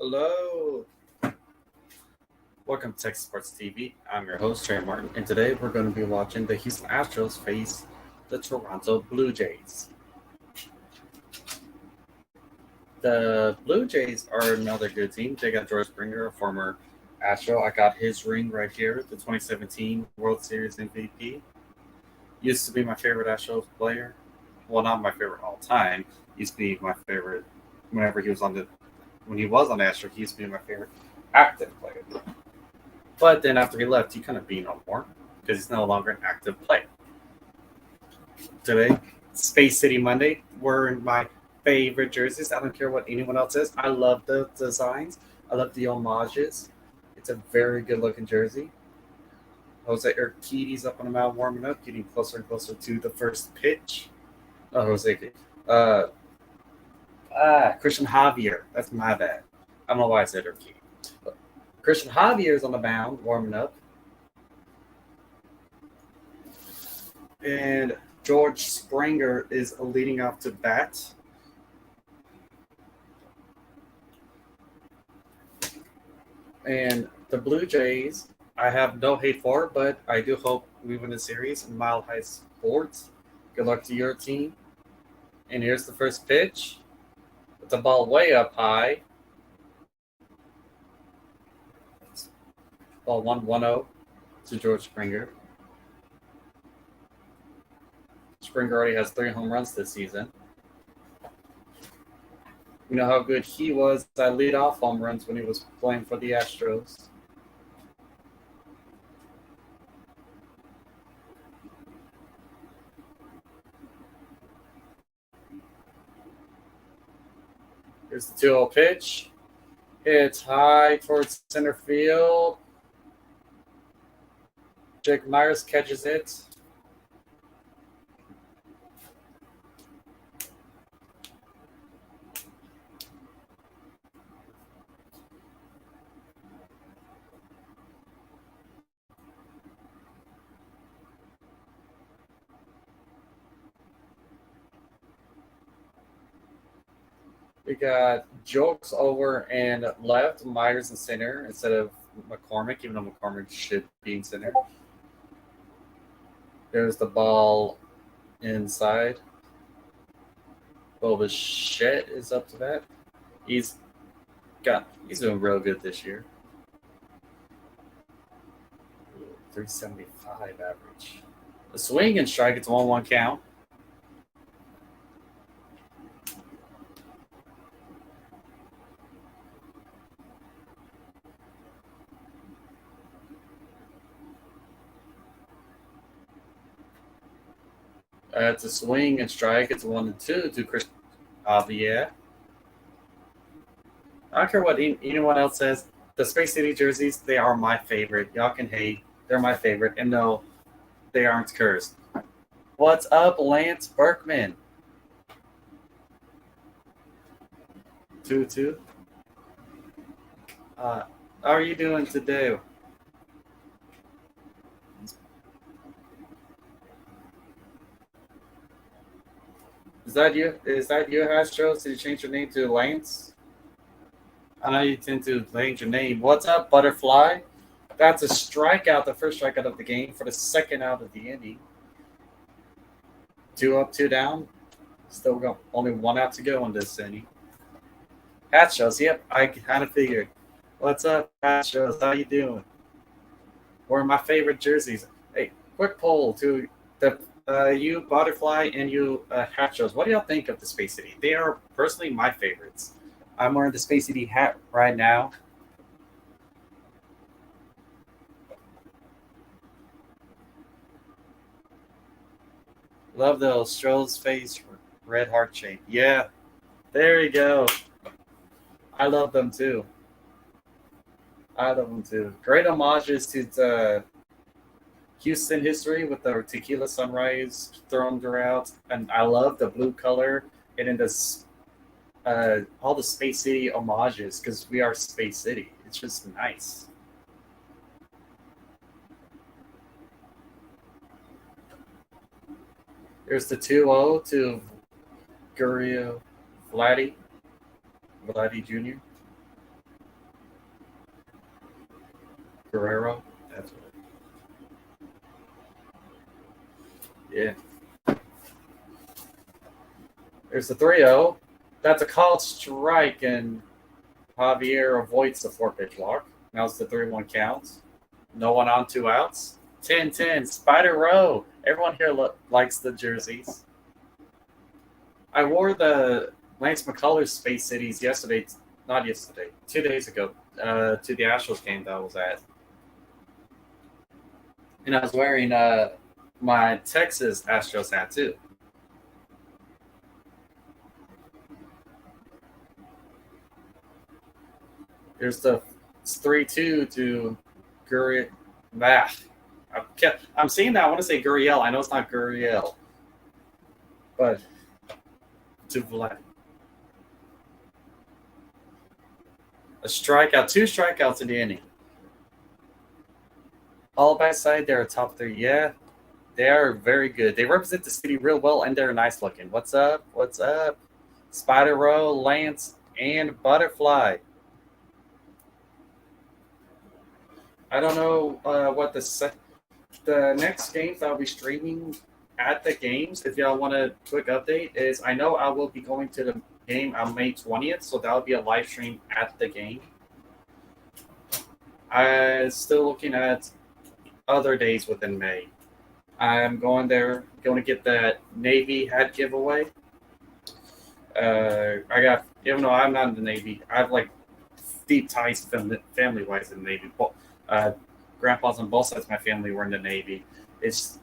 Hello. Welcome to Texas Sports TV. I'm your host, Trey Martin, and today we're going to be watching the Houston Astros face the Toronto Blue Jays. The Blue Jays are another good team. They got George Springer, a former Astro. I got his ring right here, the 2017 World Series MVP. Used to be my favorite Astros player. Well, not my favorite all time. Used to be my favorite whenever he was on the when he was on the Astros. He used to be my favorite active player. But then after he left, he couldn't be no more because he's no longer an active player. Today, Space City Monday, wearing my favorite jerseys. I don't care what anyone else says. I love the designs. I love the homages. It's a very good looking jersey. Jose Urquidy's up on the mound warming up, getting closer and closer to the first pitch. Oh, Jose. Uh, Christian Javier. That's my bad. I don't know why I said Urquidy. Christian Javier is on the mound warming up. And George Springer is leading off to bat. And the Blue Jays, I have no hate for, but I do hope we win the series. Mile High Sports. Good luck to your team. And here's the first pitch. With the ball way up high. Ball 1-1-0 to George Springer. Springer already has 3 home runs this season. You know how good he was at leadoff home runs when he was playing for the Astros. Here's the 2-0 pitch. It's high towards center field. Jake Myers catches it. We got Jokes over and left, Myers in center instead of McCormick, even though McCormick should be in center. There's the ball inside. Bichette is up to bat. He's doing real good this year. 375 average. The swing and strike, it's 1-1 count. It's a swing and strike. It's 1-2 to Chris Javier. I don't care what anyone else says. The Space City jerseys, they are my favorite. Y'all can hate. They're my favorite. And no, they aren't cursed. What's up, Lance Berkman? 2-2. How are you doing today? Is that you? Is that you, Astros? Did you change your name to Lance? I know you tend to change your name. What's up, Butterfly? That's a strikeout, the first strikeout of the game for the second out of the inning. 2 up, 2 down. Still got only 1 out to go in this inning. Astros, yep, I kind of figured. What's up, Astros? How you doing? One of my favorite jerseys. Hey, quick poll to the you Butterfly and you Astros. What do y'all think of the Space City? They are personally my favorites. I'm wearing the Space City hat right now. Love the Astros face red heart shape. Yeah, there you go. I love them too. I love them too. Great homages to the Houston history with the tequila sunrise thrown throughout, and I love the blue color and in this all the Space City homages because we are Space City. It's just nice. There's the 2-0 to Gurio Vladdy Jr. Guerrero. That's yeah. There's the 3-0. That's a called strike, and Javier avoids the 4-pitch walk. Now it's the 3-1 count. No one on, 2 outs. 10-10. Spider Row. Everyone here likes the jerseys. I wore the Lance McCullers Space Cities yesterday. Not yesterday. 2 days ago. To the Astros game that I was at. And I was wearing my Texas Astros hat too. There's the 3-2 to Gurriel. I'm seeing that. I want to say Gurriel. I know it's not Gurriel. But to Vlad. A strikeout, 2 strikeouts in the inning. All by side, they're a top 3. Yeah, they are very good. They represent the city real well, and they're nice looking. What's up? What's up? Spider Row, Lance, and Butterfly. I don't know what the next games that I'll be streaming at the games. If y'all want a quick update, is I know I will be going to the game on May 20th, so that'll be a live stream at the game. I'm still looking at other days within May. I'm going there, going to get that Navy hat giveaway. I got, even though I'm not in the Navy, I have like deep ties family wise in the Navy. Grandpas on both sides of my family were in the Navy. It's,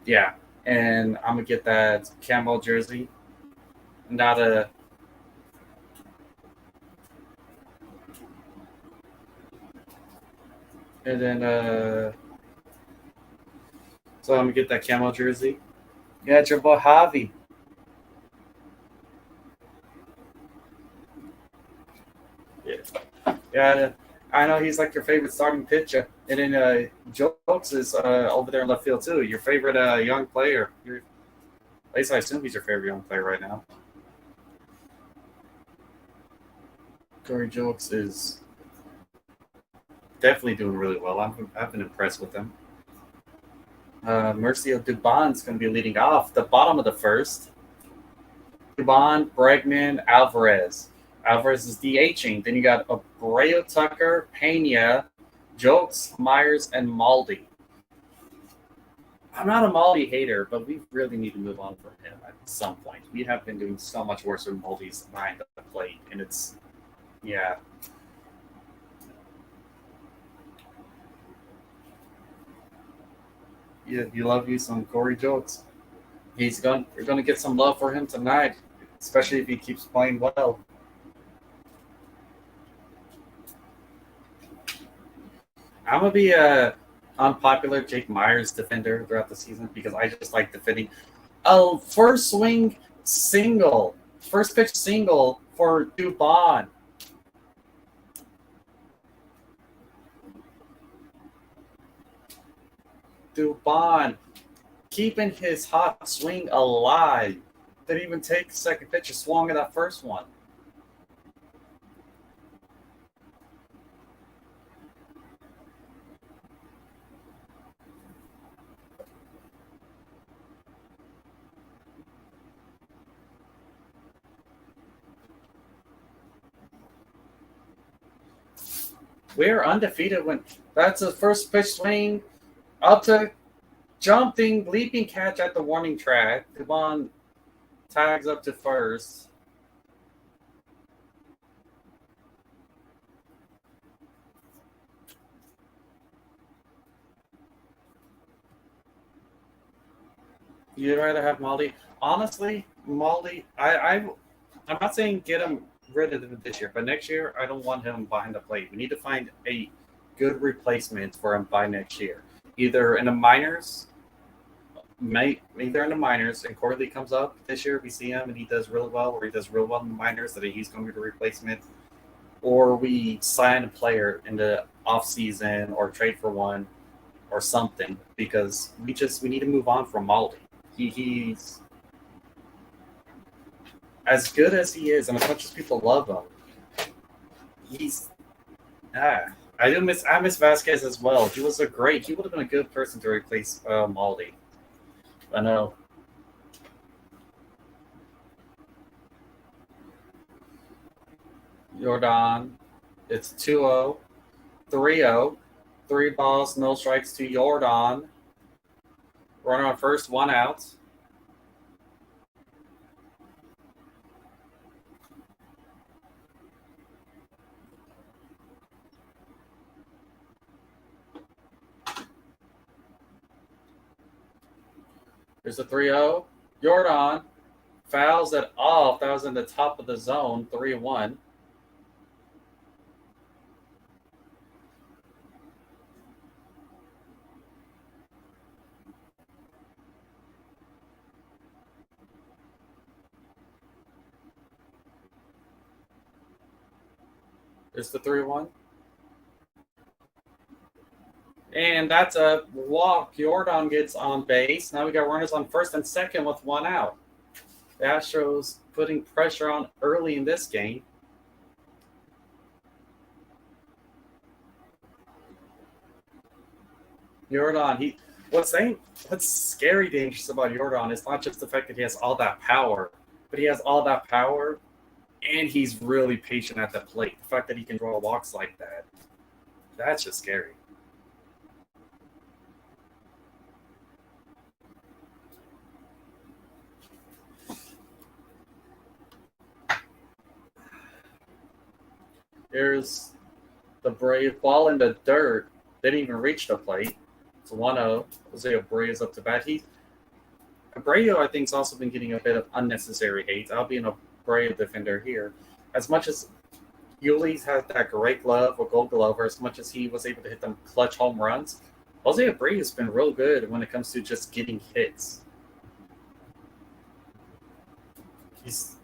yeah. And I'm going to get that camo jersey. Not a, and then, so I'm going to get that camo jersey. Yeah, it's your boy Javi. Yeah, I know he's like your favorite starting pitcher, and then Jokes is over there in left field too. Your favorite young player. At least I assume he's your favorite young player right now. Corey Jokes is definitely doing really well. I've been impressed with him. Mercio Dubon's going to be leading off the bottom of the first. Dubon, Bregman, Alvarez. Alvarez is DHing. Then you got Abreu, Tucker, Pena, Jokes, Myers, and Maldi. I'm not a Maldi hater, but we really need to move on from him at some point. We have been doing so much worse with Maldi's behind the plate, and it's, yeah. Yeah, you love you some Corey Jokes. You're gonna get some love for him tonight, especially if he keeps playing well. I'm gonna be a unpopular Jake Myers defender throughout the season because I just like defending a first pitch single for Dubon. Dubon keeping his hot swing alive. Didn't even take the second pitch, just swung at that first one. We're undefeated when that's a first pitch swing up to jumping, leaping catch at the warning track. Dubon tags up to first. You'd rather have Maldi? Honestly, Maldi, I'm not saying get him rid of him this year, but next year I don't want him behind the plate. We need to find a good replacement for him by next year, either in the minors. Either in the minors, and Corley comes up this year, we see him and he does really well, or he does real well in the minors, that he's going to be the replacement, or we sign a player in the off season or trade for one or something, because we need to move on from Maldi. He's as good as he is, and as much as people love him, he's I I miss Vasquez as well. He was a great. He would have been a good person to replace Maldi. I know. Jordan. It's 2-0. 3-0. 3 balls, no strikes to Jordan. Runner on first, 1 out. There's a 3-0. Jordan fouls it off. That was in the top of the zone, 3-1. There's the 3-1. And that's a walk. Jordan gets on base. Now we got runners on first and second with 1 out. The Astros putting pressure on early in this game. Jordan, what's scary dangerous about Jordan is not just the fact that he has all that power, but he has all that power and he's really patient at the plate. The fact that he can draw walks like that, that's just scary. Here's the Brave ball in the dirt. Didn't even reach the plate. It's 1-0. Jose Abreu is up to bat. Abreu, I think, has also been getting a bit of unnecessary hate. I'll be an Abreu defender here. As much as Yuli's had that great glove or gold glove, or as much as he was able to hit them clutch home runs, Jose Abreu has been real good when it comes to just getting hits. He's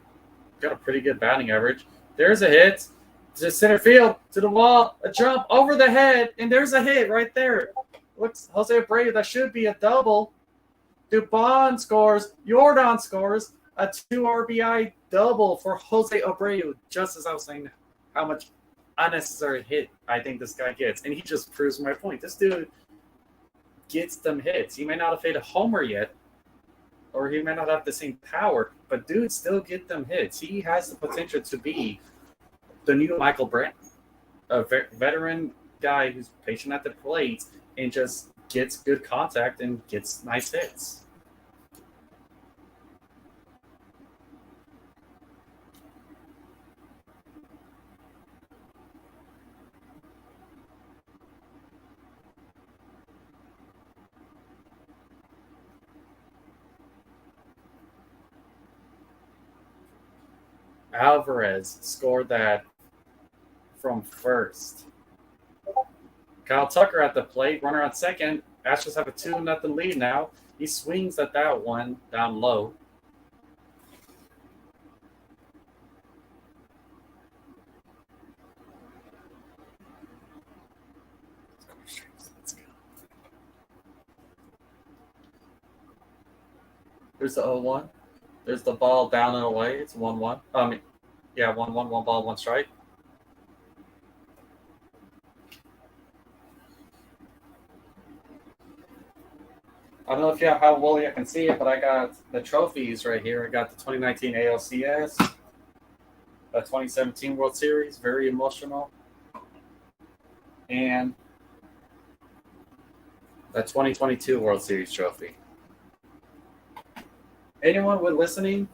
got a pretty good batting average. There's a hit to center field, to the wall, a jump over the head, and there's a hit right there. Looks Jose Abreu, that should be a double. Dubon scores, Jordan scores, a 2 RBI double for Jose Abreu, just as I was saying how much unnecessary hit I think this guy gets. And he just proves my point. This dude gets them hits. He may not have hit a homer yet, or he may not have the same power, but dude still get them hits. He has the potential to be the new Michael Brandt, a veteran guy who's patient at the plate and just gets good contact and gets nice hits. Alvarez scored that from first. Kyle Tucker at the plate, runner on second. Astros have a 2-0 lead now. He swings at that one down low. There's the 0-1. There's the ball down and away. It's 1-1. 1-1, 1 ball, 1 strike. I don't know if you have how well you can see it, but I got the trophies right here. I got the 2019 ALCS, the 2017 World Series, very emotional, and the 2022 World Series trophy. Anyone with listening,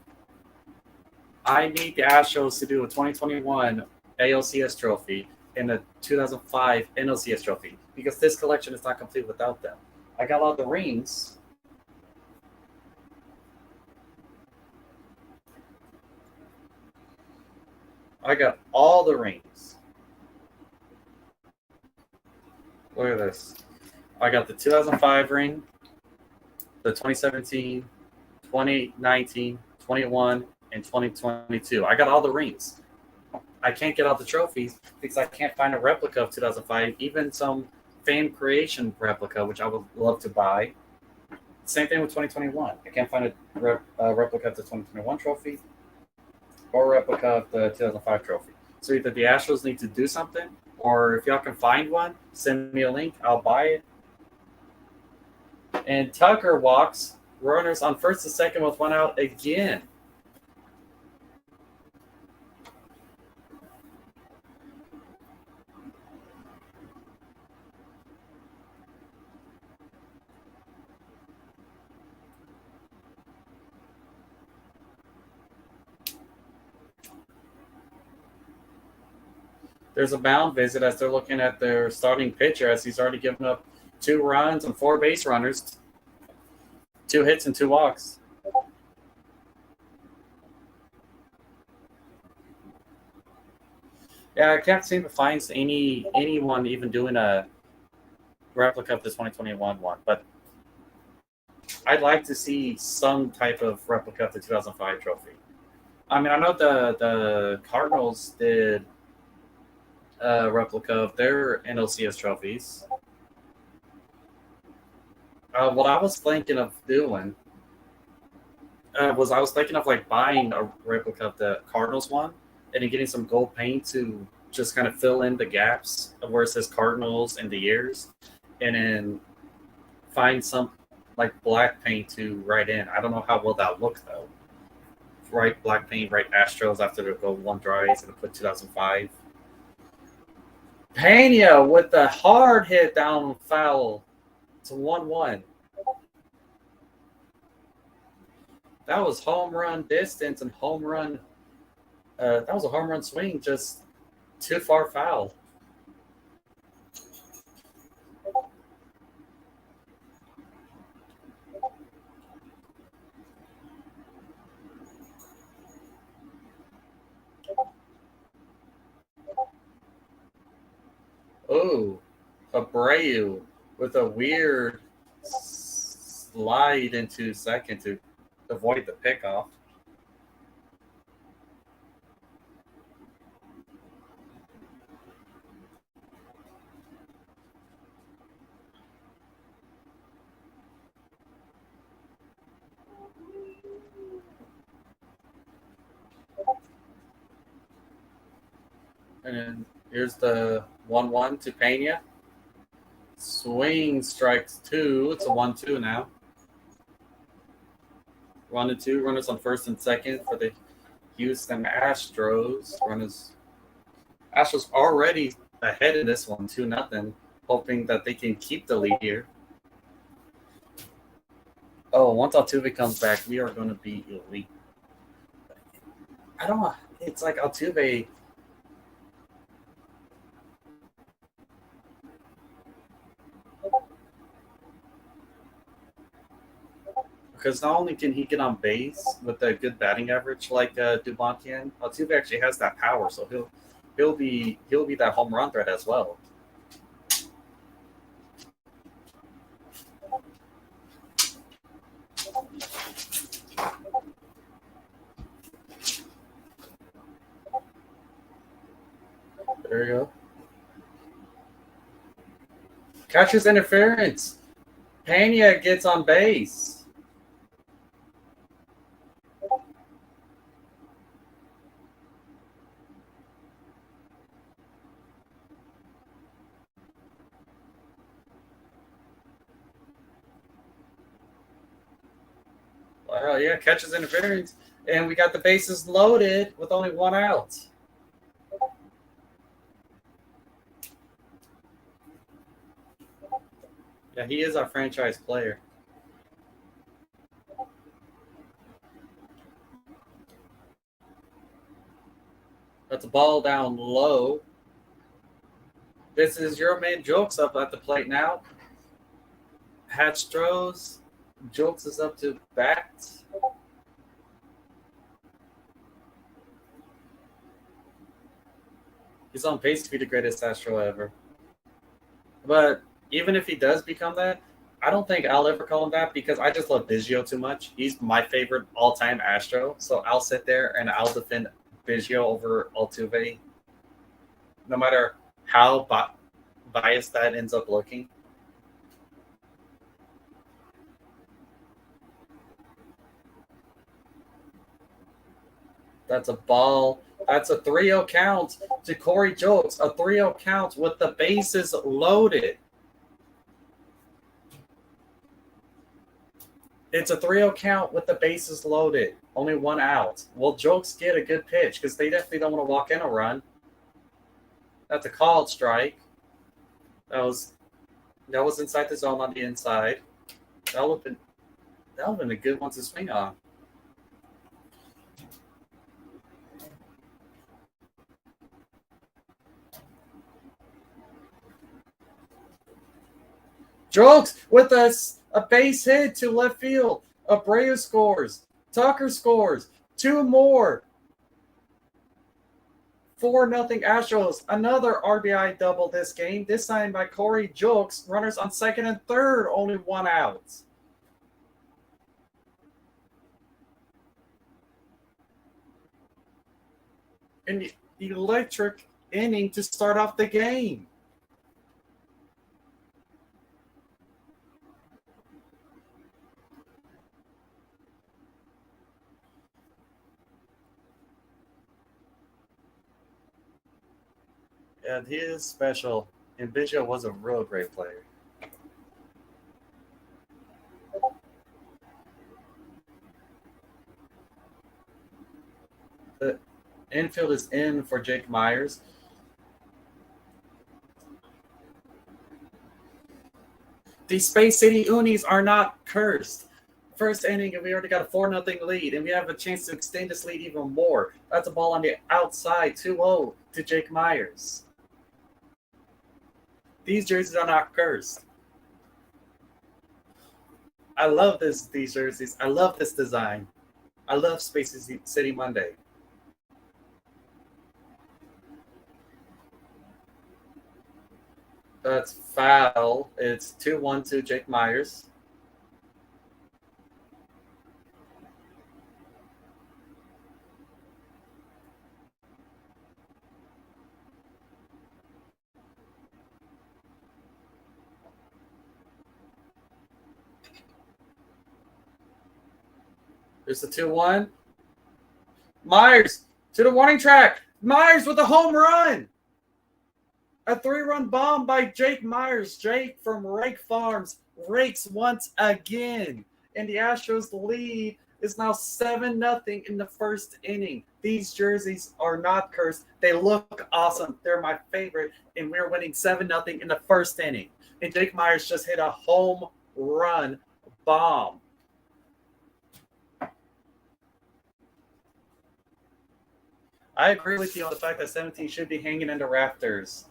I need the Astros to do a 2021 ALCS trophy and a 2005 NLCS trophy because this collection is not complete without them. I got all the rings. I got all the rings. Look at this. I got the 2005 ring, the 2017, 2019, 21, and 2022. I got all the rings. I can't get all the trophies because I can't find a replica of 2005, even some fan creation replica, which I would love to buy. Same thing with 2021. I can't find a replica of the 2021 trophy or replica of the 2005 trophy. So either the Astros need to do something Or if y'all can find one, send me a link. I'll buy it. And Tucker walks. Runners on first and second with one out again. There's a mound visit as they're looking at their starting pitcher as he's already given up 2 runs and 4 base runners, 2 hits and 2 walks. Yeah, I can't seem to find anyone even doing a replica of the 2021 one, but I'd like to see some type of replica of the 2005 trophy. I mean, I know the Cardinals did a replica of their NLCS trophies. What I was thinking of doing was I was thinking of like buying a replica of the Cardinals one and then getting some gold paint to just kind of fill in the gaps of where it says Cardinals and the years, and then find some like black paint to write in. I don't know how well that look though. Write black paint, write Astros after the gold one dries, and put 2005. Pena with the hard hit down foul. It's a 1-1. That was home run distance and home run. That was a home run swing, just too far foul. Oh, Abreu with a weird slide into second to avoid the pickoff. And then here's the 1-1 to Pena. Swing strikes 2. It's a 1-2 now. 1-2. Runners on first and second for the Houston Astros. Astros already ahead in this one, 2-0, hoping that they can keep the lead here. Oh, once Altuve comes back, we are going to be elite. I don't know. It's like Altuve. Because not only can he get on base with a good batting average like Dubontian, Altuve actually has that power, so he'll be that home run threat as well. There you go. Catches interference. Pena gets on base. Well, yeah, catches interference. And we got the bases loaded with only 1 out. Yeah, he is our franchise player. That's a ball down low. This is your man Jokes up at the plate now. Hatch throws. Jokes is up to bat. He's on pace to be the greatest Astro ever. But even if he does become that, I don't think I'll ever call him that because I just love Biggio too much. He's my favorite all-time Astro, so I'll sit there and I'll defend Biggio over Altuve, no matter how biased that ends up looking. That's a ball That's a 3-0 count to Corey Jokes. A 3-0 count with the bases loaded. It's a 3-0 count with the bases loaded. Only one out. Will Jokes get a good pitch? Because they definitely don't want to walk in a run. That's a called strike. That was inside the zone on the inside. That would have been a good one to swing on. Jokes with a base hit to left field. Abreu scores. Tucker scores. Two more. 4-0 Astros. Another RBI double this game. This time by Corey Jokes. Runners on second and third. Only one out. An electric inning to start off the game. And he is special. And Biggio was a real great player. The infield is in for Jake Myers. The Space City Unis are not cursed. First inning, and we already got a 4-0 lead, and we have a chance to extend this lead even more. That's a ball on the outside, 2-0 to Jake Myers. These jerseys are not cursed. I love these jerseys. I love this design. I love Space City Monday. That's foul. It's 2-1 to Jake Myers. There's the 2-1. Myers to the warning track. Myers with a home run. A 3-run bomb by Jake Myers. Jake from Rake Farms rakes once again. And the Astros lead is now 7-0 in the first inning. These jerseys are not cursed. They look awesome. They're my favorite. And we're winning 7-0 in the first inning. And Jake Myers just hit a home run bomb. I agree with you on the fact that 17 should be hanging in the rafters.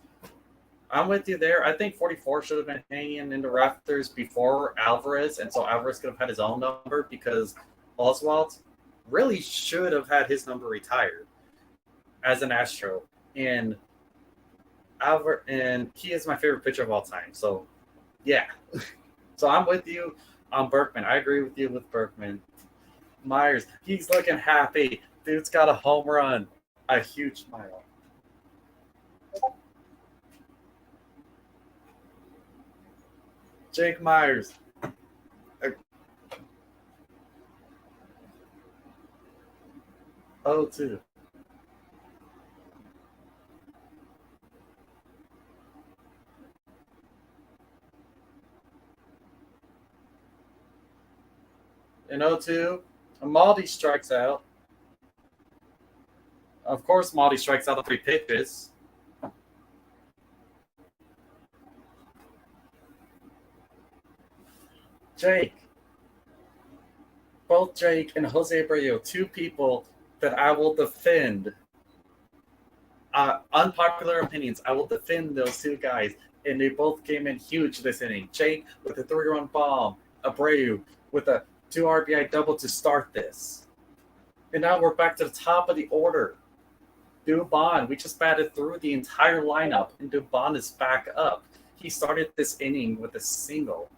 I'm with you there. I think 44 should have been hanging in the rafters before Alvarez, and so Alvarez could have had his own number because Oswalt really should have had his number retired as an Astro. And he is my favorite pitcher of all time. So, yeah. So I'm with you on Berkman. I agree with you with Berkman. Myers, he's looking happy. Dude's got a home run. A huge smile. Jake Myers. 0-2. In 0-2, Maldi strikes out. Of course, Maldi strikes out the 3 pitches. Jake. Both Jake and Jose Abreu, two people that I will defend. Unpopular opinions. I will defend those two guys. And they both came in huge this inning. Jake with a 3-run bomb. Abreu with a 2 RBI double to start this. And now we're back to the top of the order. Dubon, we just batted through the entire lineup, and Dubon is back up. He started this inning with a single.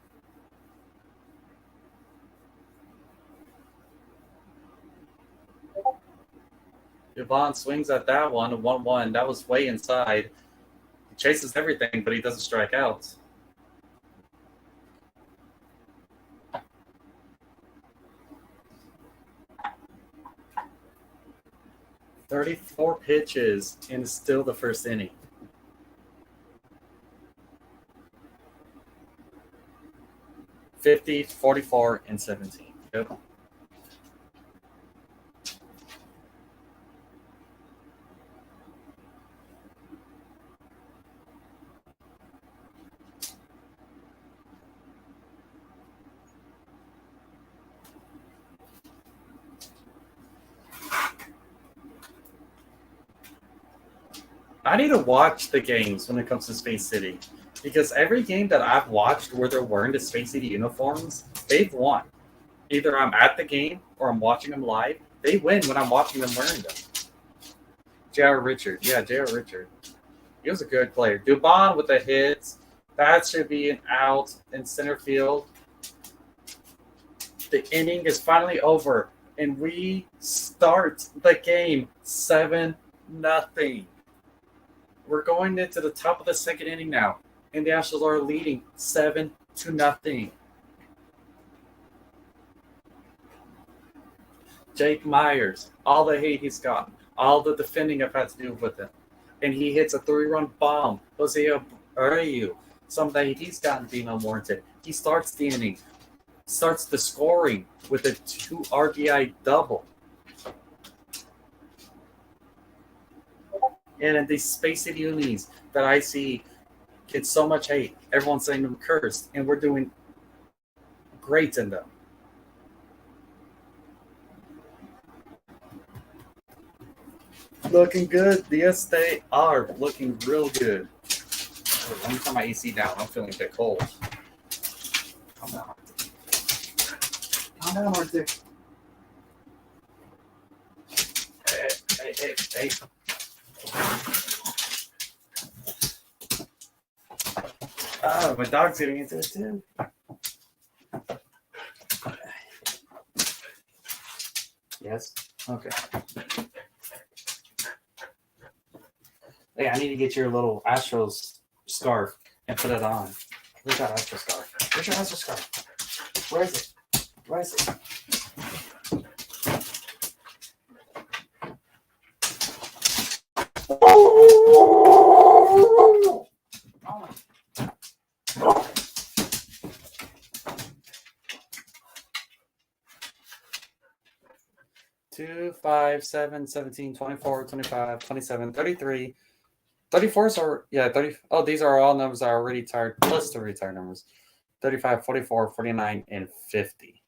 Dubon swings at that one, 1-1. That was way inside. He chases everything, but he doesn't strike out. 34 pitches and it's still the first inning. $50, 44, and 17. Yep. I need to watch the games when it comes to Space City because every game that I've watched where they're wearing the Space City uniforms, they've won. Either I'm at the game or I'm watching them live. They win when I'm watching them wearing them. J.R. Richard. Yeah, J.R. Richard. He was a good player. Dubon with the hits. That should be an out in center field. The inning is finally over, and we start the game 7-0. We're going into the top of the second inning now, and the Astros are leading 7-0. Jake Myers, all the hate he's gotten, all the defending I've had to do with him, and he hits a 3-run bomb. Jose Abreu, some that he's gotten being unwarranted. He starts the inning, starts the scoring with a 2 RBI double. And in these Space City unis that I see get so much hate, everyone's saying them cursed, and we're doing great in them. Looking good. Yes, they are looking real good. Let me turn my AC down. I'm feeling a bit cold. Calm down. Calm down, Arctic. Hey. Oh, my dog's getting into it too. Yes? Okay. Hey, I need to get your little Astros scarf and put it on. Where's that Astros scarf? Where's your Astros scarf? Where is it? Where is it? Oh my. 2, 5, 7, 17, 24, 25, 27, 33. 34s are, 30. Oh, these are all numbers that are already retired, plus the retired numbers. 35, 44, 49, and 50.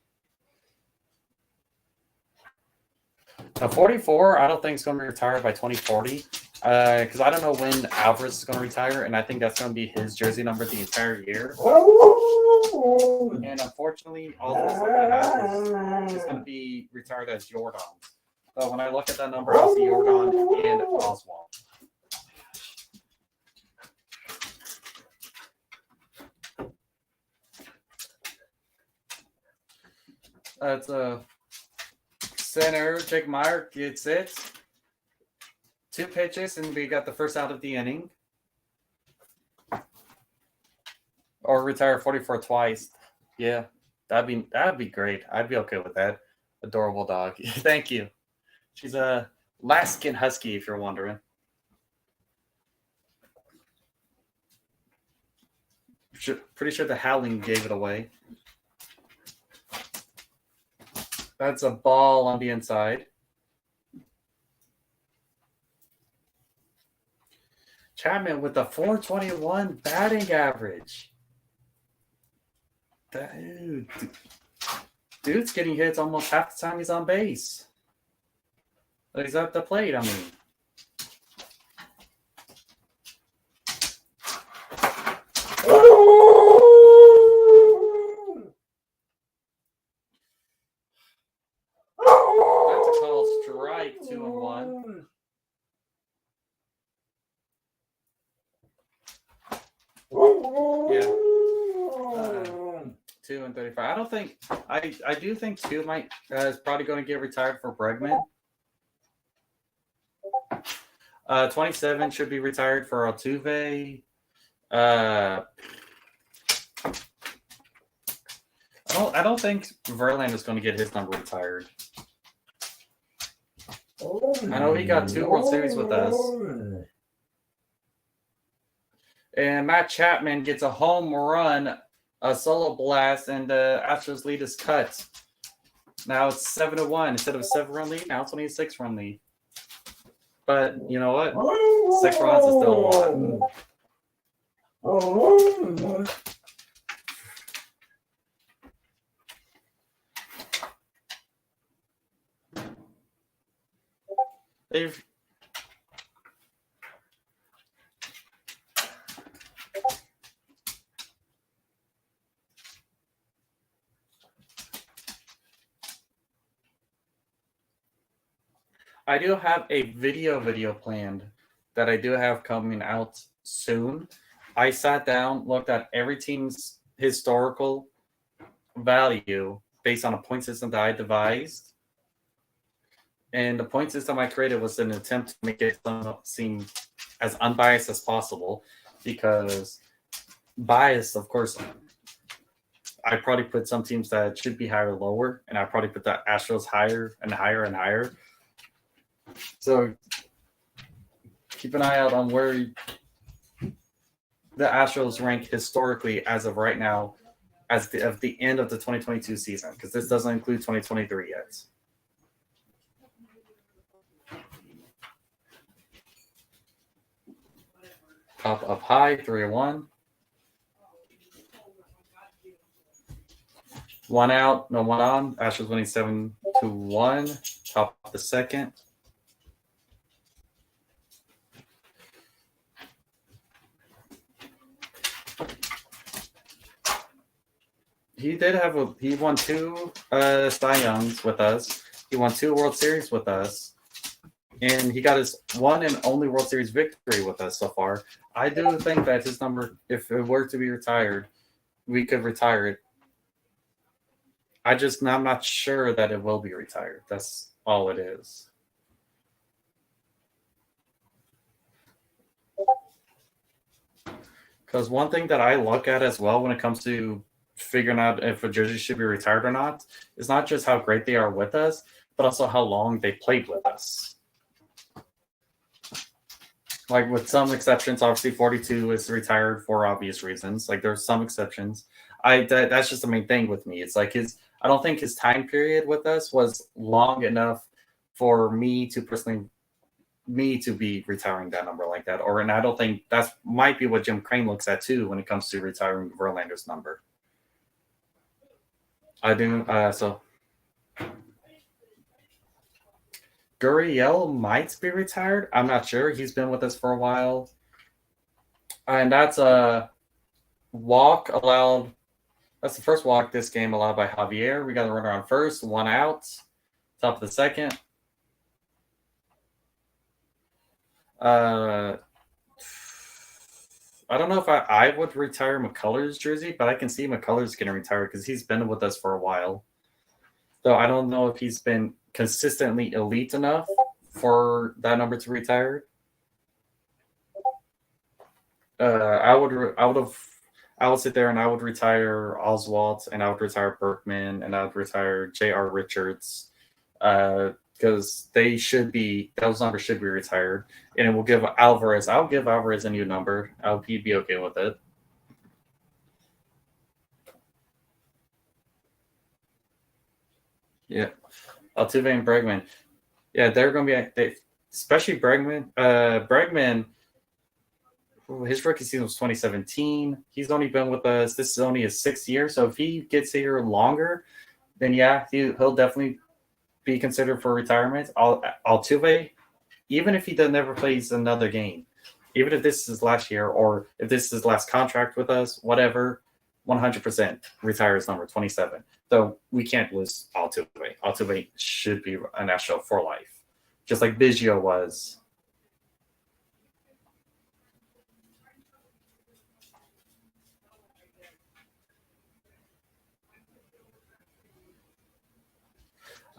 Now, 44, I don't think it's going to be retired by 2040 because I don't know when Alvarez is going to retire, and I think that's going to be his jersey number the entire year. And unfortunately, all those that is going to be retired as Jordan. So when I look at that number, I see Jordan and Oswald. That's a center. Jake Meyer gets it. 2 pitches, and we got the first out of the inning. Or retire 44 twice. Yeah, that'd be great. I'd be okay with that. Adorable dog. Thank you. She's a Alaskan Husky, if you're wondering. Pretty sure the howling gave it away. That's a ball on the inside. Chapman with a 421 batting average. Dude's getting hits almost half the time he's on base. He's at the plate, I mean. That's a called strike, 2-1. Yeah. 2 and 35. I don't think I do think 2 might is probably going to get retired for Bregman. 27 should be retired for Altuve. I don't think Verlander is going to get his number retired. I know he got 2 World Series with us. And Matt Chapman gets a home run, a solo blast, and the Astros lead is cut. Now it's 7-1 instead of a 7-run lead. Now it's only a 6-run lead. But you know what? 6 runs is still a lot. They've I do have a video planned that I do have coming out soon. I sat down, looked at every team's historical value based on a point system that I devised. And the point system I created was an attempt to make it seem as unbiased as possible, because bias, of course, I probably put some teams that should be higher or lower, and I probably put the Astros higher and higher and higher. So keep an eye out on where the Astros rank historically as of right now, of the end of the 2022 season, because this doesn't include 2023 yet. Top up high, 3-1. 1 out, no one on. Astros winning 7-1. Top of the second. He won 2 Cy Youngs with us. He won 2 World Series with us. And he got his one and only World Series victory with us so far. I do think that his number, if it were to be retired, we could retire it. I'm not sure that it will be retired. That's all it is. Because one thing that I look at as well when it comes to figuring out if a jersey should be retired or not is not just how great they are with us, but also how long they played with us. Like, with some exceptions, obviously 42 is retired for obvious reasons. Like, there's some exceptions. That's just the main thing with me. It's like I don't think his time period with us was long enough for me to be retiring that number like that. And I don't think that might be what Jim Crane looks at too when it comes to retiring Verlander's number. I do. So Gurriel might be retired. I'm not sure. He's been with us for a while. And that's a walk allowed. That's the first walk this game allowed by Javier. We got the runner on first, 1 out. Top of the second. I don't know if I would retire McCullers' jersey, but I can see McCullers getting retired because he's been with us for a while. So I don't know if he's been consistently elite enough for that number to retire. I would sit there and I would retire Oswalt, and I would retire Berkman, and I would retire J.R. Richards, because those numbers should be retired. And it will give Alvarez. I'll give Alvarez a new number. He'd be okay with it. Yeah, Altuve and Bregman. Yeah, they're going to be especially Bregman. Bregman. His rookie season was 2017. He's only been with us. This is only his 6th year. So if he gets here longer, then yeah, he'll definitely be considered for retirement. Altuve, even if he never plays another game, even if this is his last year or if this is his last contract with us, whatever, 100% retires number 27. So we can't lose Altuve. Altuve should be an Astro for life, just like Biggio was.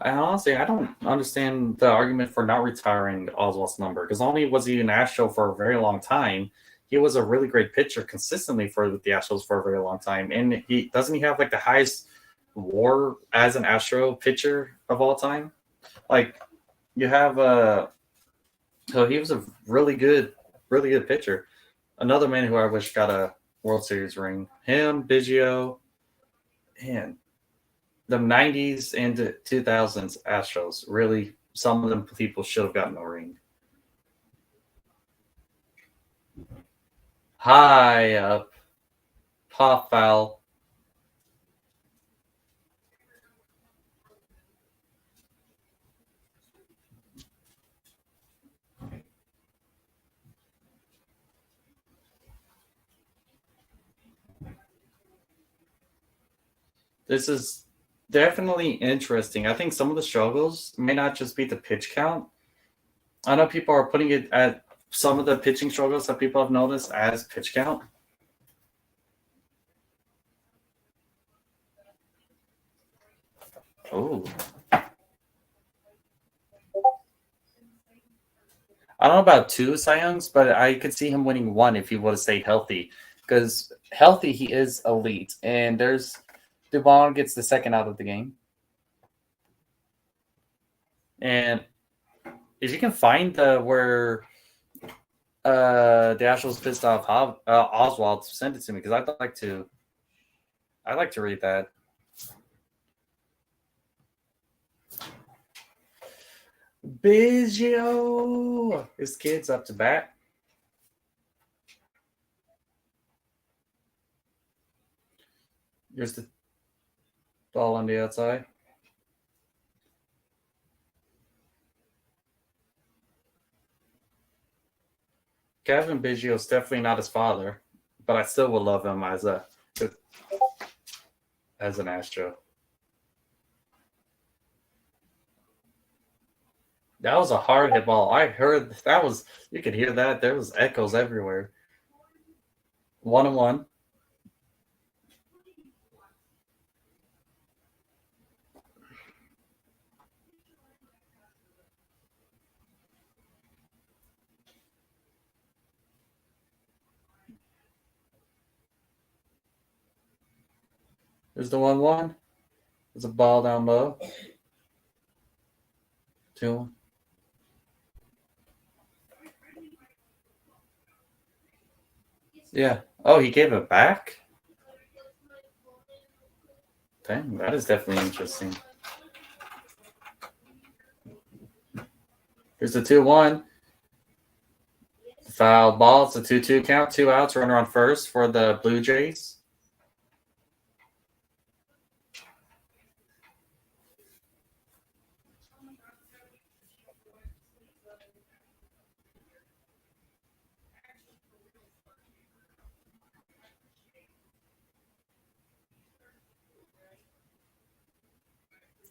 Honestly, I don't understand the argument for not retiring Oswald's number, because not only was he an Astro for a very long time, he was a really great pitcher consistently for the Astros for a very long time. And he have like the highest WAR as an Astro pitcher of all time? Like, You have so he was a really good pitcher. Another man who I wish got a World Series ring. Him, Biggio, and the '90s and 2000s Astros. Really, some of them people should have gotten a ring. High up, pop foul. This is definitely interesting. I think some of the struggles may not just be the pitch count. I know people are putting it at some of the pitching struggles that people have noticed as pitch count. Oh, I don't know about two Cy Youngs, but I could see him winning one if he would have stayed healthy. Because healthy, he is elite. And there's Dubon gets the second out of the game. And if you can find where the Astros pissed off Oswald, send it to me because I'd like to read that. Biggio, his kid's up to bat. Here's the ball on the outside. Kevin Biggio is definitely not his father, but I still would love him as an Astro. That was a hard hit ball. I heard that was you could hear that. There was echoes everywhere. 1-1. There's the 1-1. There's a ball down low. 2-1. Yeah. Oh, he gave it back? Dang, that is definitely interesting. Here's the 2-1. Foul ball. It's a 2-2 count. 2 outs. Runner on first for the Blue Jays.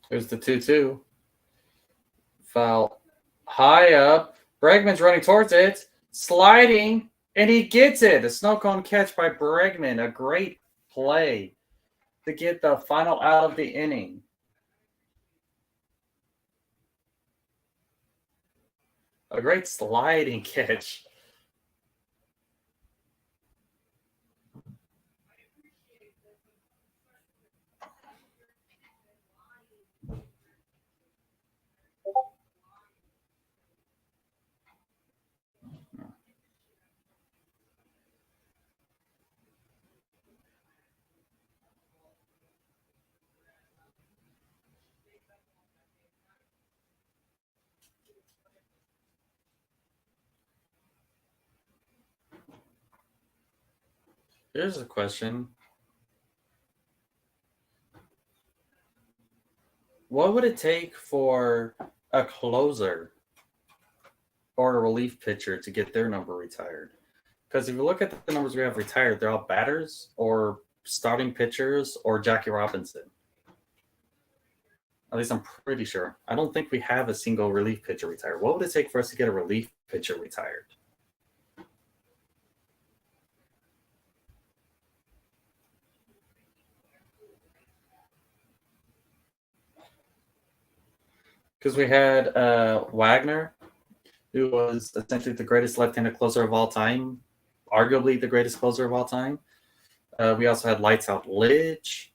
Here's the 2-2. Foul high up. Bregman's running towards it. Sliding. And he gets it. A snow cone catch by Bregman. A great play to get the final out of the inning. A great sliding catch. Here's a question. What would it take for a closer or a relief pitcher to get their number retired? Because if you look at the numbers we have retired, they're all batters or starting pitchers or Jackie Robinson. At least I'm pretty sure. I don't think we have a single relief pitcher retired. What would it take for us to get a relief pitcher retired? Because we had Wagner, who was essentially the greatest left-handed closer of all time, arguably the greatest closer of all time. We also had Lights Out Lidge.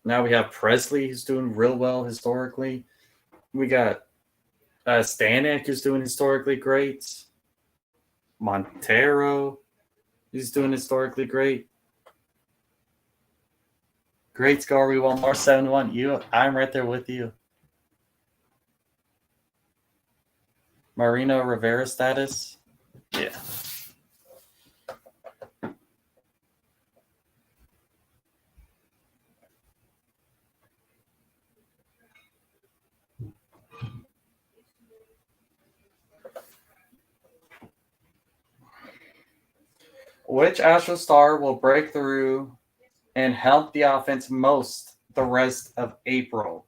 Now we have Presley, who's doing real well historically. We got Stanek, who's doing historically great. Montero, he's doing historically great. Great score. We want more 7-1. I'm right there with you. Marino Rivera status. Yeah. Which Astro star will break through and help the offense most the rest of April?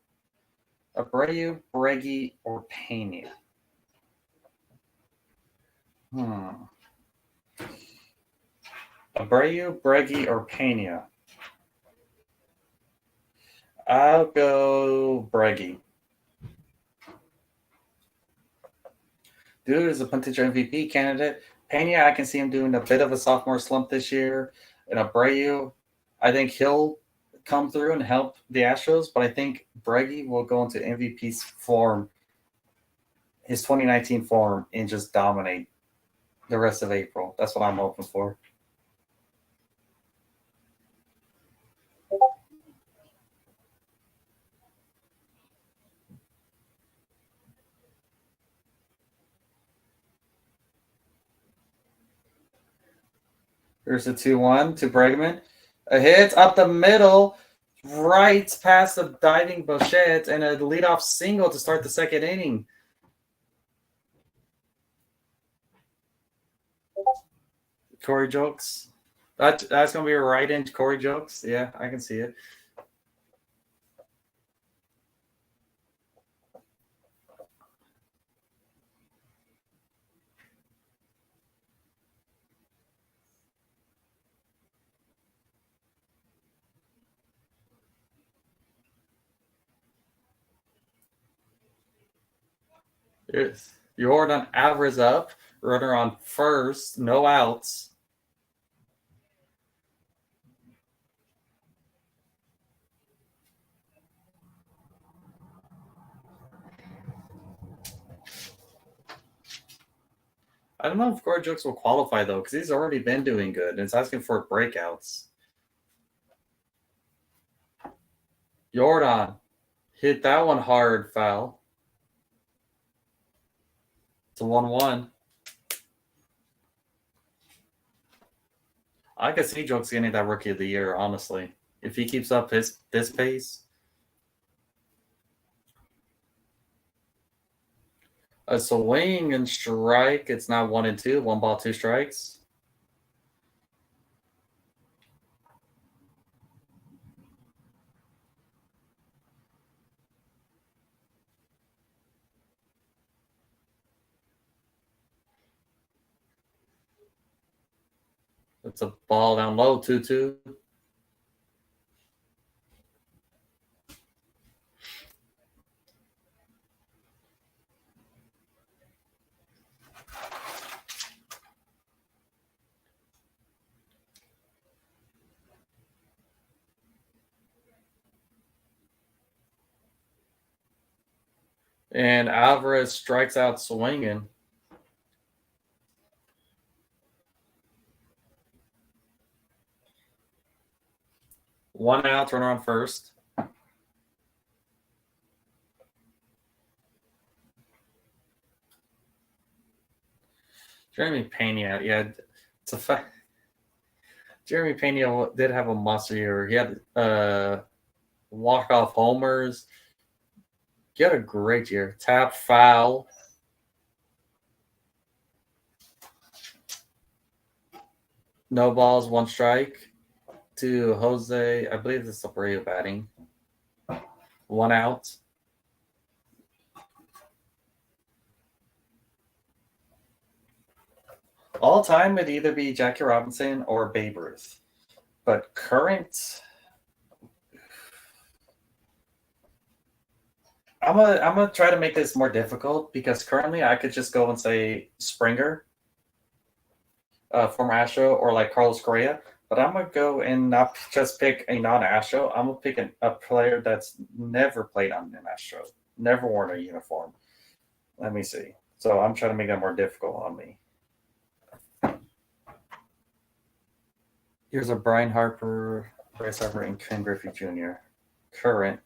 Abreu, Breggy, or Pena? Abreu, Breggy, or Pena? I'll go Breggy. Dude is a potential MVP candidate. Pena, I can see him doing a bit of a sophomore slump this year. And Abreu, I think he'll come through and help the Astros, but I think Breggy will go into MVP's form, his 2019 form, and just dominate the rest of April. That's what I'm hoping for. Here's a 2-1 to Bregman. A hit up the middle, right past the diving Bochette, and a leadoff single to start the second inning. Corey Jokes. That's going to be a right into Corey Jokes. Yeah, I can see it. Yes. Jordan Alvarez up. Runner on first. No outs. I don't know if Corey Jokes will qualify, though, because he's already been doing good, and it's asking for breakouts. Jordan hit that one hard, foul. It's a 1-1. I could see Jokes getting that Rookie of the Year, honestly. If he keeps up this pace. A swing and strike. It's not 1-2. 1 ball, 2 strikes. It's a ball down low, 2-2. And Alvarez strikes out swinging. One out, runner on first. Jeremy Pena, yeah, it's a fact. Jeremy Pena did have a monster year. He had walk-off homers. He had a great year. Tap, foul. No balls, 1 strike to Jose. I believe this is Abreu batting. 1 out. All time would either be Jackie Robinson or Babe Ruth. But current, I'm gonna try to make this more difficult because currently I could just go and say Springer, former Astro, or like Carlos Correa. But I'm gonna go and not just pick a non-Astro. I'm gonna pick a player that's never played on an Astro, never worn a uniform. Let me see. So I'm trying to make that more difficult on me. Here's a Brian Harper, Bryce Harper, and Ken Griffey Jr. Current.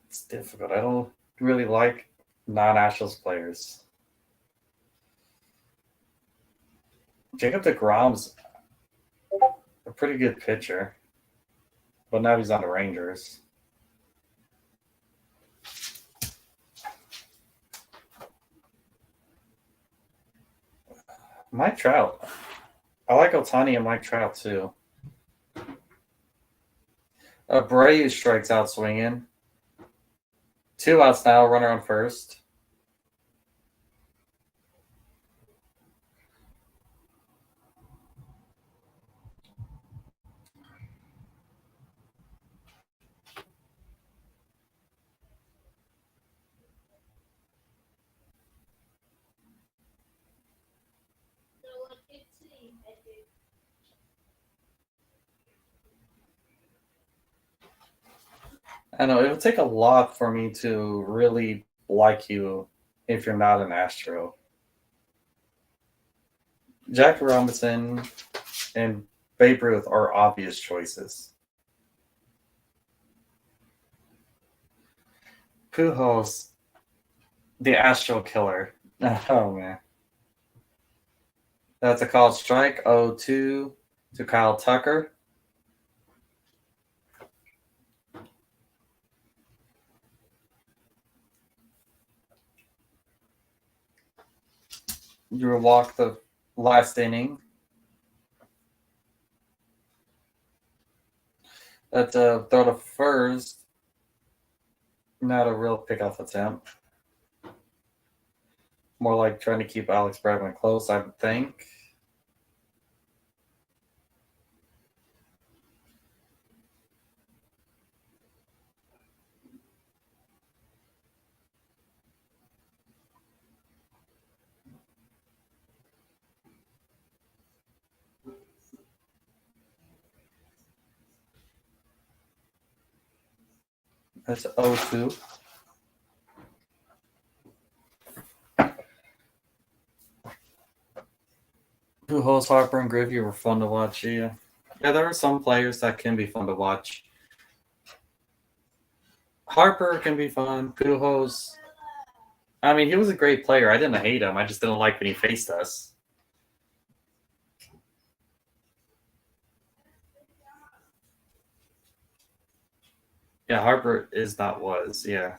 It's difficult. I don't really like non-Astros players. Jacob deGrom's a pretty good pitcher, but now he's on the Rangers. Mike Trout. I like Otani and Mike Trout too. Abreu strikes out swinging. 2 outs now, runner on first. I know it'll take a lot for me to really like you if you're not an Astro. Jackie Robinson and Babe Ruth are obvious choices. Pujols, the Astro killer. Oh man, that's a called strike. 0-2 to Kyle Tucker. You will walk the last inning. That's a throw to first. Not a real pickoff attempt. More like trying to keep Alex Bregman close, I would think. That's 0-2. Pujols, Harper, and Griffey were fun to watch. Yeah, there are some players that can be fun to watch. Harper can be fun. Pujols, I mean, he was a great player. I didn't hate him. I just didn't like when he faced us. Yeah, Harper is not was. Yeah,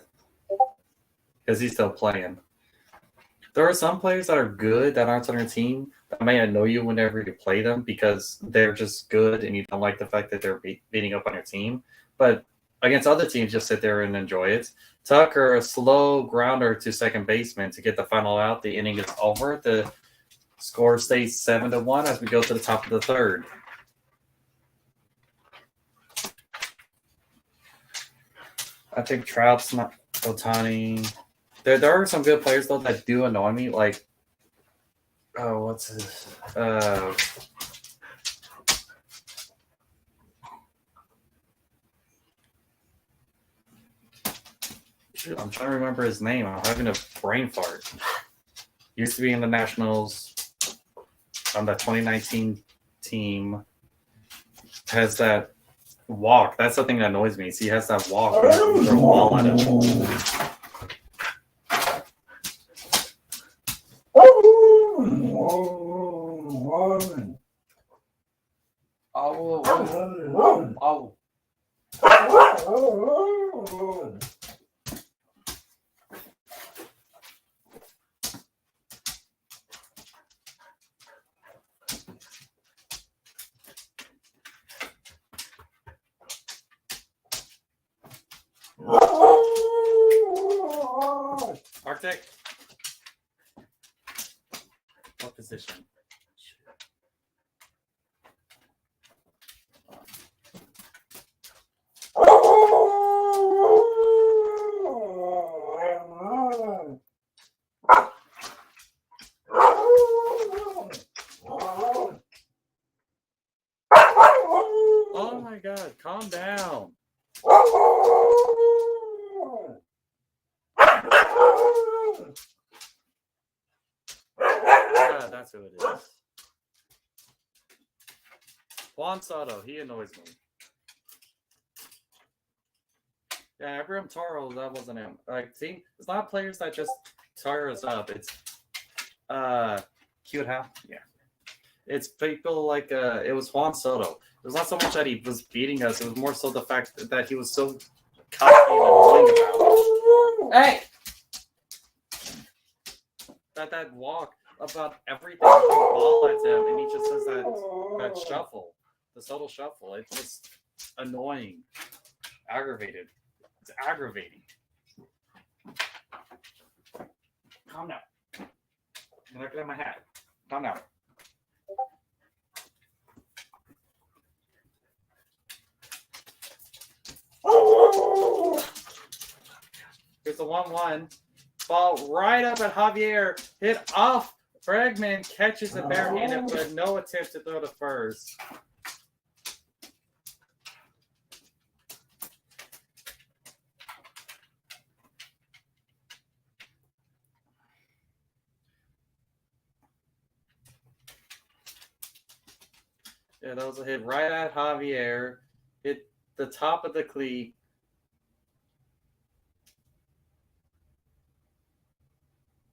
because he's still playing. There are some players that are good that aren't on your team that may annoy you whenever you play them because they're just good and you don't like the fact that they're beating up on your team. But against other teams, just sit there and enjoy it. Tucker, a slow grounder to second baseman to get the final out. The inning is over. The score stays 7-1 as we go to the top of the third. I think Trout's not Otani. There are some good players though that do annoy me. Like, oh, what's his? Shoot, I'm trying to remember his name. I'm having a brain fart. Used to be in the Nationals on the 2019 team. Has that walk. That's the thing that annoys me. He has that walk. Throw a ball at him. Arctic. What position? That's who it is. Juan Soto. He annoys me. Yeah, Abraham Toro, that wasn't him. Like, see, it's not players that just tear us up. It's cute how? Yeah. It's people like it was Juan Soto. It was not so much that he was beating us, it was more so the fact that he was so cocky and annoying about it. Hey! That walk about everything, ball at him, and he just says that shuffle, the subtle shuffle. It's just annoying, aggravated. It's aggravating. Calm down. You're not gonna have my hat. Calm down. Here's the 1-1. Ball right up at Javier. Hit off. Bregman catches it barehanded, but no attempt to throw to first. Yeah, that was a hit right at Javier. Hit the top of the cleat.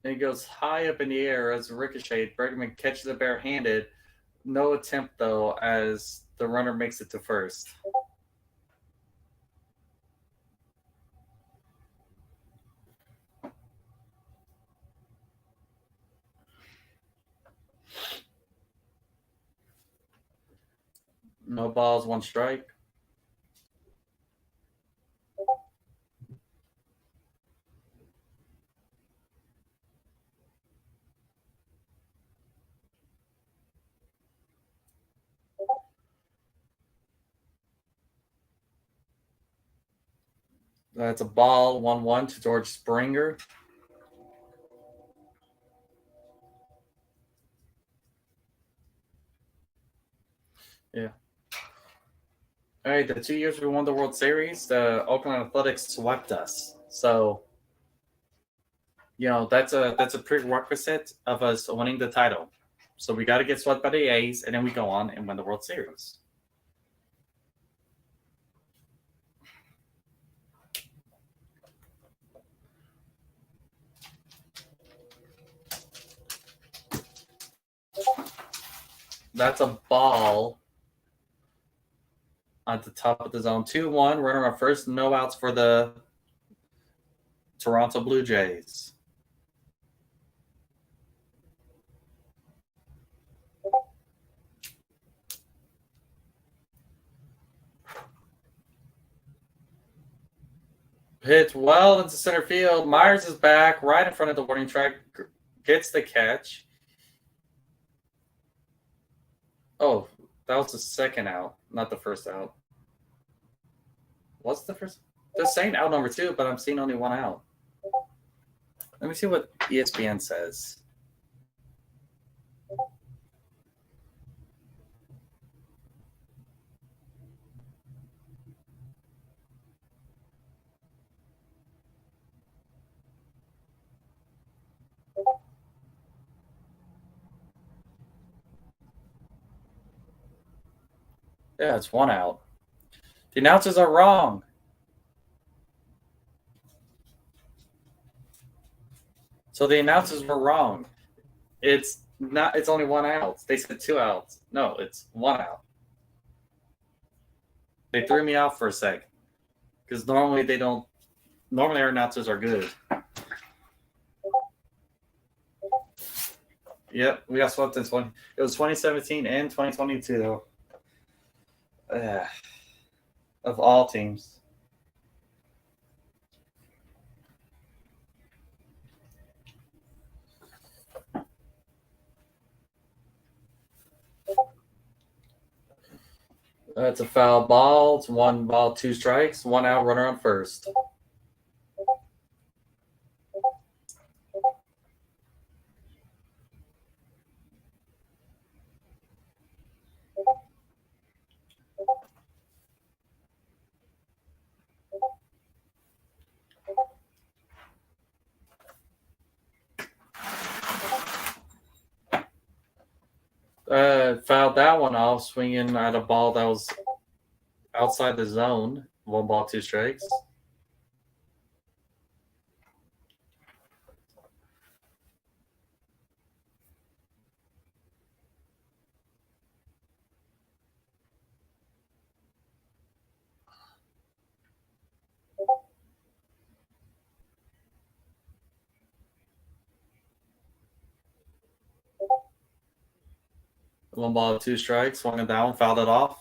And he goes high up in the air as a ricochet. Bregman catches it barehanded. No attempt, though, as the runner makes it to first. No balls, one strike. That's a ball, 1-1 to George Springer. Yeah. All right, the 2 years we won the World Series, the Oakland Athletics swept us. So, that's a prerequisite of us winning the title. So we got to get swept by the A's, and then we go on and win the World Series. That's a ball at the top of the zone. 2-1, runner on first, no outs for the Toronto Blue Jays. Hit well into center field. Myers is back right in front of the warning track. Gets the catch. Oh, that was the second out, not the first out. What's the first? They're saying out number 2, but I'm seeing only one out. Let me see what ESPN says. Yeah, it's one out. The announcers are wrong. So the announcers were wrong. It's not. It's only one out. They said 2 outs. No, it's 1 out. They threw me off for a sec because normally they don't. Normally our announcers are good. Yep, we got swept in 20. It was 2017 and 2022 though. Of all teams. That's a foul ball. It's 1 ball, 2 strikes, 1 out, runner on first. fouled that one off, swinging at a ball that was outside the zone. 1 ball, 2 strikes. One ball, 2 strikes. Swung it down, fouled it off.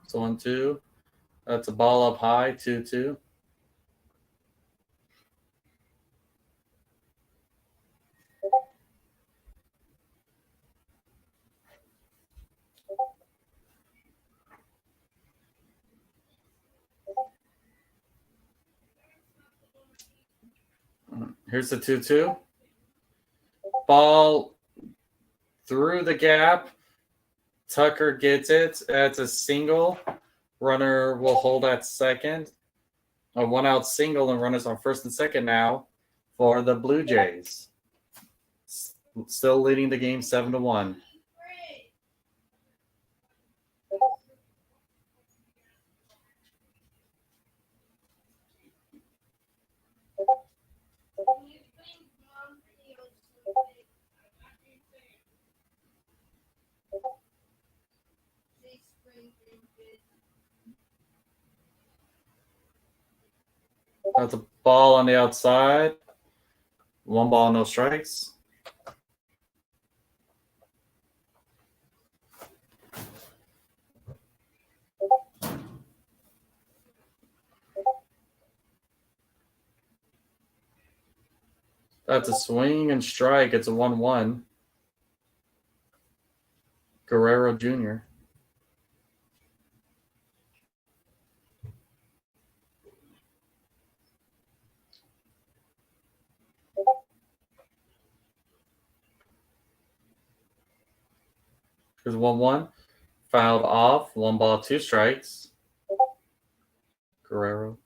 So 1-2. That's a ball up high, 2-2. Here's the 2-2. Ball through the gap. Tucker gets it. That's a single. Runner will hold at second. A 1 out single, and runners on first and second now for the Blue Jays. Still leading the game 7-1. That's a ball on the outside. 1 ball, no strikes. That's a swing and strike. It's a 1-1. Guerrero Jr. Here's 1-1. Fouled off. 1 ball, 2 strikes. Guerrero.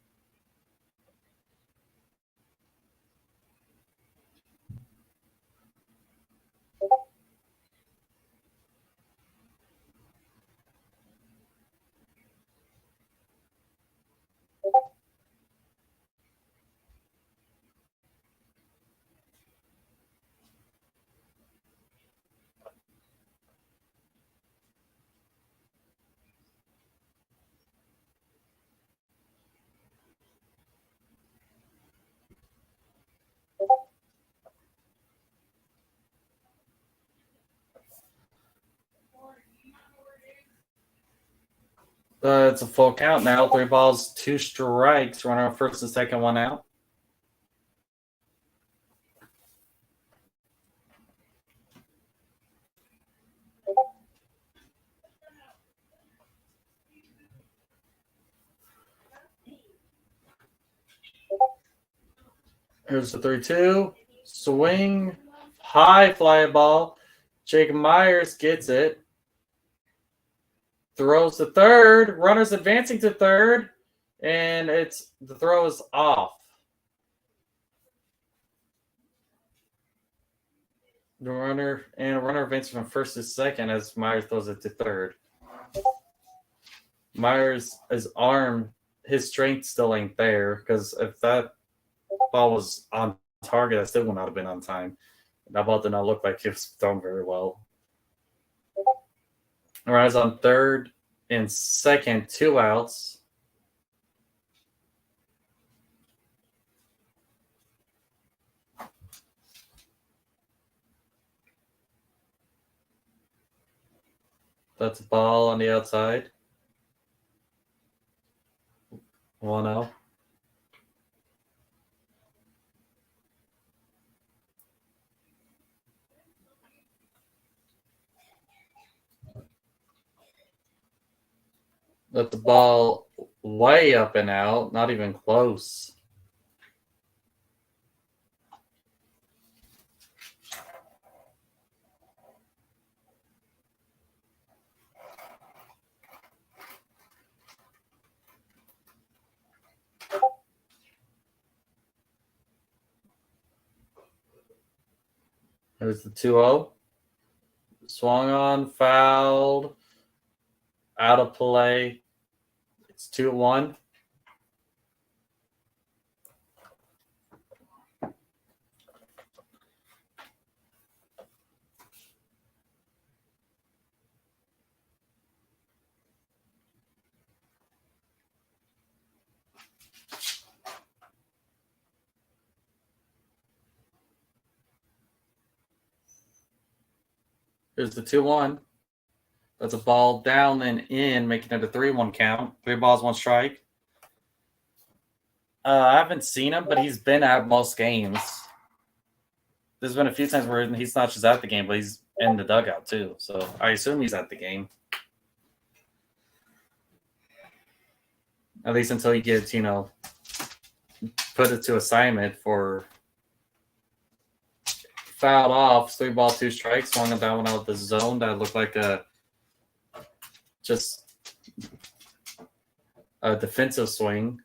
It's a full count now. 3 balls, 2 strikes. Runner on first and second, 1 out. Here's the 3-2. Swing. High fly ball. Jake Myers gets it. Throws to third. Runner's advancing to third. And the throw is off. The runner advances from first to second as Myers throws it to third. Myers' arm, his strength still ain't there, because if that ball was on target, that still would not have been on time. That ball did not look like it was thrown very well. Runners on third and second, 2 outs. That's a ball on the outside. 1-0. That's the ball way up and out, not even close. There's the 2-0. Swung on, fouled, out of play. It's 2-1. Here's the 2-1. That's a ball down and in, making it a 3-1 count. 3 balls, 1 strike. I haven't seen him, but he's been at most games. There's been a few times where he's not just at the game, but he's in the dugout too. So I assume he's at the game. At least until he gets, put it to assignment for fouled off. 3 ball, 2 strikes. Swung on that one out of the zone. That looked like just a defensive swing.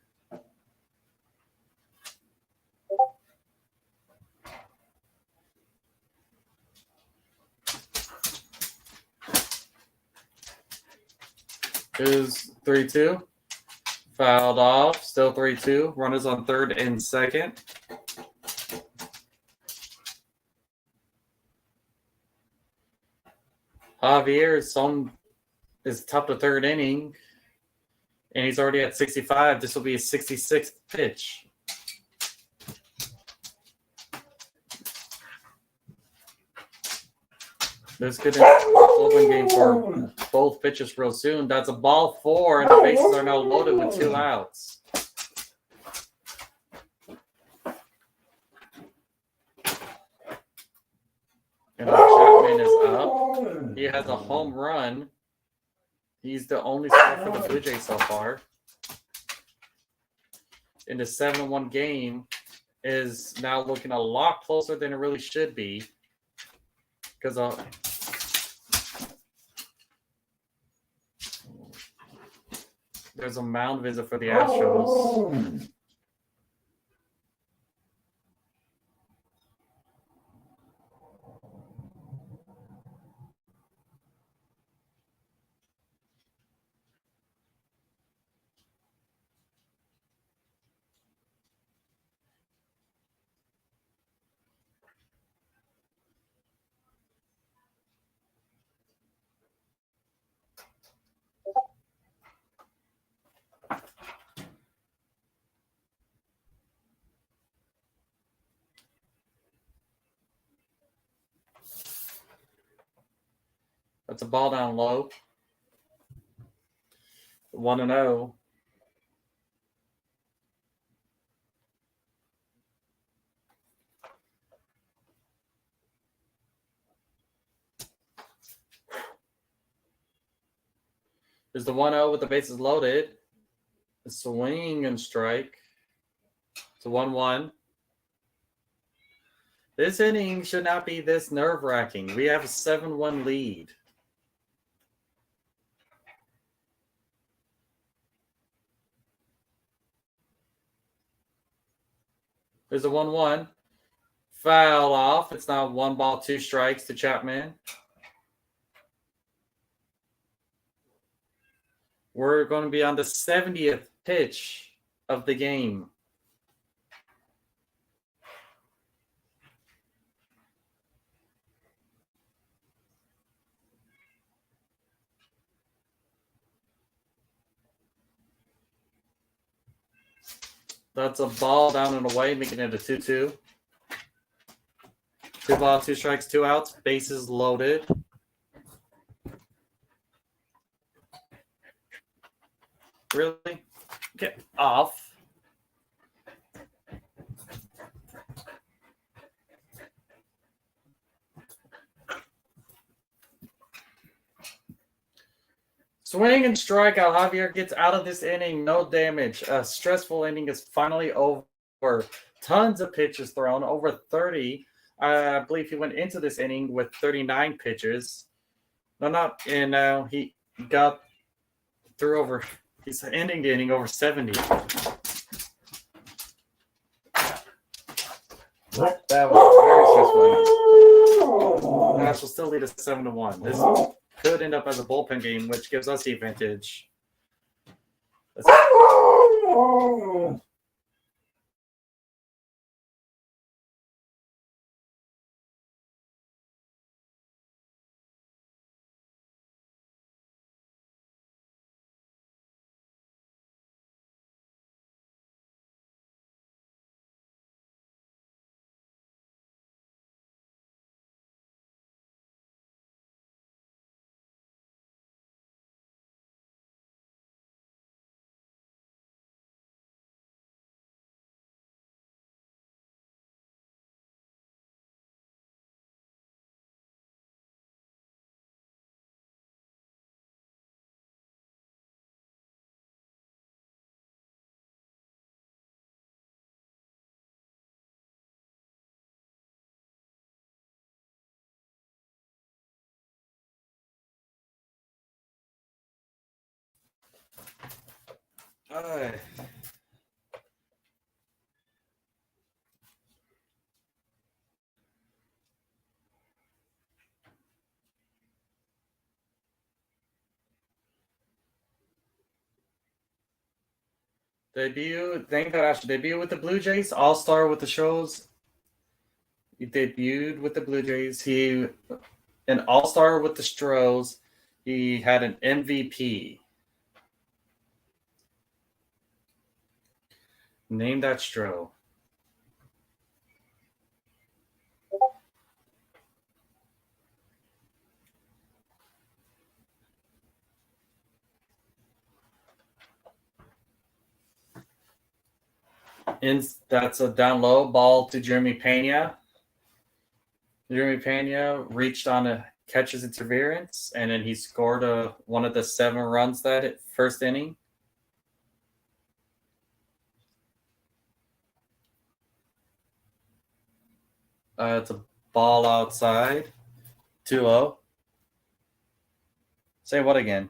Is 3-2. Fouled off. Still 3-2. Runners on third and second. Javier is top of third inning, and he's already at 65. This will be his 66th pitch. This could be an open game for both pitches real soon. That's a ball 4, and the bases are now loaded with 2 outs. And Chapman is up. He has a home run. He's the only star for the Blue Jays so far. And the 7-1 game is now looking a lot closer than it really should be. Because there's a mound visit for the Astros. That's a ball down low. 1-0. There's the 1-0 with the bases loaded. A swing and strike. It's a 1-1. This inning should not be this nerve-wracking. We have a 7-1 lead. There's a 1-1. Foul off. It's now 1 ball, 2 strikes to Chapman. We're going to be on the 70th pitch of the game. That's a ball down and away, making it a 2-2. 2 balls, 2 strikes, 2 outs. Bases loaded. Really? Get off. Swing and strikeout. Javier gets out of this inning. No damage. A stressful inning is finally over. Tons of pitches thrown. Over 30. I believe he went into this inning with 39 pitches. No, not. And he got through over. He's ending the inning over 70. That was a very stressful inning. Nash will still lead us 7-1. This could end up as a bullpen game, which gives us the advantage. Thank God, actually debut with the Blue Jays, All-Star with the Stros. He debuted with the Blue Jays. He an All-Star with the Stros. He had an MVP. Name that Stro. That's a down low ball to Jeremy Pena. Jeremy Pena reached on a catcher's interference, and then he scored one of the 7 runs that first inning. It's a ball outside. 2-0. Say what again?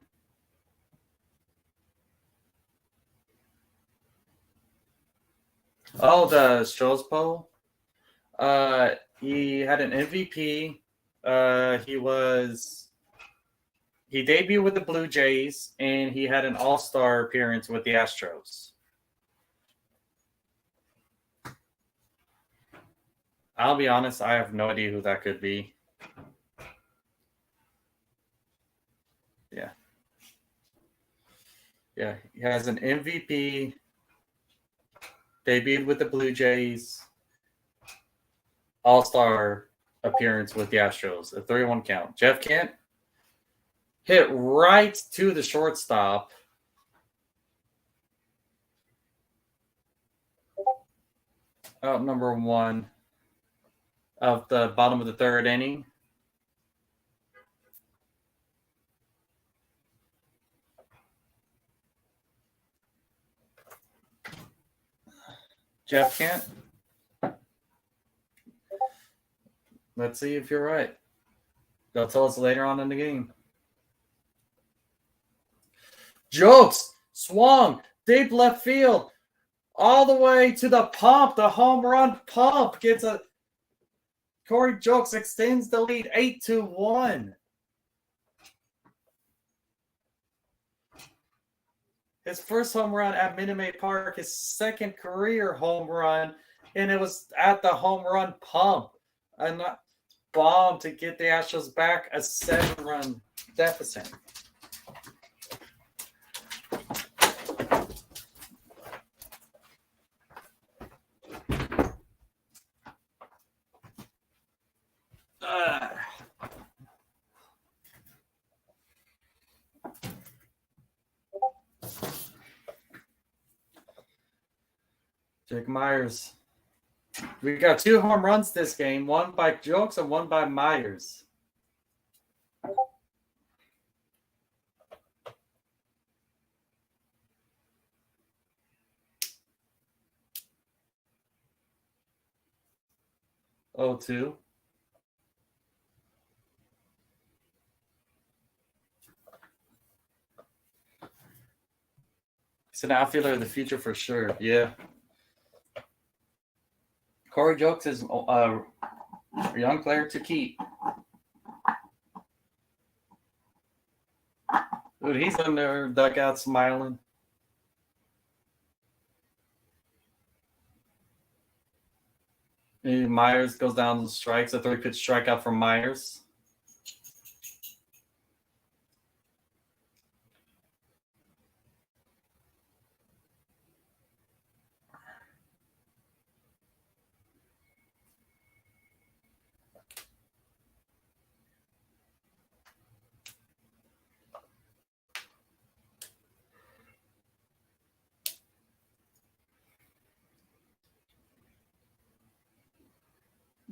Oh, the Stros poll. He had an MVP. He debuted with the Blue Jays, and he had an All-Star appearance with the Astros. I'll be honest, I have no idea who that could be. Yeah. Yeah, he has an MVP, debuted with the Blue Jays, All-Star appearance with the Astros, a 3-1 count. Jeff Kent hit right to the shortstop. Out number 1 of the bottom of the 3rd inning. Jeff Kent. Let's see if you're right. They'll tell us later on in the game. Jokes swung deep left field all the way to the pump. The home run pump gets a. Corey Jokes extends the lead 8-1. His first home run at Minute Maid Park, his second career home run, and it was at the home run pump. And bomb to get the Astros back a 7-run deficit. Jake Myers. We got 2 home runs this game, one by Jokes and one by Myers. Oh, 2. He's an outfielder of the future for sure. Yeah. Corey Jokes is a young player to keep. Dude, he's in there dugout smiling. And Myers goes down and strikes. A 3-pitch strikeout from Myers.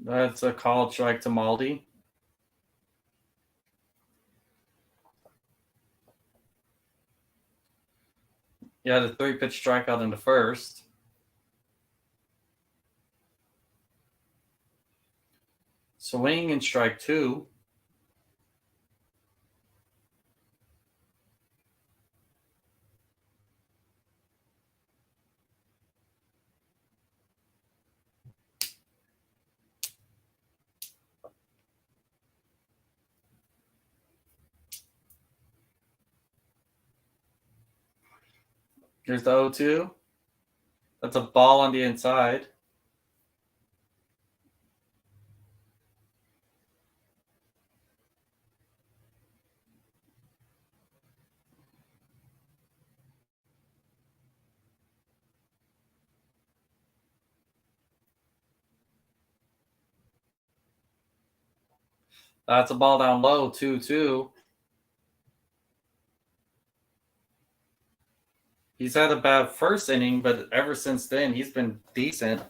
That's a called strike to Maldi. Yeah, the 3-pitch strikeout in the first. Swing and strike 2. Here's the 0-2. That's a ball on the inside. That's a ball down low, 2-2. He's had a bad first inning, but ever since then, he's been decent.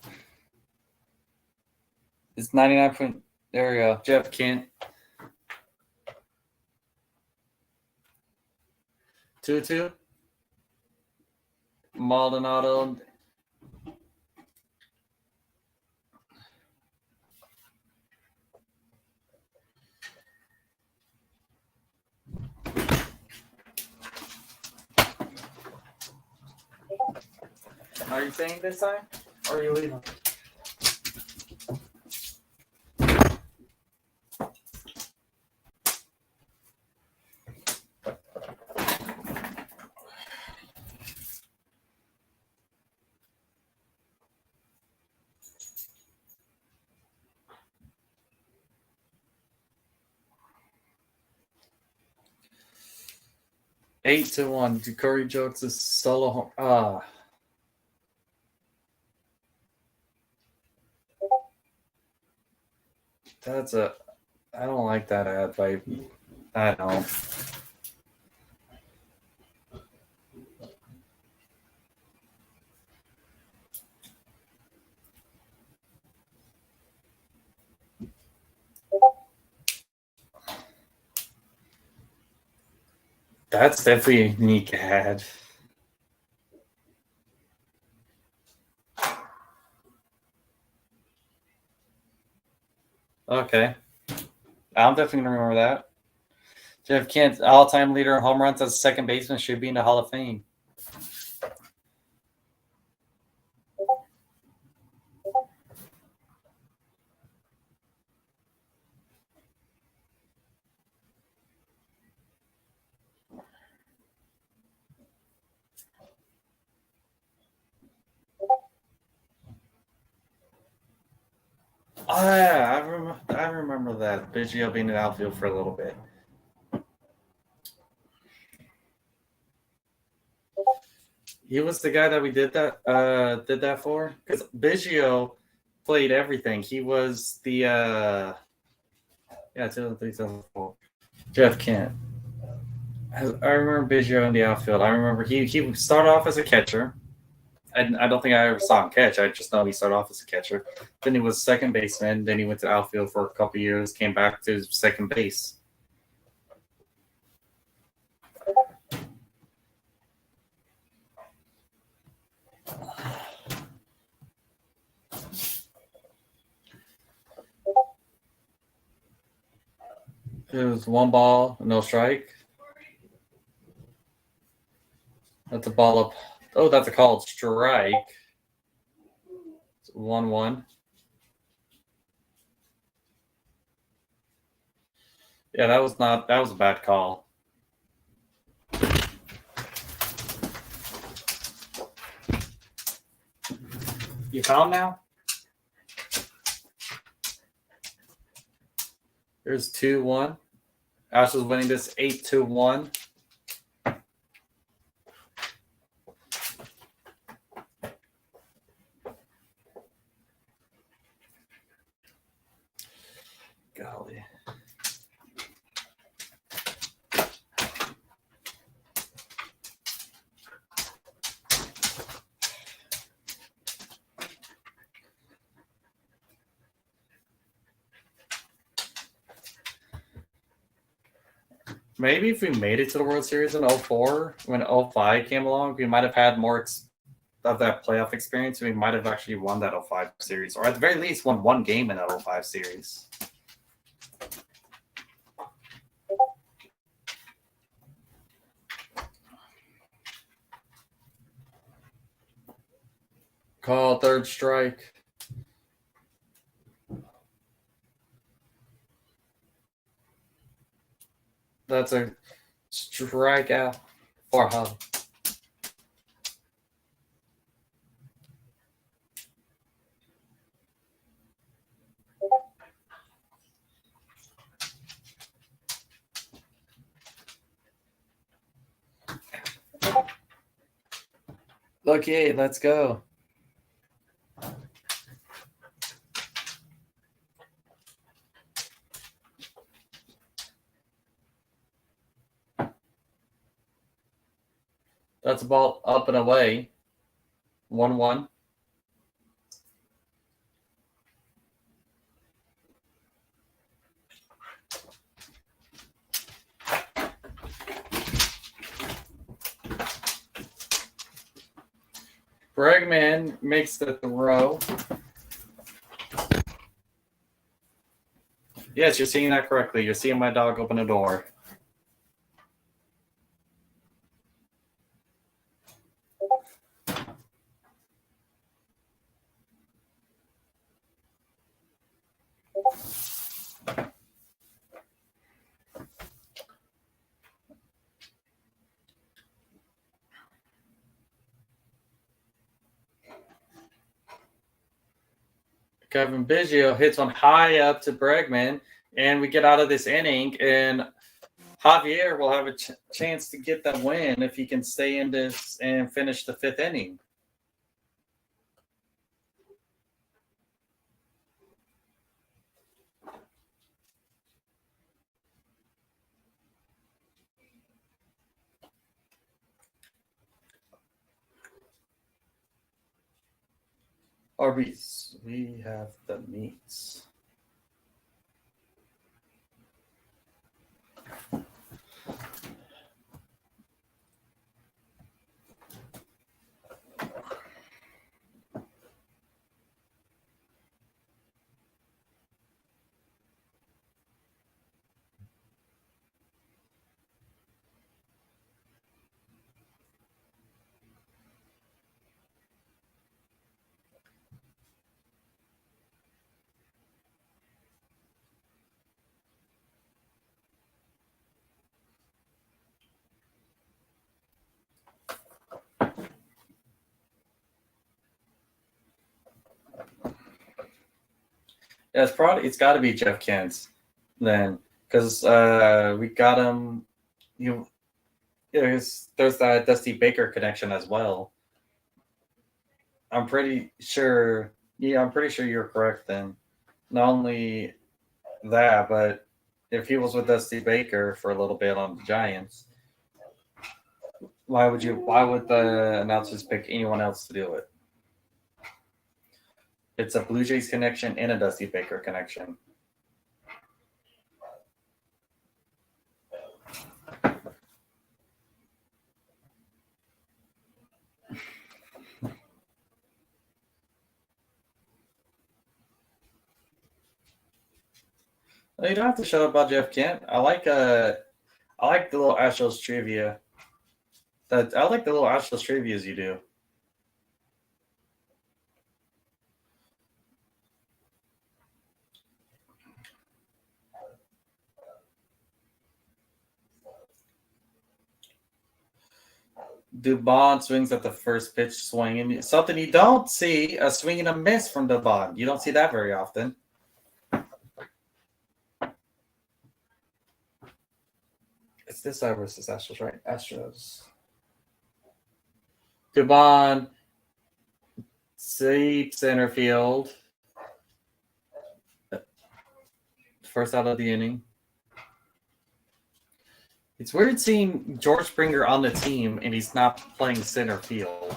It's 99 point. There we go. Jeff Kent. 2-2. Maldonado. Are you saying this time? Or are you leaving? Eight to 1. Curry Jokes is solo home. That's a. I don't like that ad, baby. I don't. That's definitely a unique ad. Okay. I'm definitely going to remember that. Jeff Kent, all-time leader in home runs as a second baseman, should be in the Hall of Fame. Oh, yeah, I remember that. Biggio being in the outfield for a little bit. He was the guy that we did that for, because Biggio played everything. He was the 2003, 2004. Jeff Kent. I remember Biggio in the outfield. I remember he started off as a catcher. I don't think I ever saw him catch. I just know he started off as a catcher. Then he was second baseman. Then he went to outfield for a couple years. Came back to second base. It was 1 ball, no strike. That's a ball up. Oh, that's a called strike. It's 1-1. Yeah, that was a bad call. You calm now? Here's 2-1. Astros winning this 8-1. Golly. Maybe if we made it to the World Series in 04, when 05 came along, we might have had more of that playoff experience. We might have actually won that 05 series, or at the very least won one game in that 05 series. Call third strike. That's a strikeout for Hub. Okay, let's go. That's a ball up and away. 1-1. Bregman makes the throw. Yes, you're seeing that correctly. You're seeing my dog open a door. Kevin Biggio hits one high up to Bregman, and we get out of this inning, and Javier will have a chance to get that win if he can stay in this and finish the fifth inning. Arby's, we have the meats. Yeah, it's got to be Jeff Kent then, because we got him. There's that Dusty Baker connection as well. I'm pretty sure. Yeah, I'm pretty sure you're correct then. Not only that, but if he was with Dusty Baker for a little bit on the Giants, why would the announcers pick anyone else to do it? It's a Blue Jays connection and a Dusty Baker connection. You don't have to shut up about Jeff Kent. I like the little Astros trivia. I like the little Astros trivias you do. Dubon swings at the first pitch swinging. Something you don't see, a swing and a miss from Dubon. You don't see that very often. It's this side versus Astros, right? Astros. Dubon, deep center field. First out of the inning. It's weird seeing George Springer on the team and he's not playing center field.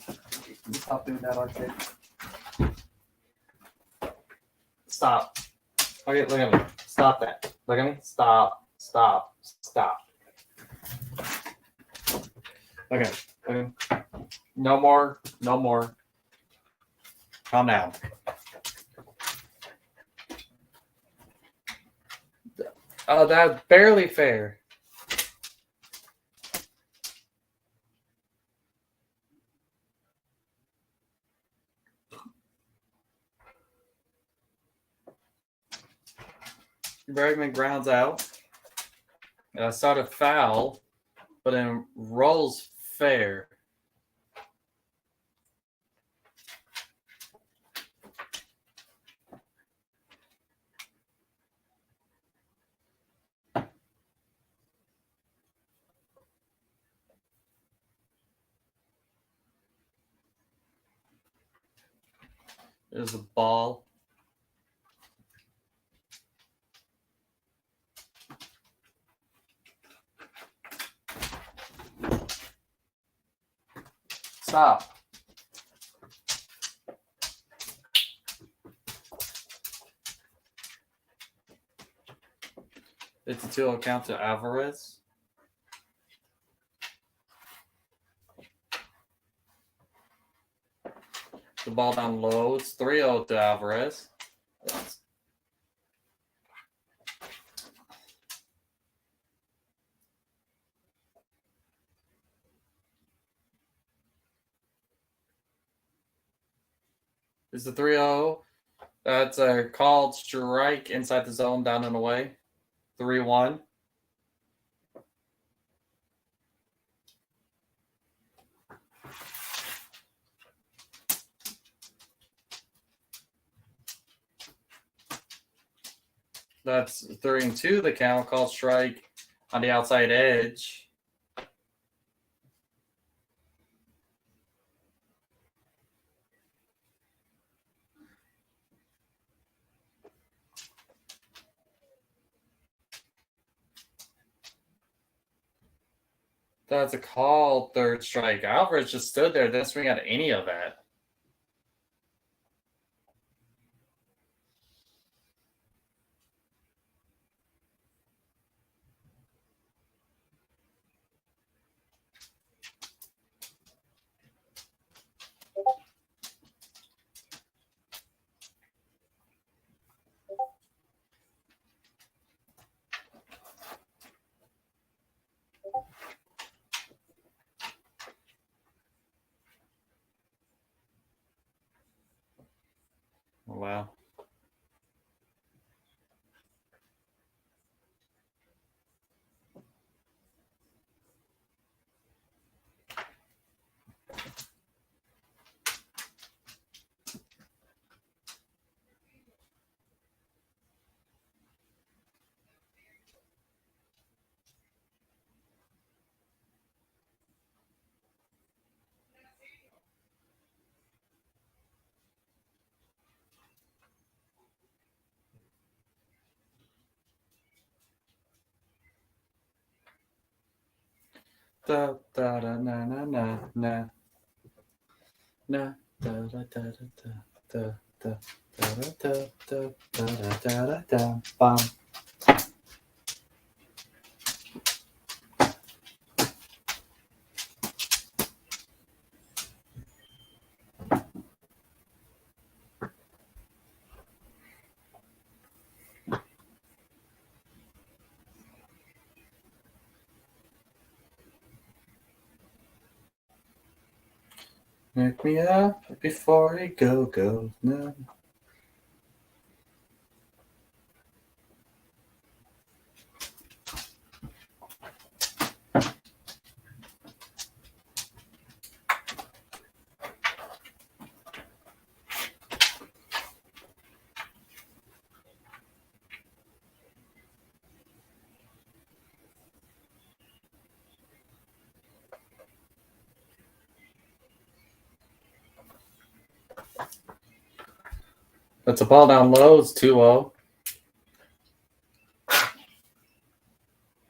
Can you stop doing that, Arcade? Stop. Okay, look at me. Stop that. Look at me. Stop. Stop. Stop. Okay. Okay. No more. No more. Calm down. Oh, that's barely fair. Bregman grounds out. And I saw the foul, but then rolls fair. There's a ball. Stop. It's a 2-0 count to Alvarez. The ball down low. It's 3-0 to Alvarez. It's the 3-0. That's a called strike inside the zone, down and away. 3-1. That's 3-2. The count, called strike on the outside edge. That's a call, third strike. Alvarez just stood there, didn't swing at any of that. Wow. Da da da na na na na na da da da da da da da da da da da da da bam. Wake me up before it goes. No. That's a ball down low. It's 2-0.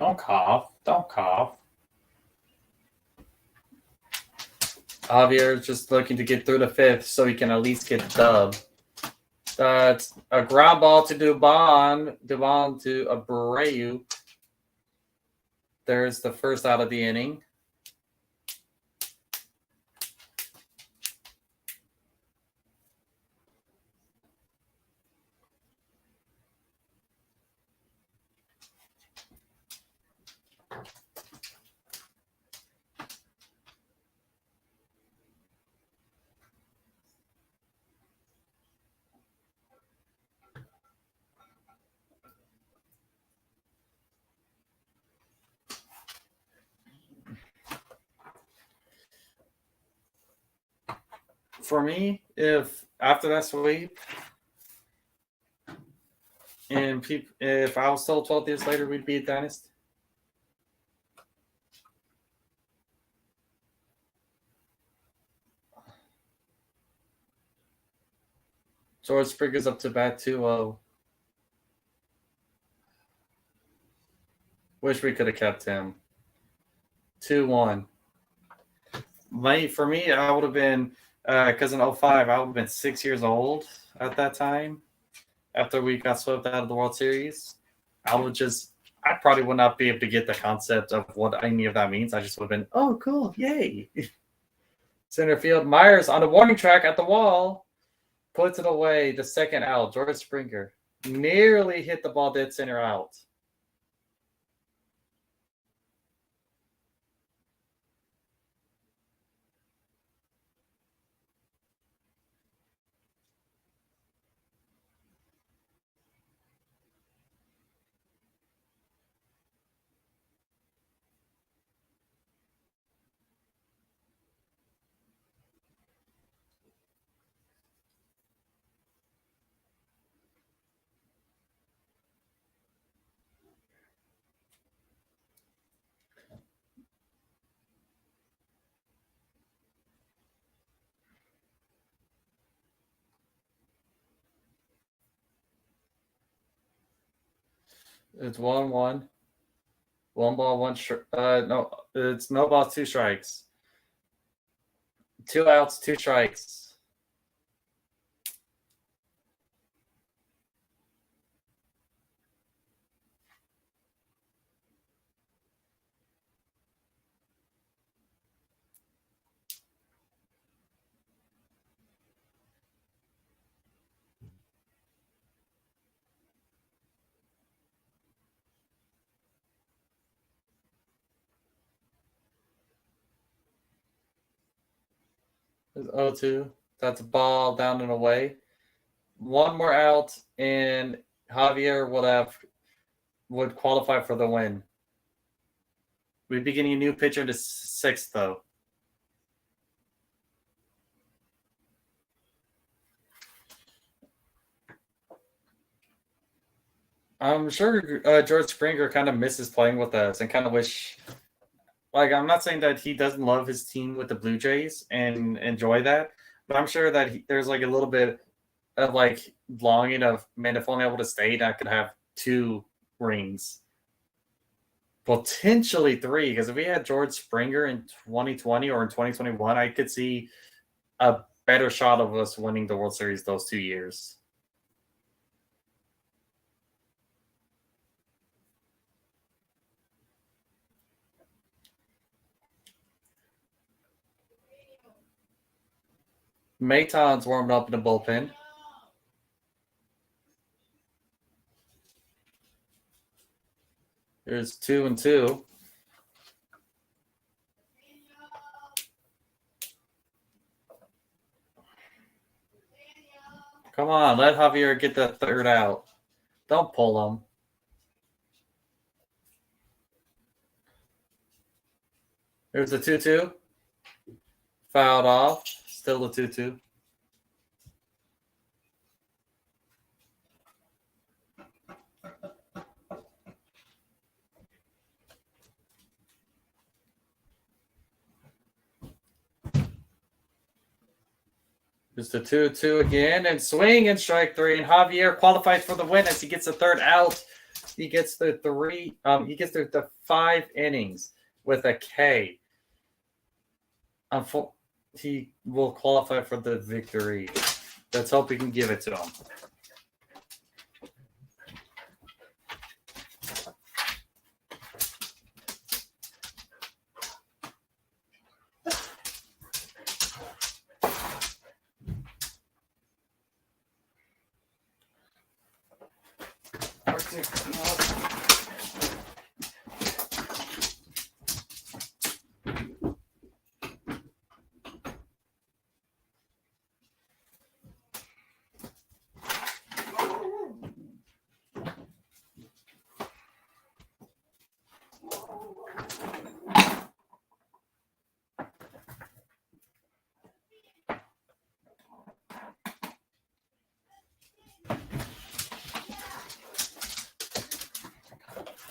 Don't cough. Don't cough. Javier's just looking to get through the fifth so he can at least get the dub. That's a ground ball to Dubon. Dubon to Abreu. There's the first out of the inning. For me, if after that sweep, and if I was told 12 years later we'd be a dynasty, George Springer's up to bat 2-0. Wish we could have kept him. 2-1. For me, I would have been, because in 05, I would have been 6 years old at that time. After we got swept out of the World Series, I probably would not be able to get the concept of what any of that means. I just would have been, oh, cool, yay. Center field, Myers on the warning track at the wall, puts it away, the second out. George Springer nearly hit the ball dead center out. It's 1-1. One ball, no, it's no balls, 2 strikes. 2 outs, 2 strikes. It's 0-2. That's a ball down and away. One more out, and Javier would qualify for the win. We'd be getting a new pitcher to 6th, though. I'm sure George Springer kind of misses playing with us and kind of wish. Like, I'm not saying that he doesn't love his team with the Blue Jays and enjoy that, but I'm sure that there's like a little bit of like longing of, man, if only I would have stayed, I could have 2 rings. Potentially 3, because if we had George Springer in 2020 or in 2021, I could see a better shot of us winning the World Series those 2 years. Mayton's warming up in the bullpen. There's 2-2. Come on, let Javier get the 3rd out. Don't pull him. There's the 2-2. Fouled off. Still the 2-2. Just a 2-2 again, and swing and strike three. And Javier qualifies for the win as he gets the third out. He gets the three. He gets the 5 innings with a K. He will qualify for the victory. Let's hope we can give it to him.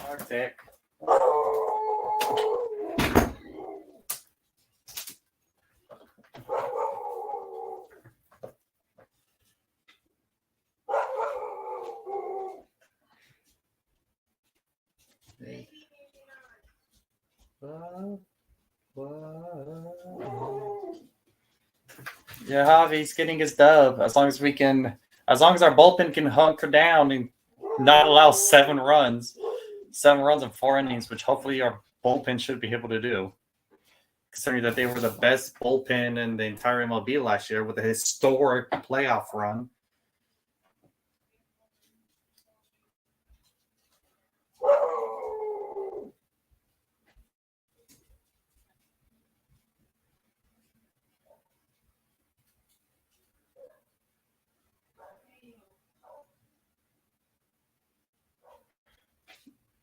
Arctic. Yeah, Javi's getting his dub. As long as our bullpen can hunker down and not allow 7 runs. 7 runs in 4 innings, which hopefully our bullpen should be able to do. Considering that they were the best bullpen in the entire MLB last year with a historic playoff run.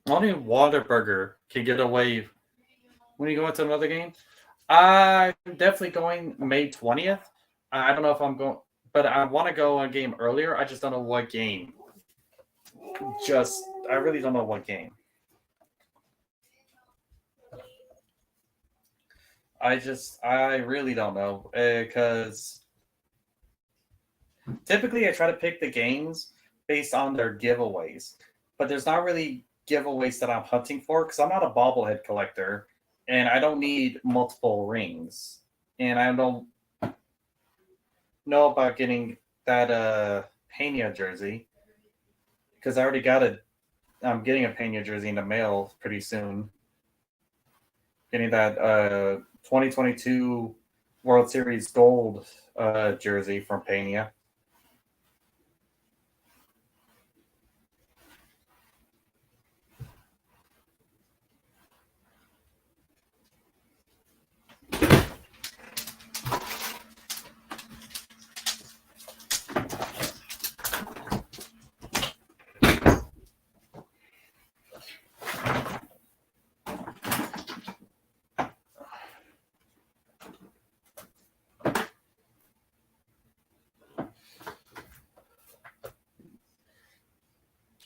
Only Waterburger can get away. When you go into another game, I'm definitely going May 20th. I don't know if I'm going, but I want to go a game earlier. I just don't know what game. I really don't know what game. I really don't know because typically I try to pick the games based on their giveaways, but there's not really giveaways that I'm hunting for because I'm not a bobblehead collector and I don't need multiple rings, and I don't know about getting that Pena jersey because I already got I'm getting a Pena jersey in the mail pretty soon. Getting that 2022 World Series Gold jersey from Pena.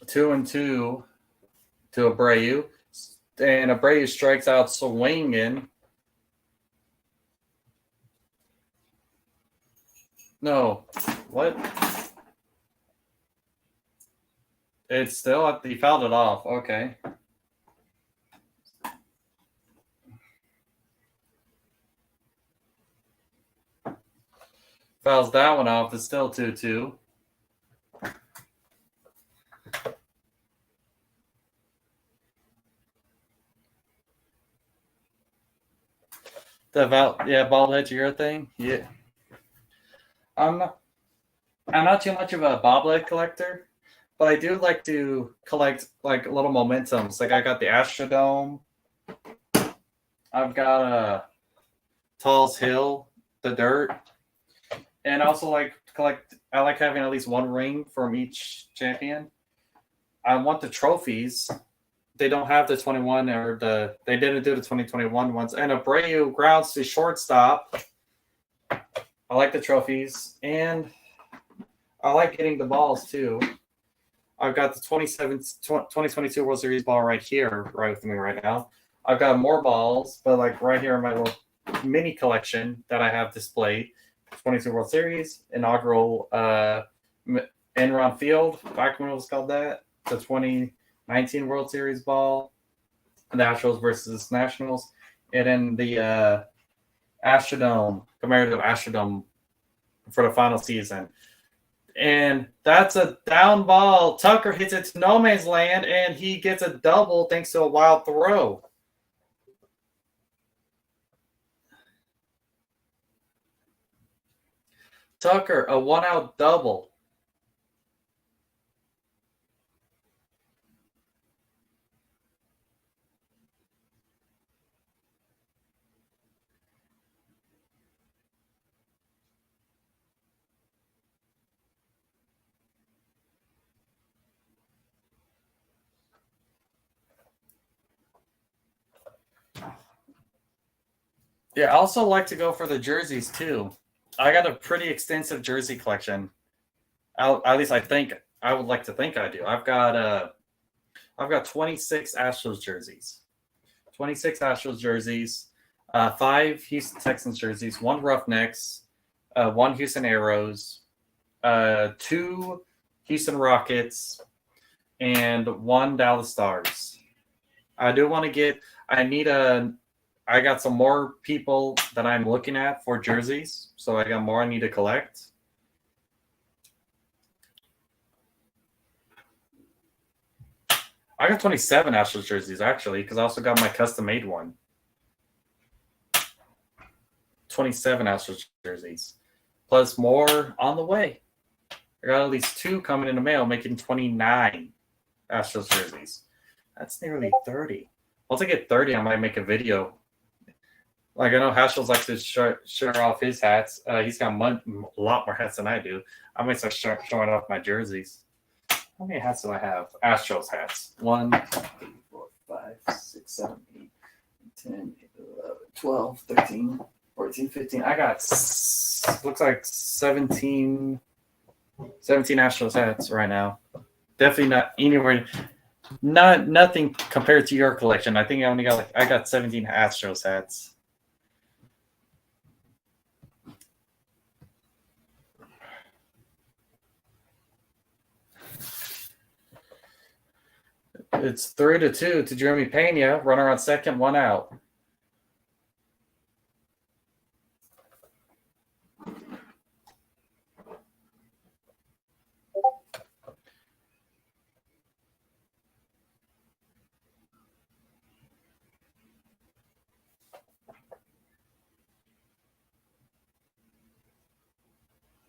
Two and two to Abreu, and Abreu strikes out swinging. No, what? It's still he fouled it off. Okay. Fouls that one off. It's still 2-2. Ball head to your thing. Yeah. I'm not too much of a bobblehead collector, but I do like to collect like little momentums. Like I got the Astrodome. I've got a Tall's Hill, the dirt, and also like collect. I like having at least one ring from each champion. I want the trophies. They don't have the 21 they didn't do the 2021 ones. And Abreu grounds to shortstop. I like the trophies, and I like getting the balls too. I've got the 2022 World Series ball right here, right with me right now. I've got more balls, but like right here in my little mini collection that I have displayed 22 World Series, inaugural Enron Field, back when it was called that, the 2019 World Series ball, the Astros versus Nationals, and then the Astrodome, commemorative Astrodome for the final season. And that's a down ball. Tucker hits it to no man's land, and he gets a double thanks to a wild throw. Tucker, a one-out double. Yeah, I also like to go for the jerseys too. I got a pretty extensive jersey collection. At least I would like to think I do. I've got 26 Astros jerseys. 26 Astros jerseys, 5 Houston Texans jerseys, 1 Roughnecks, 1 Houston Aeros, 2 Houston Rockets, and 1 Dallas Stars. I do want to get. I got some more people that I'm looking at for jerseys, so I got more I need to collect. I got 27 Astros jerseys actually, because I also got my custom made one. 27 Astros jerseys, plus more on the way. I got at least 2 coming in the mail, making 29 Astros jerseys. That's nearly 30. Once I get 30, I might make a video. Like, I know Hashel's likes to share off his hats. He's got a lot more hats than I do. I might start showing off my jerseys. How many hats do I have? Astros hats. 1, 2, 3, 4, 5, 6, 7, 8, 10, 11, 12, 13, 14, 15. I got, looks like 17 Astros hats right now. Definitely not anywhere. Nothing compared to your collection. I think I got 17 Astros hats. It's 3-2 to Jeremy Pena. Runner on second, 1 out.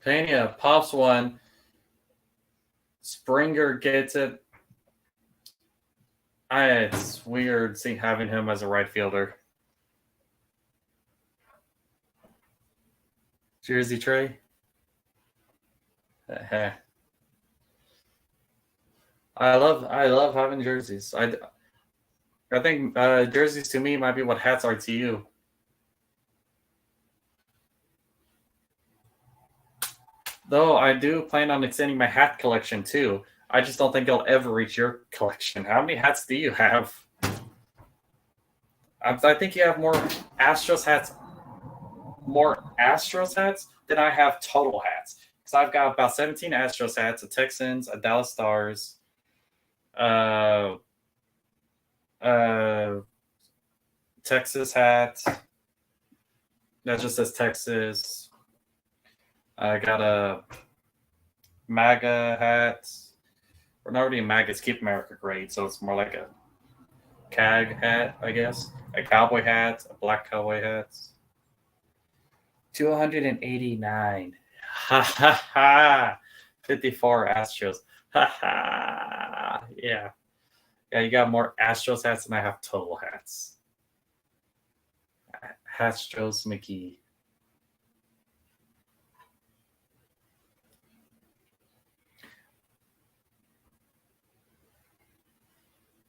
Pena pops one. Springer gets it. It's weird having him as a right fielder. Jersey Trey. I love having jerseys. I think jerseys to me might be what hats are to you. Though I do plan on extending my hat collection too. I just don't think I'll ever reach your collection. How many hats do you have? I think you have more Astros hats than I have total hats. Because I've got about 17 Astros hats, a Texans, a Dallas Stars, Texas hat. That just says Texas. I got a MAGA hat. Or not really a MAGA, it's Keep America Great, so it's more like a CAG hat, I guess. A cowboy hat, a black cowboy hat. 289. Ha ha ha. 54 Astros. Ha ha. Yeah. Yeah, you got more Astros hats than I have total hats. Astros McGee.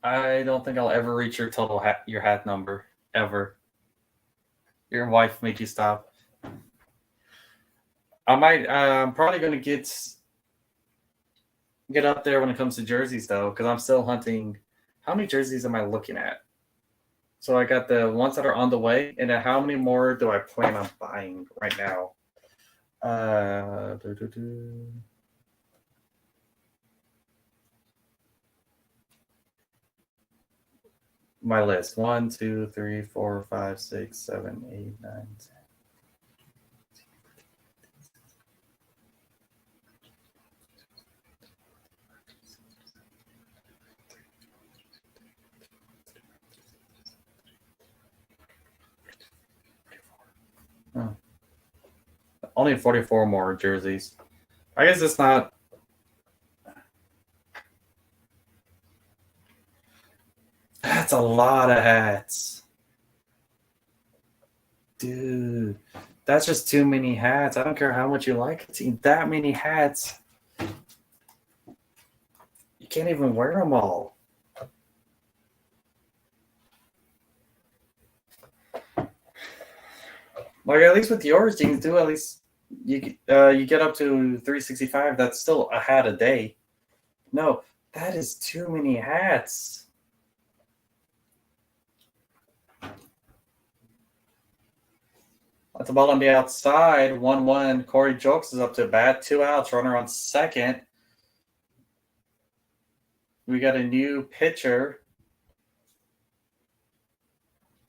I don't think I'll ever reach your your hat number ever. Your wife made you stop. I'm probably going to get up there when it comes to jerseys though, because I'm still hunting. How many jerseys am I looking at? So I got the ones that are on the way, and then how many more do I plan on buying right now? My list: 1, 2, 3, 4, 5, 6, 7, 8, 9, 10. Oh. Only 44 more jerseys. I guess it's not. That's a lot of hats. Dude, that's just too many hats. I don't care how much you like it. See, that many hats. You can't even wear them all. Like, at least with yours, you can do at least you get up to 365. That's still a hat a day. No, that is too many hats. That's the ball on the outside. 1-1. Corey Jokes is up to bat. 2 outs. Runner on second. We got a new pitcher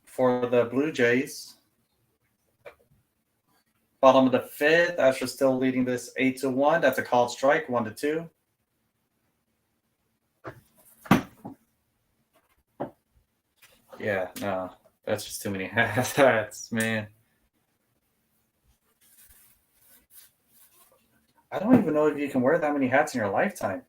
for the Blue Jays. Bottom of the fifth. Astros still leading this 8-1. That's a called strike. 1-2. Yeah, no, that's just too many hats, man. I don't even know if you can wear that many hats in your lifetime.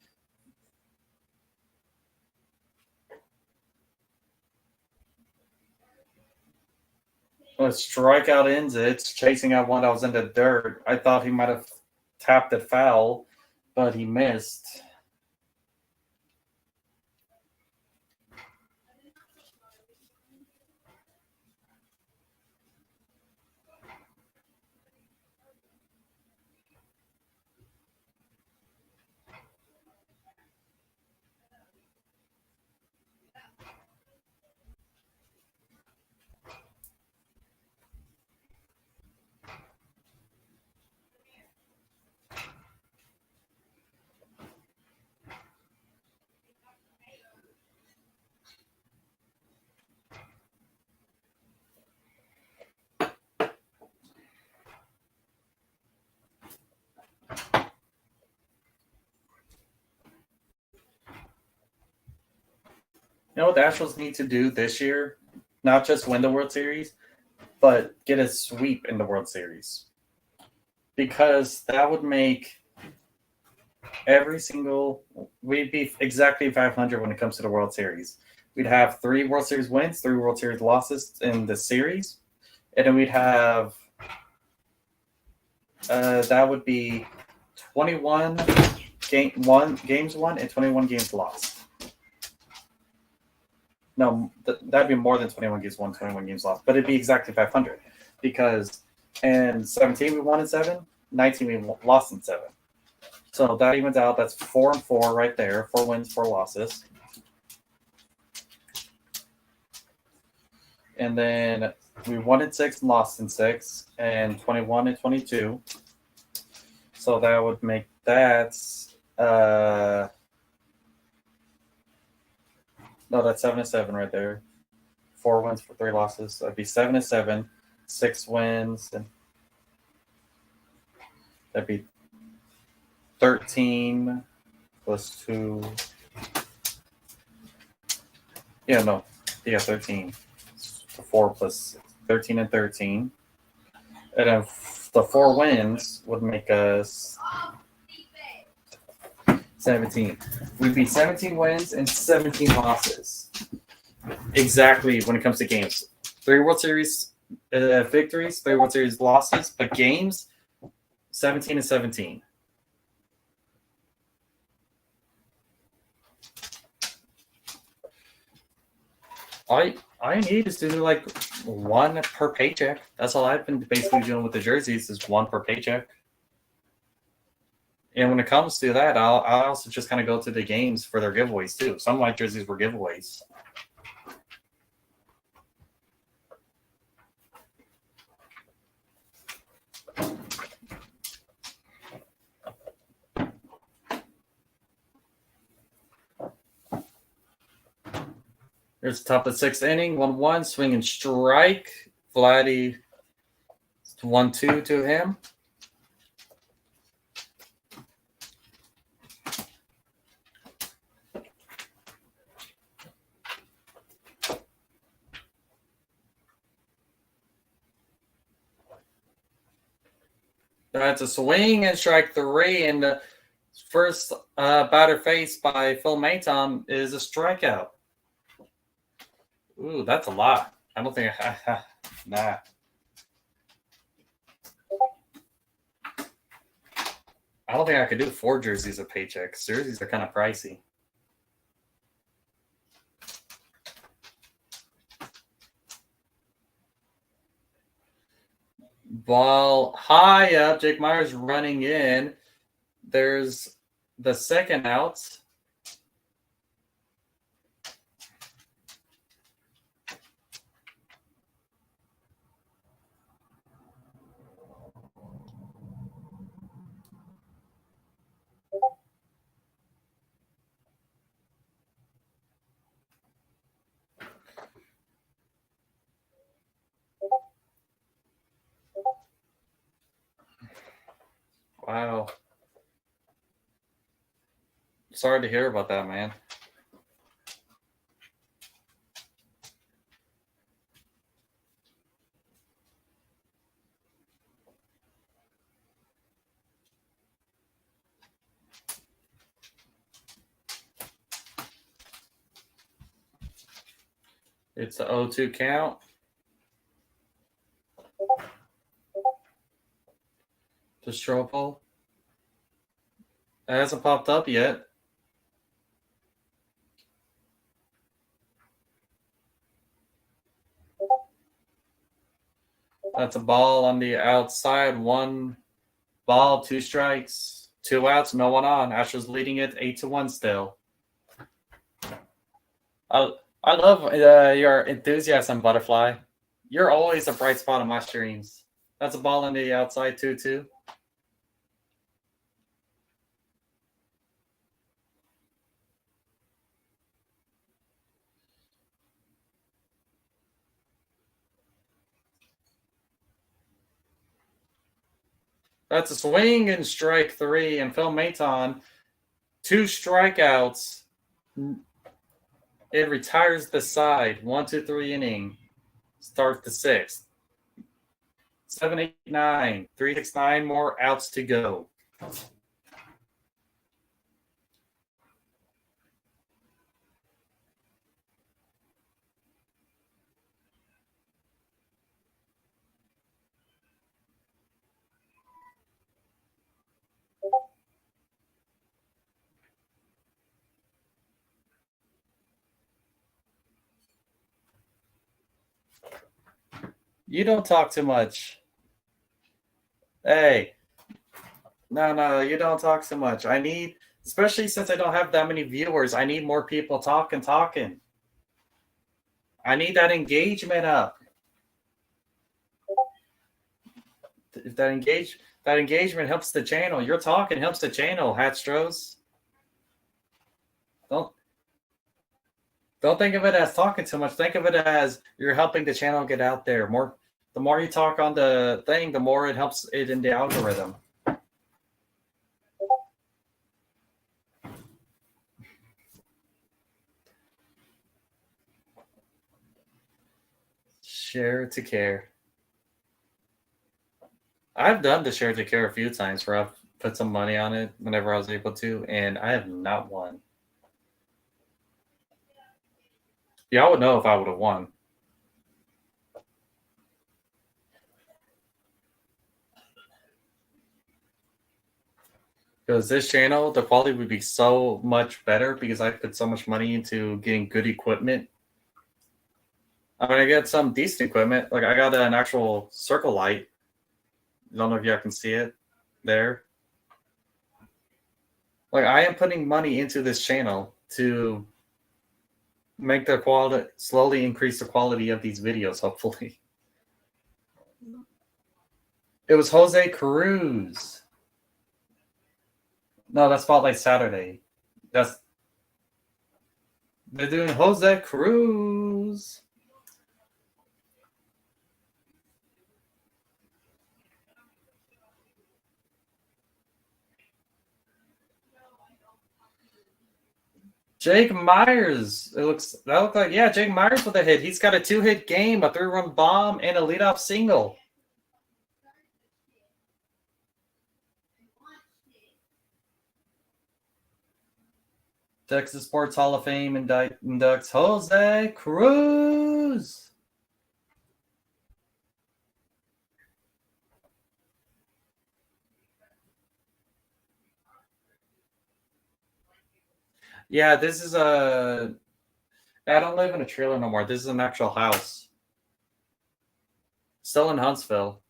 A strikeout ends it. Chasing out one that was in the dirt. I thought he might have tapped it foul, but he missed. You know what the Astros need to do this year? Not just win the World Series, but get a sweep in the World Series. Because that would make we'd be exactly 500 when it comes to the World Series. We'd have 3 World Series wins, 3 World Series losses in the series, and then we'd have that would be 21 games won and 21 games lost. No, that'd be more than 21 games won, 21 games lost, but it'd be exactly 500 because in 17 we won in 7, 19 we lost in 7. So that evens out. That's 4-4 right there. 4 wins, 4 losses. And then we won in 6 and lost in 6, and 21 and 22. So that would make that no, that's 7-7 right there. 4 wins for 3 losses. So it'd be 7-7, 6 wins, and that'd be 13 plus 2. Yeah, no. Yeah, 13. 4 plus 13 and 13. And then the 4 wins would make us 17. We'd be 17 wins and 17 losses. Exactly when it comes to games. 3 World Series victories, 3 World Series losses, but games, 17 and 17. All I need is to do like 1 per paycheck. That's all I've been basically doing with the jerseys is 1 per paycheck. And when it comes to that, I'll also just kind of go to the games for their giveaways too. Some of my jerseys were giveaways. Here's the top of the sixth inning. 1-1. Swing and strike. Vladdy 1-2 to him. That's a swing and strike 3, and the first batter faced by Phil Maton is a strikeout. Ooh, that's a lot. I don't think nah. I don't think I could do 4 jerseys of paychecks. Jerseys are kind of pricey. Ball high up. Jake Myers running in. There's the second out. Wow. Sorry to hear about that, man. It's the 0-2 count. To Stropel. It hasn't popped up yet. That's a ball on the outside. 1 ball, 2 strikes, 2 outs, no one on. Astros leading it 8-1 still. I love your enthusiasm, Butterfly. You're always a bright spot on my streams. That's a ball on the outside, 2-2. That's a swing and strike 3, and Phil Maton, 2 strikeouts. It retires the side. 1-2-3 inning. Start the 6th. 7, 8, 9. 3, 6, 9 more outs to go. You don't talk too much. Hey. No, you don't talk so much. I need, especially since I don't have that many viewers, I need more people talking. I need that engagement up. If that engagement helps the channel. Your talking helps the channel, Astros. Don't think of it as talking too much. Think of it as you're helping the channel get out there. The more you talk on the thing, the more it helps it in the algorithm. Share to care. I've done the share to care a few times where I've put some money on it whenever I was able to, and I have not won. Yeah, I would know if I would have won. Because this channel, the quality would be so much better because I put so much money into getting good equipment. I mean, I get some decent equipment. Like I got an actual circle light. I don't know if y'all can see it there. Like I am putting money into this channel to make the quality, slowly increase the quality of these videos, hopefully. It was Jose Cruz. No, that's Spotlight Saturday. They're doing Jose Cruz. Jake Myers. That looks like Jake Myers with a hit. He's got a 2-hit game, a 3-run bomb, and a leadoff single. Texas Sports Hall of Fame inducts Jose Cruz. Yeah, this is a. I don't live in a trailer no more. This is an actual house. Still in Huntsville.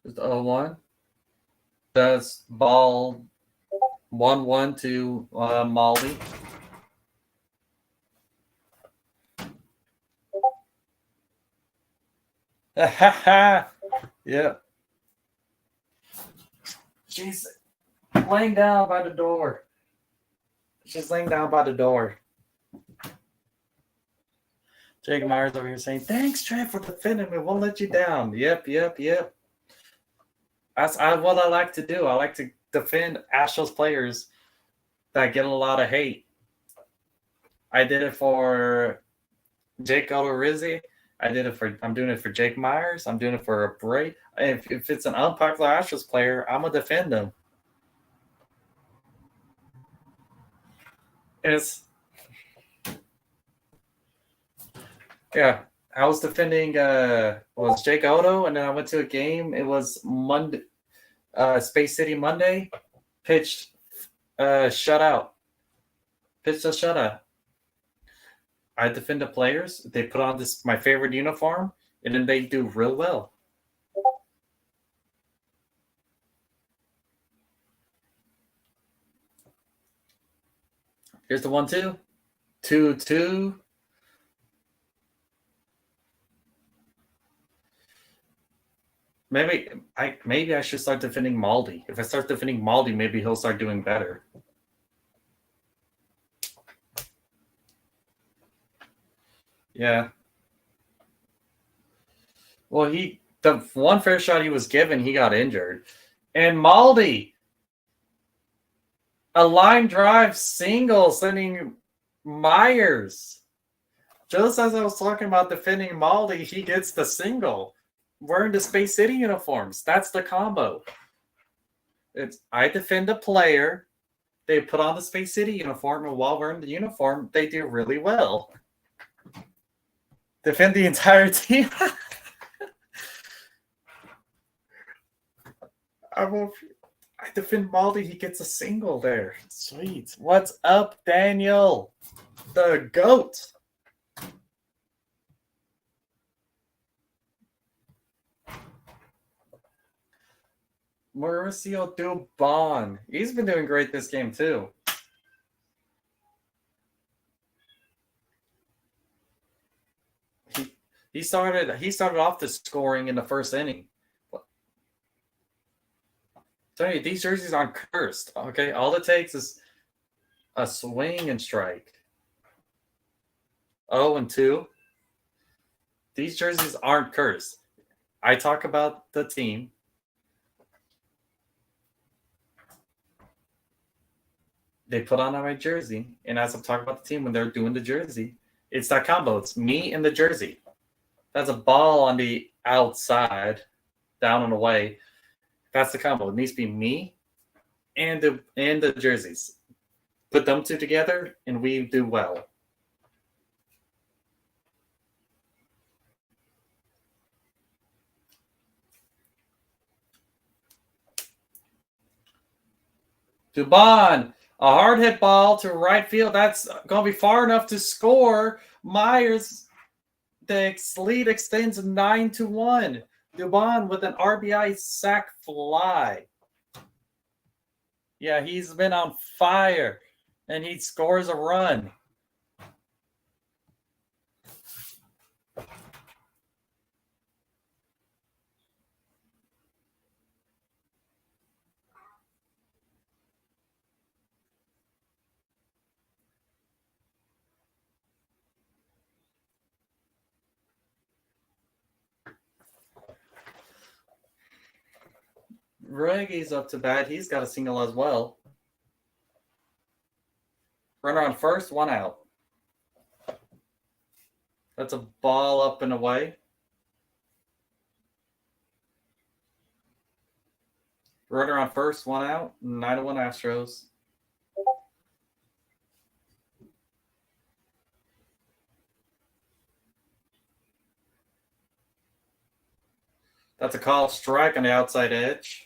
Is the 0-1. That's ball 1-1 to Molly. Yeah. She's laying down by the door. She's laying down by the door. Jake Myers over here saying, "Thanks, Trey, for defending me. Won't let you down." Yep. That's what I like to do. I like to defend Astros players that get a lot of hate. I did it for Jake Odorizzi. I'm doing it for Jake Myers. I'm doing it for a Bray. If it's an unpopular Astros player, I'm gonna defend them. Yeah. I was defending was Jake Odo, and then I went to a game. It was Monday, Space City Monday. Pitched shutout. Pitched a shutout. I defend the players. They put on my favorite uniform, and then they do real well. Here's the 1-2. 2-2. Maybe I should start defending Maldi. If I start defending Maldi, maybe he'll start doing better. Yeah. Well, the one fair shot he was given, he got injured. And Maldi, a line drive single sending Myers. Just as I was talking about defending Maldi, he gets the single. Wearing the Space City uniforms. That's the combo. I defend a player. They put on the Space City uniform, and while wearing the uniform, they do really well. Defend the entire team. I defend Maldi. He gets a single there. Sweet. What's up, Daniel? The GOAT. Mauricio Dubon. He's been doing great this game too. He started off the scoring in the first inning. Tell you, these jerseys aren't cursed. Okay, all it takes is a swing and strike. 0-2. These jerseys aren't cursed. I talk about the team. They put on my jersey, and as I'm talking about the team when they're doing the jersey, it's that combo. It's me and the jersey. That's a ball on the outside, down and away. That's the combo. It needs to be me and the jerseys. Put them two together, and we do well. Dubon, a hard hit ball to right field. That's going to be far enough to score. Myers, the lead extends 9-1. Dubon with an RBI sac fly. Yeah, he's been on fire, and he scores a run. Reggie's up to bat. He's got a single as well. Runner on first, 1 out. That's a ball up and away. Runner on first, 1 out. 9-1 Astros. That's a call strike on the outside edge.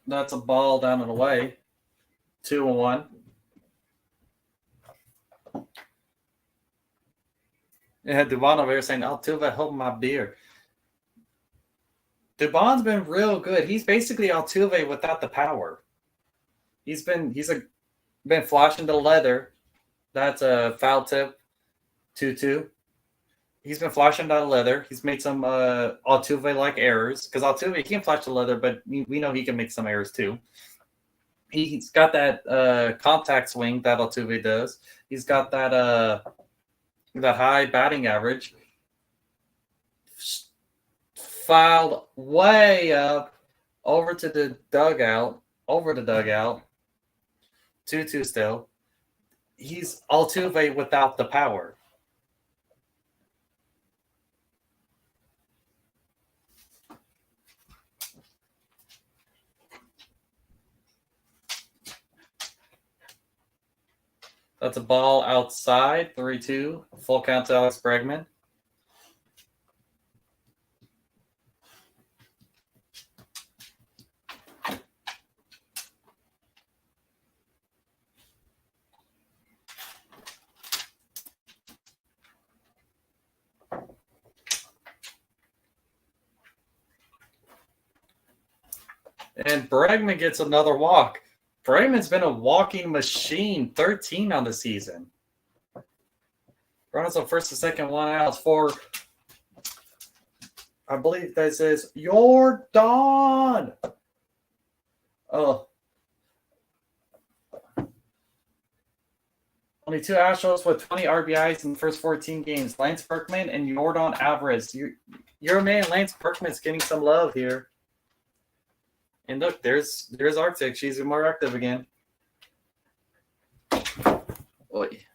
That's a ball down and away. 2-1. Yeah, Dubon over here saying, Altuve, hold my beer. Dubon's been real good. He's basically Altuve without the power. He's been flashing the leather. That's a foul tip. 2-2. He's been flashing that leather. He's made some Altuve-like errors. Because Altuve, he can flash the leather, but we know he can make some errors too. He's got that contact swing that Altuve does. He's got that high batting average. Fouled way up over to the dugout. 2-2 still. He's Altuve without the power. That's a ball outside, 3-2. Full count to Alex Bregman. And Bregman gets another walk. Bregman's been a walking machine, 13 on the season. Runners on first and second, 1 out for, I believe this is Jordan. Oh. Only 2 Astros with 20 RBIs in the first 14 games. Lance Berkman and Jordan Alvarez. Your man, Lance Berkman's getting some love here. And look, there's Arctic. She's more active again. Oy.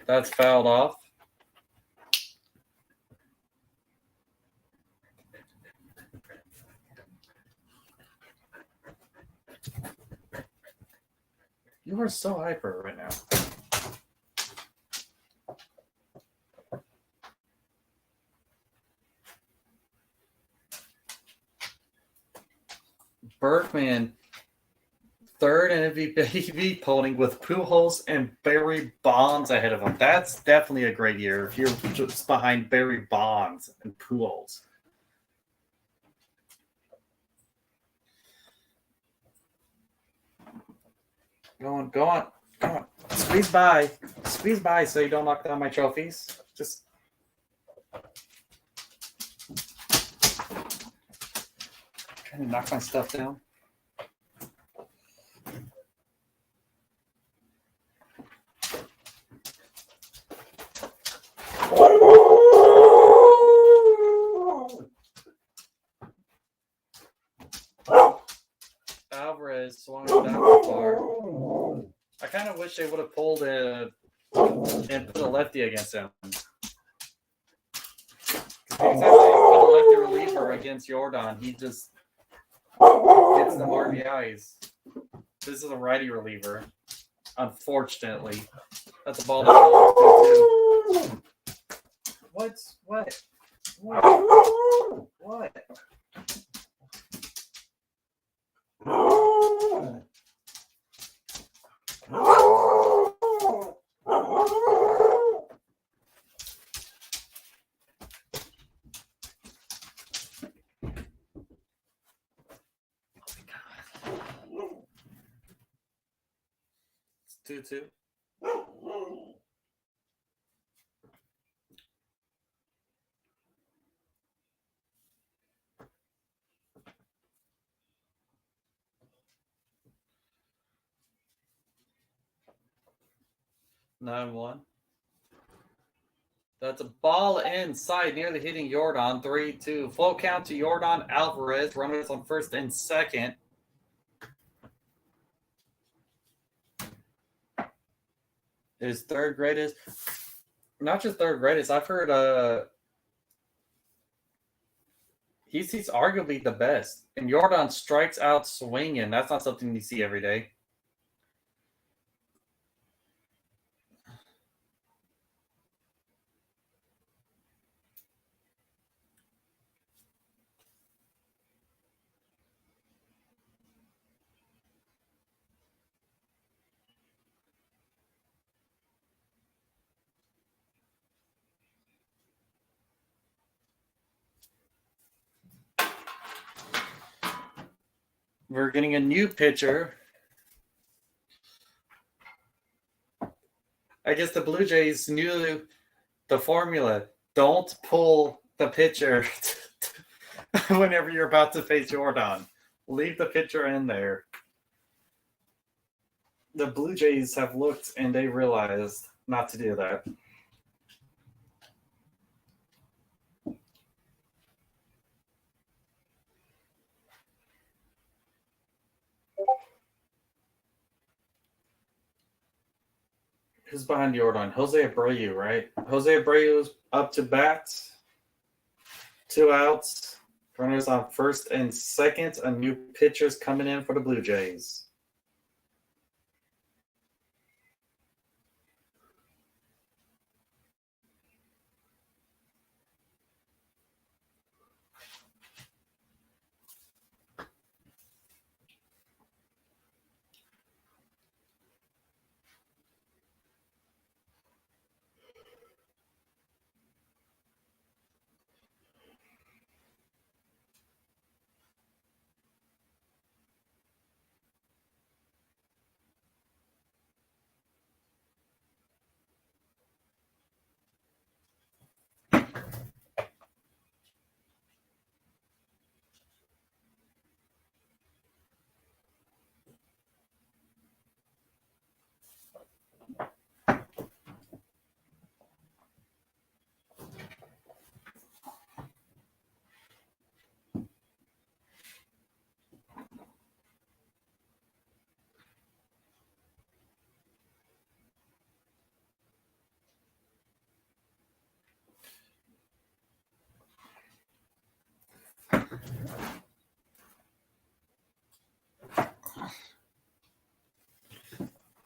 That's fouled off. You are so hyper right now. Berkman, third in MVP polling with Pujols and Barry Bonds ahead of him. That's definitely a great year if you're just behind Barry Bonds and Pujols. Go on. Squeeze by so you don't knock down my trophies. Just trying to knock my stuff down. Alvarez swung it down far. I kind of wish they would have pulled it and put a lefty against him. Exactly, put a lefty reliever against Jordan. He just gets them RBIs. This is a righty reliever, unfortunately. That's a ball that belongs to too. What? It's 2-2. 9-1. That's a ball inside, nearly hitting Jordan. 3-2. Full count to Jordan Alvarez. Runners on first and second. His third greatest. Not just third greatest. I've heard he's arguably the best. And Jordan strikes out swinging. That's not something you see every day. We're getting a new pitcher. I guess the Blue Jays knew the formula. Don't pull the pitcher whenever you're about to face Jordan. Leave the pitcher in there. The Blue Jays have looked and they realized not to do that. Who's behind Jordan? Jose Abreu, right? Jose Abreu's up to bat. 2 outs. Runners on first and second. A new pitcher's coming in for the Blue Jays.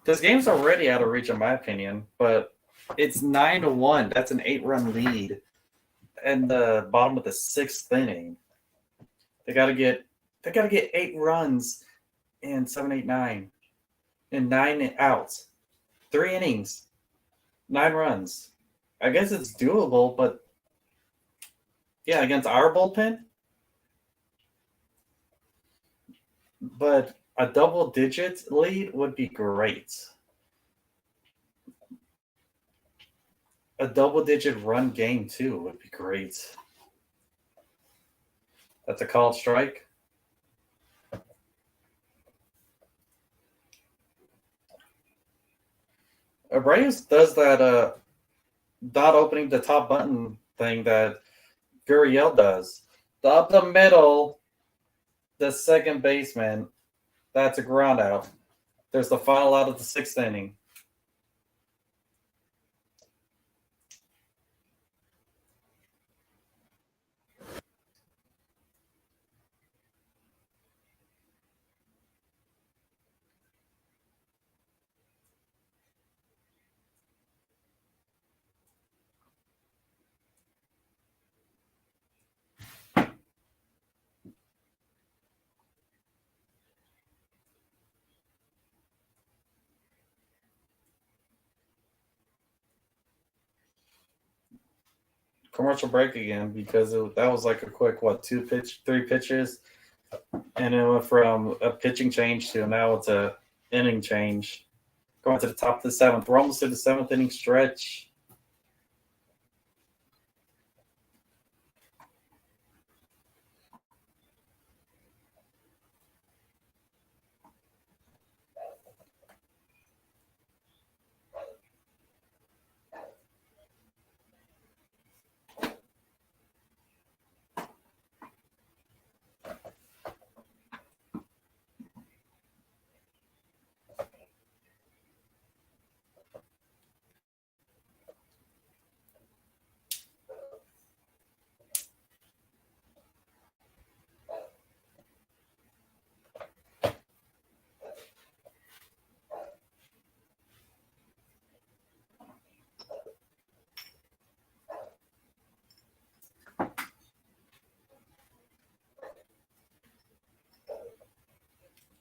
This game's already out of reach, in my opinion, but it's 9-1. That's an 8-run lead. And the bottom of the 6th inning. They gotta get 8 runs in 7, 8, 9. And 9 outs. 3 innings. 9 runs. I guess it's doable, but yeah, against our bullpen. But a double-digit lead would be great. A double-digit run game, too, would be great. That's a called strike. Abreu does that not opening the top button thing that Gurriel does. Up the middle, the second baseman, that's a ground out. There's the final out of the 6th inning. Commercial break again because that was like a quick 3 pitches, and it went from a pitching change to now it's a inning change. Going to the top of the 7th. We're almost to the 7th inning stretch.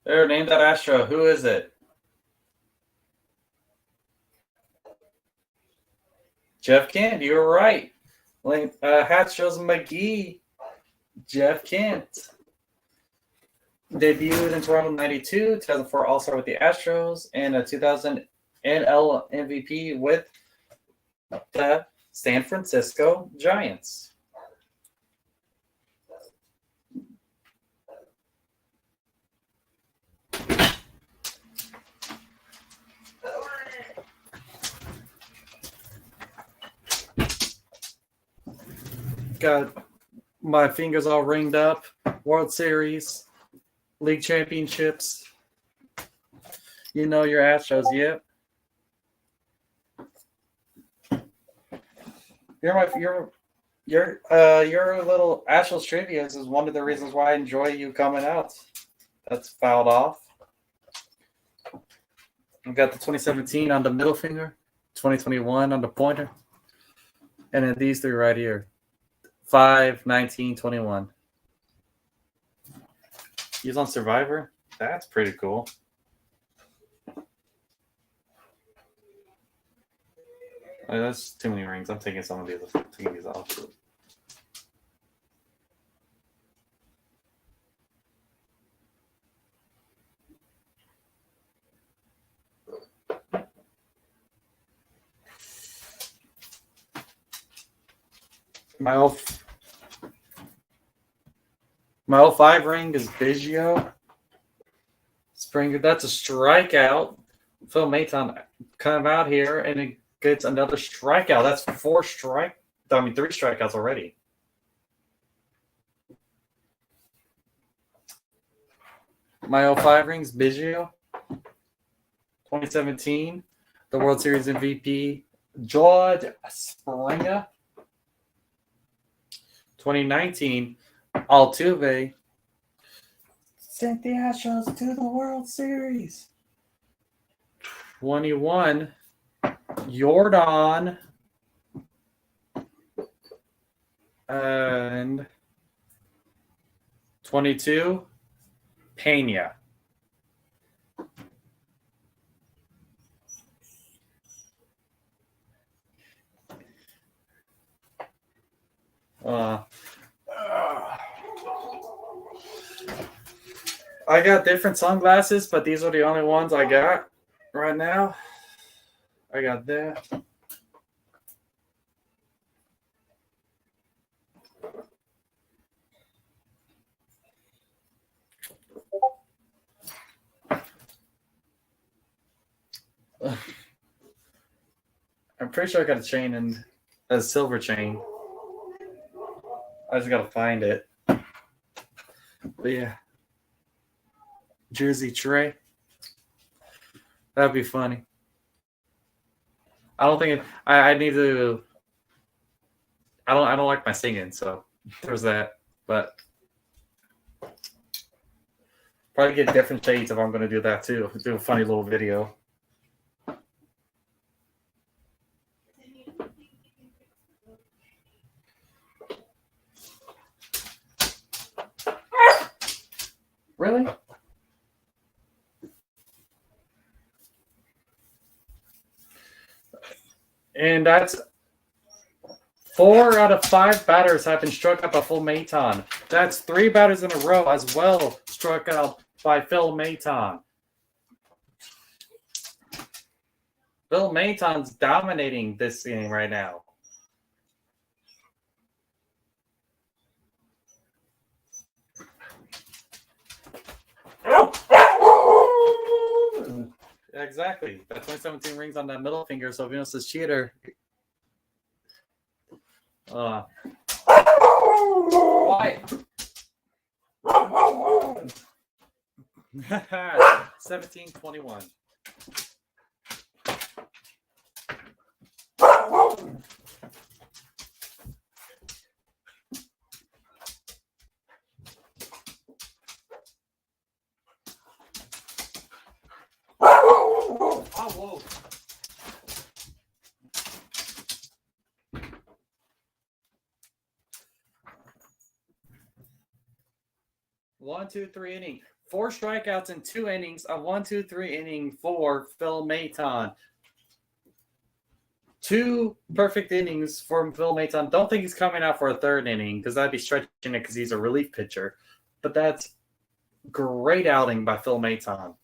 There, name that Astro. Who is it? Jeff Kent. You were right. Astros McGee. Jeff Kent. Debuted in Toronto in 92, 2004 All-Star with the Astros, and a 2000 NL MVP with the San Francisco Giants. Got my fingers all ringed up. World Series, League Championships. You know your Astros, yep. Your little Astros trivia is one of the reasons why I enjoy you coming out. That's fouled off. I've got the 2017 on the middle finger, 2021 on the pointer, and then these three right here. 5, 19, 21. He's on Survivor. That's pretty cool. Oh, that's too many rings. I'm taking some of these. I'm taking these off. My 05 ring is Biggio. Springer, that's a strikeout. Phil Maton come out here and it gets another strikeout. That's 3 strikeouts already. My 05 rings Biggio. 2017, the World Series MVP, George Springer. 2019, Altuve sent the Astros to the World Series. 21, Jordan. And 22, Pena. I got different sunglasses, but these are the only ones I got right now. I got that. I'm pretty sure I got a chain and a silver chain. I just gotta find it. But yeah. Jersey Trey. That'd be funny. I don't think I need to. I don't like my singing, so there's that. But probably get different shades if I'm going to do that too. Do a funny little video. Really? And that's 4 out of 5 batters have been struck out by Phil Maton. That's 3 batters in a row as well struck out by Phil Maton. Phil Maton's dominating this game right now. Exactly. That 2017 rings on that middle finger, so Venus is cheater. Why? 17-21. Oh, whoa. One, 2, 3 inning. 4 strikeouts in 2 innings, a 1-2-3 inning for Phil Maton. 2 perfect innings for Phil Maton. Don't think he's coming out for a 3rd inning because that'd be stretching it because he's a relief pitcher. But that's great outing by Phil Maton.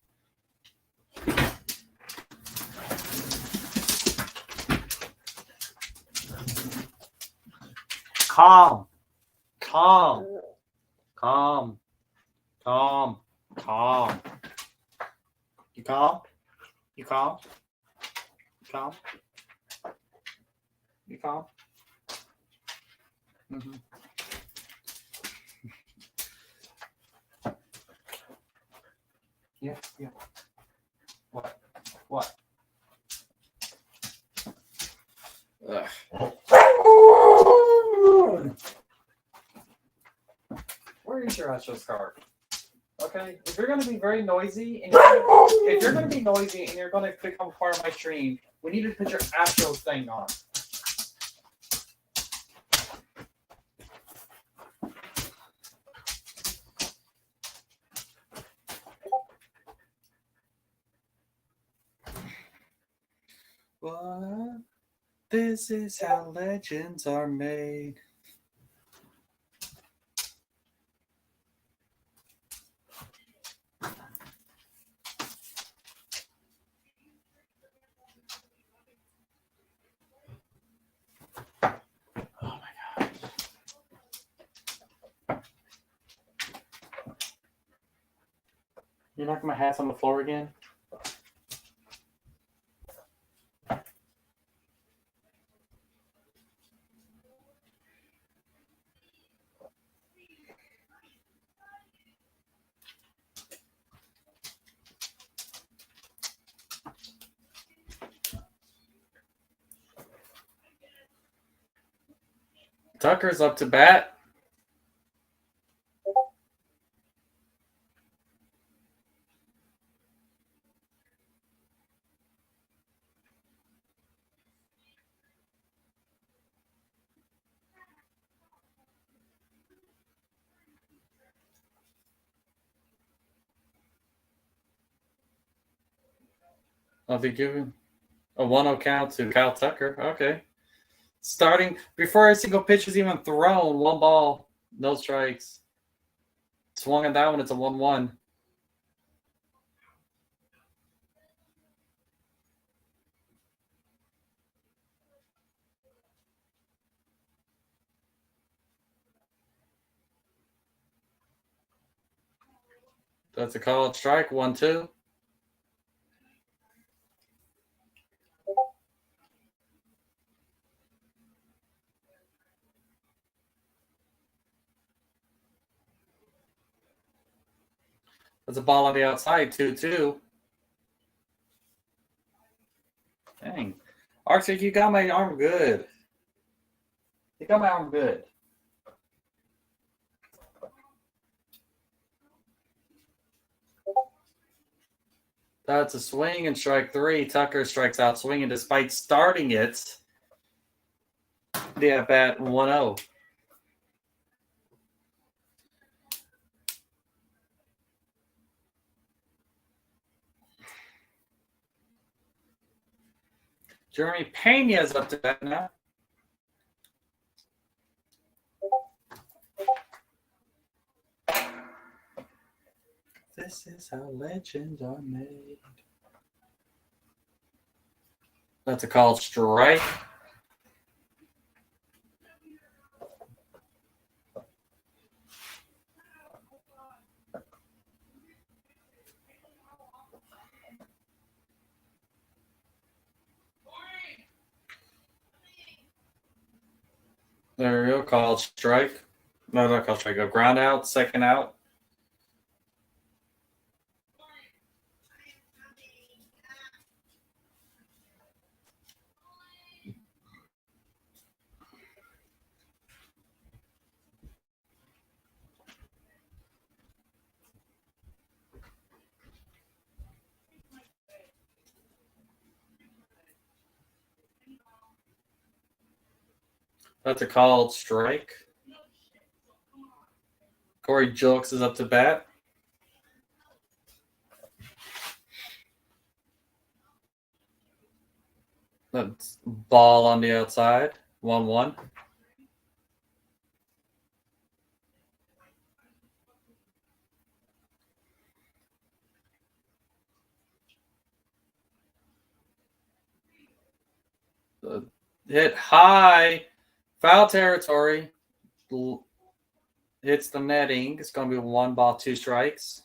Calm. You calm? You calm? You calm? You calm? Mm-hmm. Yeah. What? Ugh. Where is your Astros card? Okay, if you're going to be very noisy, and if you're going to be noisy and you're going to become part of my stream, we need to put your Astros thing on. What? This is how legends are made. Oh my God. You knocking my hats on the floor again? Tucker's up to bat. I'll be giving a 1-0 count to Kyle Tucker. Okay. Starting before a single pitch is even thrown, 1 ball, no strikes. Swung at that one, it's a 1-1. That's a called strike, 1-2. That's a ball on the outside, 2-2. Dang. Arctic, you got my arm good. You got my arm good. That's a swing and strike 3. Tucker strikes out swinging despite starting it. The at bat 1-0. Jeremy Pena's up to bat now. This is how legends are made. That's a called strike. There we go, called strike. No, not called strike. A ground out, second out. That's a called strike. Corey Julks is up to bat. That's ball on the outside. 1-1. Hit high. Foul territory. Hits the netting. It's going to be 1 ball, 2 strikes.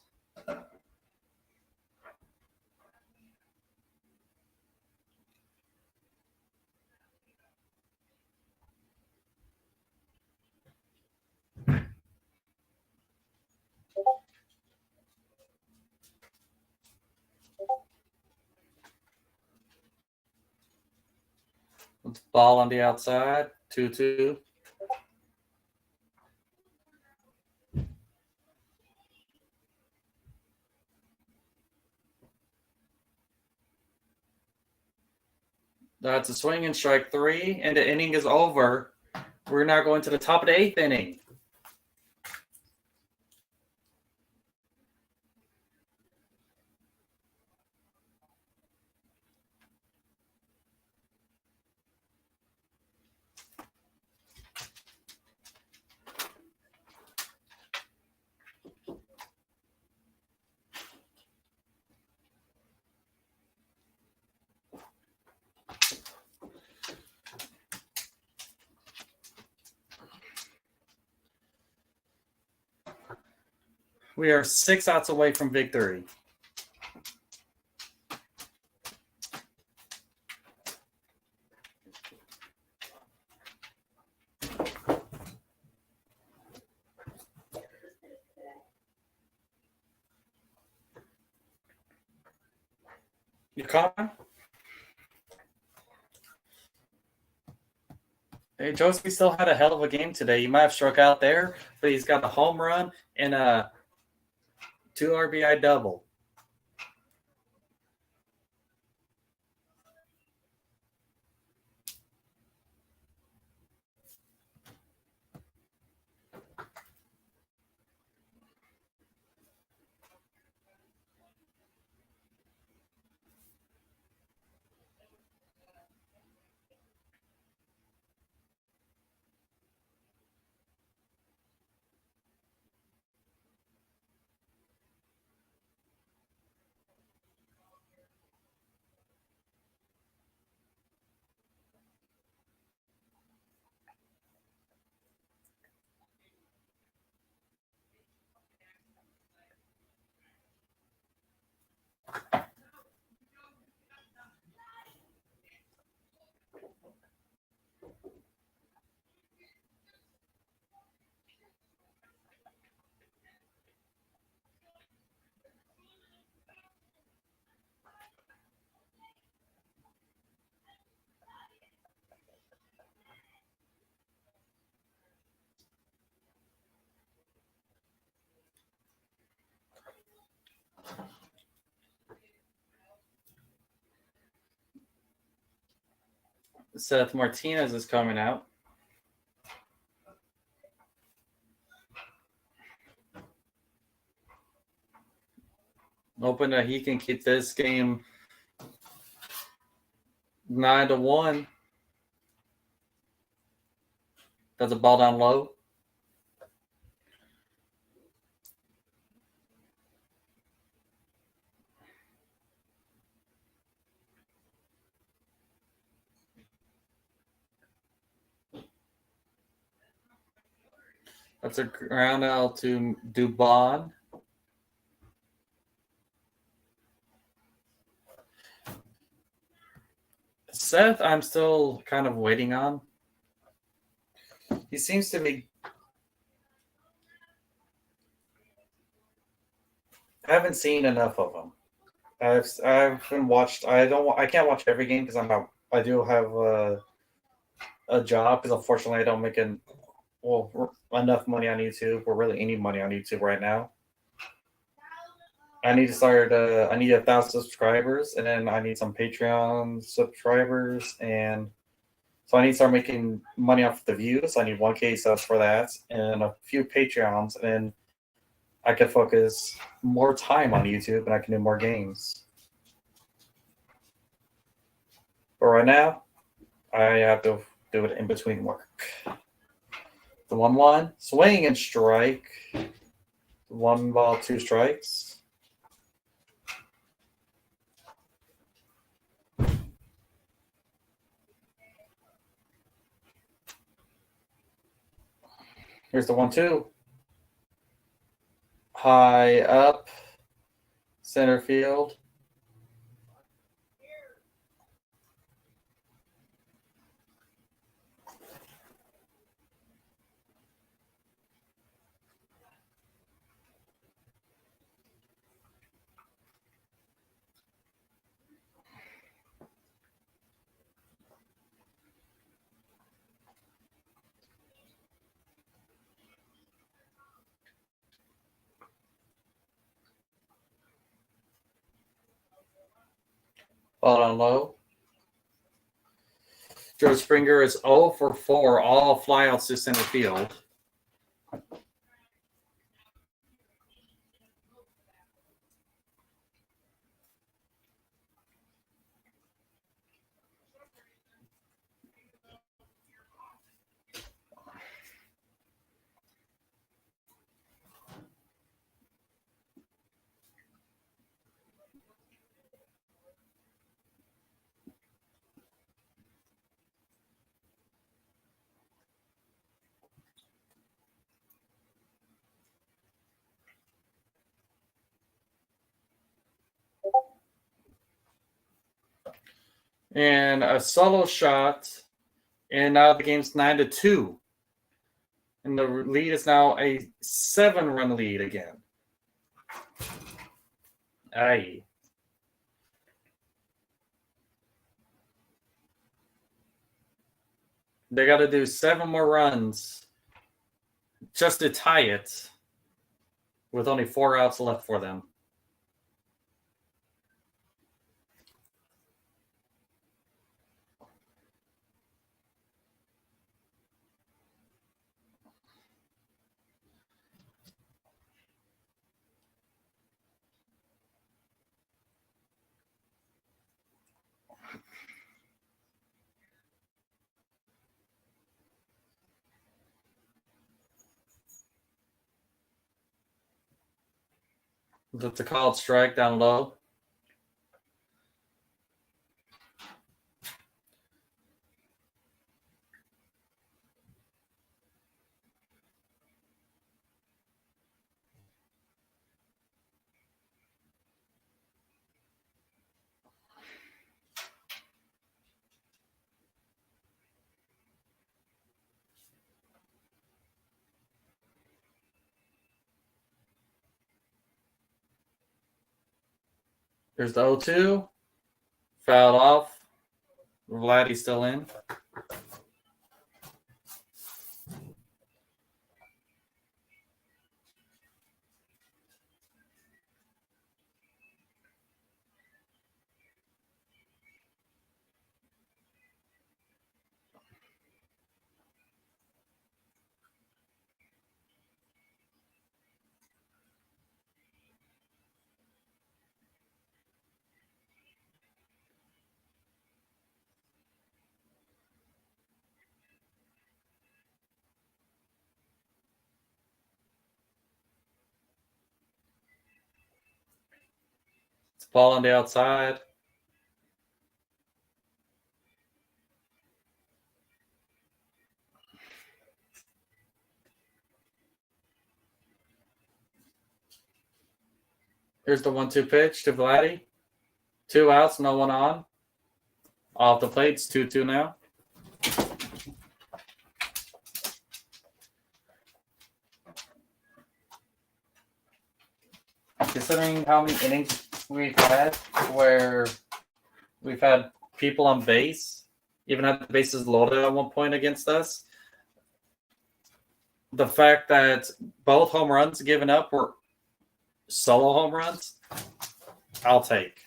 Ball on the outside. 2-2. That's a swing and strike 3, and the inning is over. We're now going to the top of the 8th inning. We are 6 outs away from victory. You caught him? Hey, Josie still had a hell of a game today. He might have struck out there, but he's got a home run and a 2 RBI double. Seth Martinez is coming out. Hoping that he can keep this game 9-1. That's a ball down low. That's a ground out to Dubon. Seth, I'm still kind of waiting on. He seems to be. I haven't seen enough of him. I've been watched. I can't watch every game because I do have a job because unfortunately I don't make enough money on YouTube or really any money on YouTube right now. I need to start. I need 1,000 subscribers, and then I need some Patreon subscribers, and so I need to start making money off the views. I need 1K subs for that, and a few Patreons, and then I can focus more time on YouTube, and I can do more games. But right now, I have to do it in between work. The 1-1, swing and strike. 1 ball, 2 strikes. Here's the 1-2. High up, center field. Ball down low. Joe Springer is 0 for 4, all flyouts to center field. And a solo shot. And now the game's 9-2. And the lead is now a 7-run lead again. Aye. They got to do 7 more runs just to tie it with only 4 outs left for them. That's a called strike down low. There's the 0-2. Fouled off. Vladdy's still in. It's ball on the outside. Here's the 1-2 pitch to Vladdy. 2 outs, no one on. Off the plate, it's 2-2 now. Considering how many innings we've had where we've had people on base, even had the bases loaded at one point against us, the fact that both home runs given up were solo home runs, I'll take.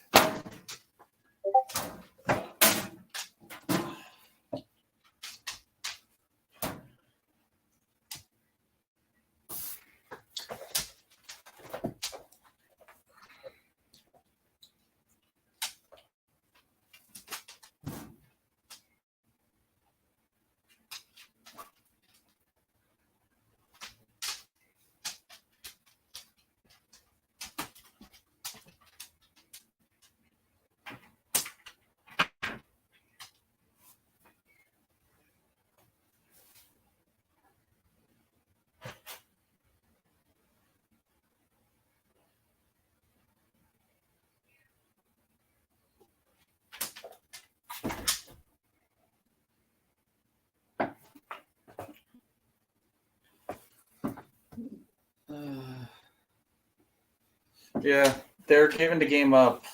Yeah, they're giving the game up.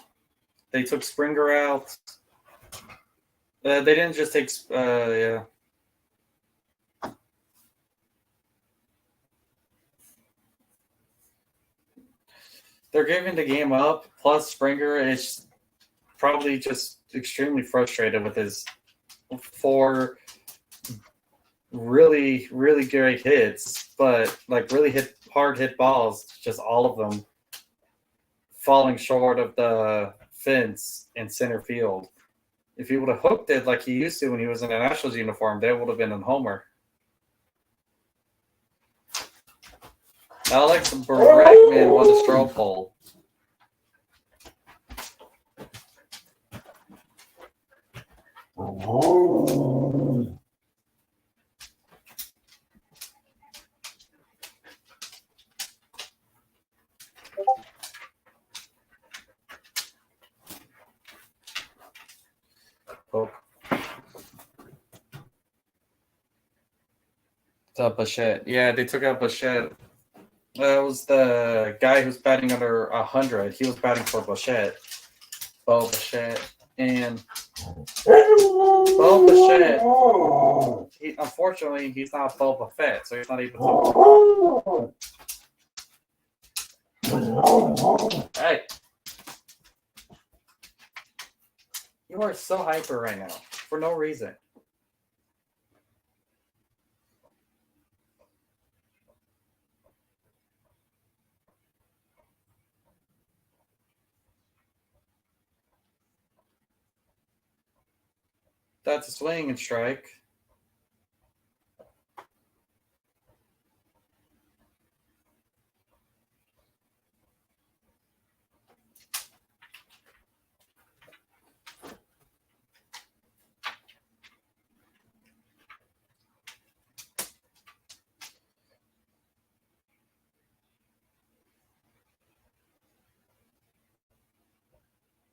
They took Springer out. They didn't just take. Yeah. They're giving the game up. Plus, Springer is probably just extremely frustrated with his 4 really, really great hits, but like really hard hit balls, just all of them falling short of the fence in center field. If he would have hooked it like he used to when he was in a Nationals uniform, that would have been a homer. Alex Bregman won the straw poll. Oh. Bichette. Yeah, they took out Bichette. That was the guy who's batting under 100. He was batting for Bichette. Bo Bichette. And Bo Bichette, unfortunately, he's not Boba Fett, so he's not able to. Hey. You are so hyper right now for no reason. That's a swing and strike.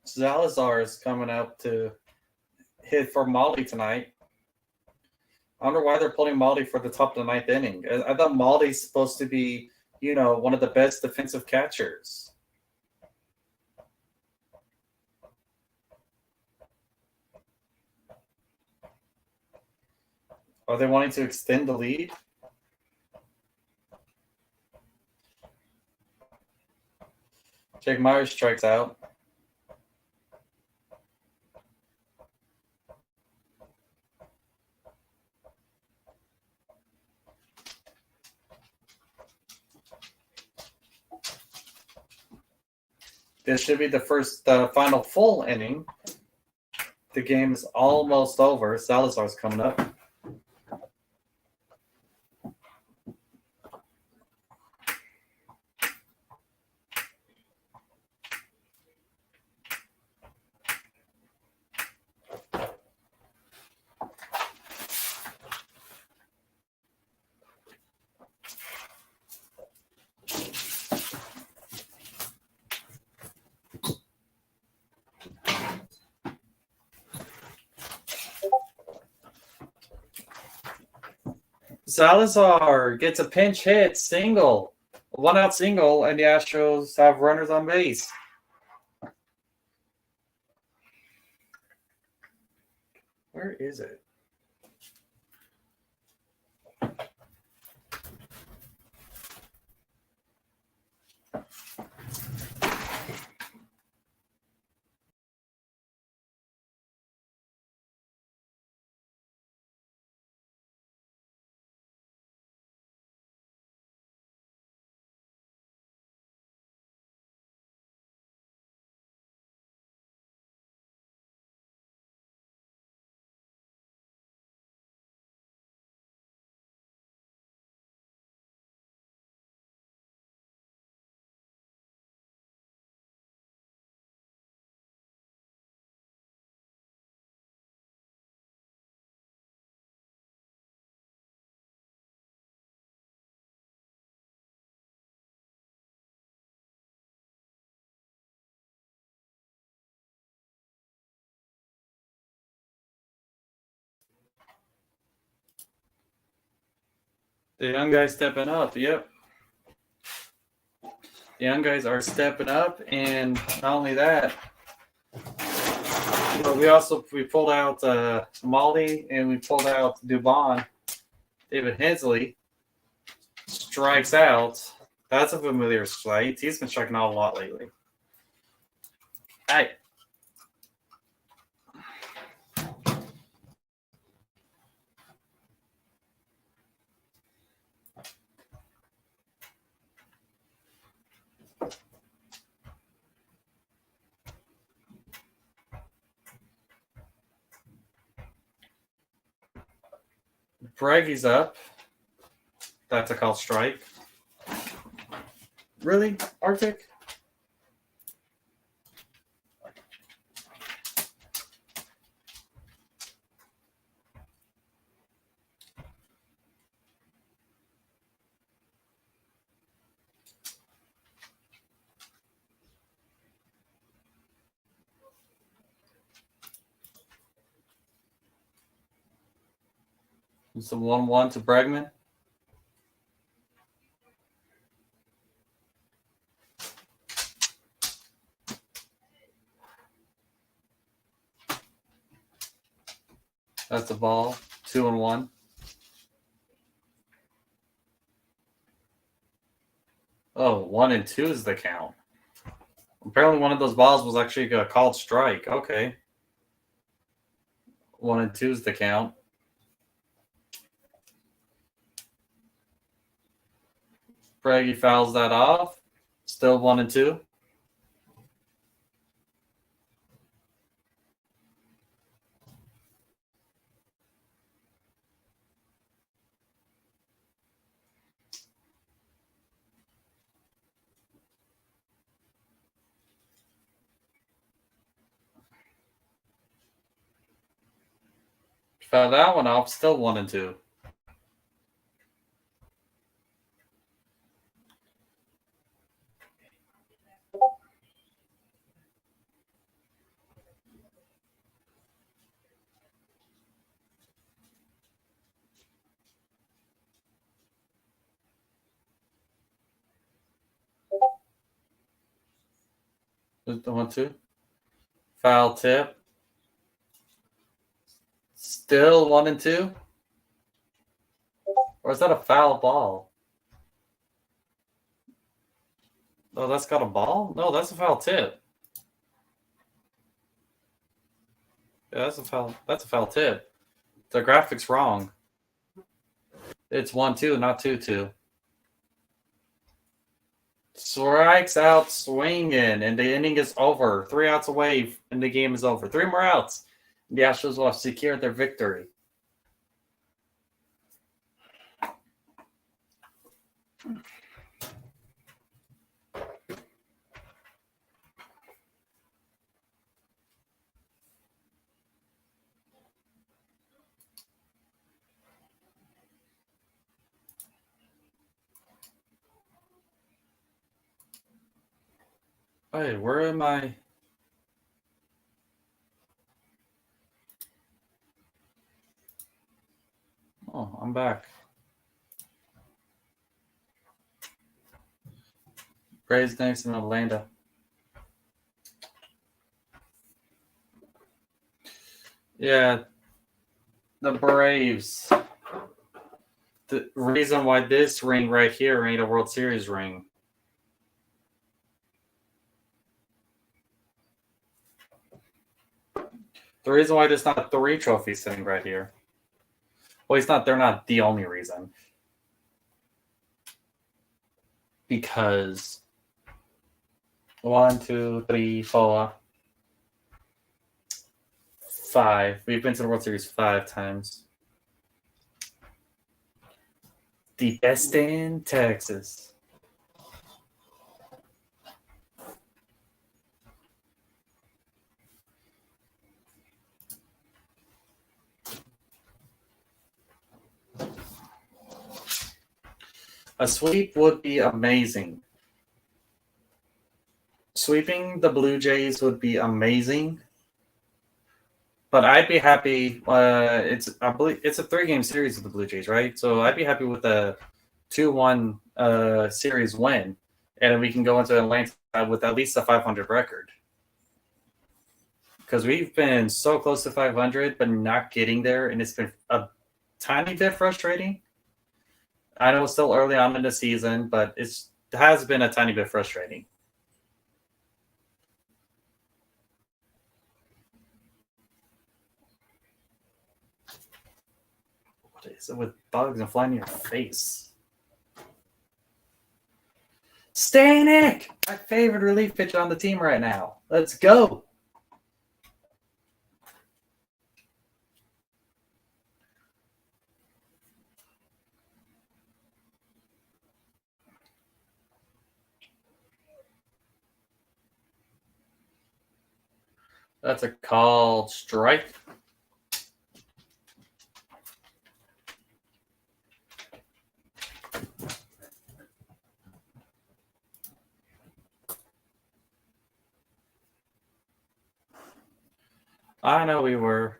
Salazar is coming up to hit for Molly tonight. I wonder why they're pulling Molly for the top of the 9th inning. I thought Molly's supposed to be, one of the best defensive catchers. Are they wanting to extend the lead? Jake Myers strikes out. This should be the final full inning. The game is almost over. Salazar's coming up. Salazar gets a pinch hit, single, a 1-out single, and the Astros have runners on base. Where is it? The young guy stepping up. Yep. The young guys are stepping up, and not only that, but we pulled out Maldi and we pulled out Dubon. David Hensley strikes out. That's a familiar sight. He's been striking out a lot lately. Hey. Breggy's up. That's a called strike. Really? Arctic? It's a 1-1 to Bregman. That's a ball. 2-1. Oh, 1-2 is the count. Apparently, one of those balls was actually a called strike. Okay. 1-2 is the count. Breggy fouls that off. Still 1-2. Foul that one off. Still 1-2. The 1-2. Foul tip. Still 1-2. Or is that a foul ball? Oh, that's got a ball? No, that's a foul tip. Yeah, that's a foul. That's a foul tip. The graphic's wrong. It's 1-2, not 2-2. Strikes out swinging, and the inning is over. 3 outs away, and the game is over. 3 more outs. The Astros will have secured their victory. Hey, where am I? Oh, I'm back. Braves next in Atlanta. Yeah, the Braves. The reason why this ring right here ain't a World Series ring. The reason why there's not 3 trophies sitting right here. Well, they're not the only reason. Because 1, 2, 3, 4, 5. We've been to the World Series 5 times. The best in Texas. A sweep would be amazing. Sweeping the Blue Jays would be amazing. But I'd be happy. I believe it's a 3-game series with the Blue Jays, right? So I'd be happy with a 2-1 series win. and we can go into Atlanta with at least a 500 record. Because we've been so close to 500, but not getting there, and it's been a tiny bit frustrating. I know it's still early on in the season, but it has been a tiny bit frustrating. What is it with bugs and flying in your face? Stanek! My favorite relief pitcher on the team right now. Let's go. That's a called strike. I know we were.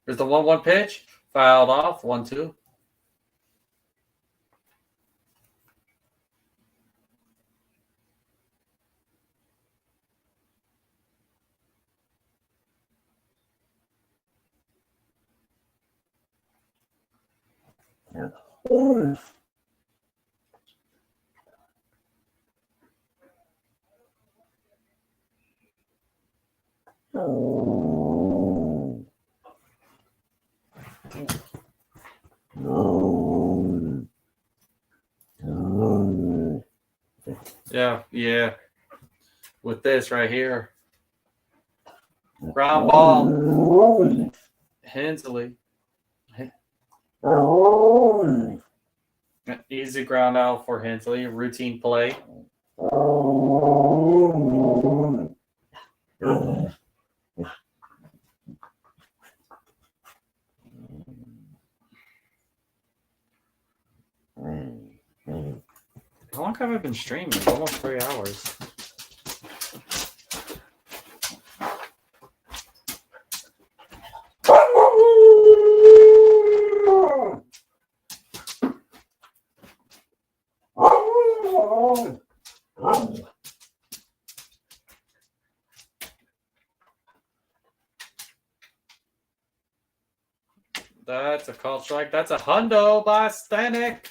There's the 1-1 pitch. Fouled off. 1-2. Yeah. With this right here. Ground ball. Hensley. Easy ground out for Hensley. Routine play. How long have I been streaming? Almost 3 hours. That's a call strike. That's a hundo by Stanek.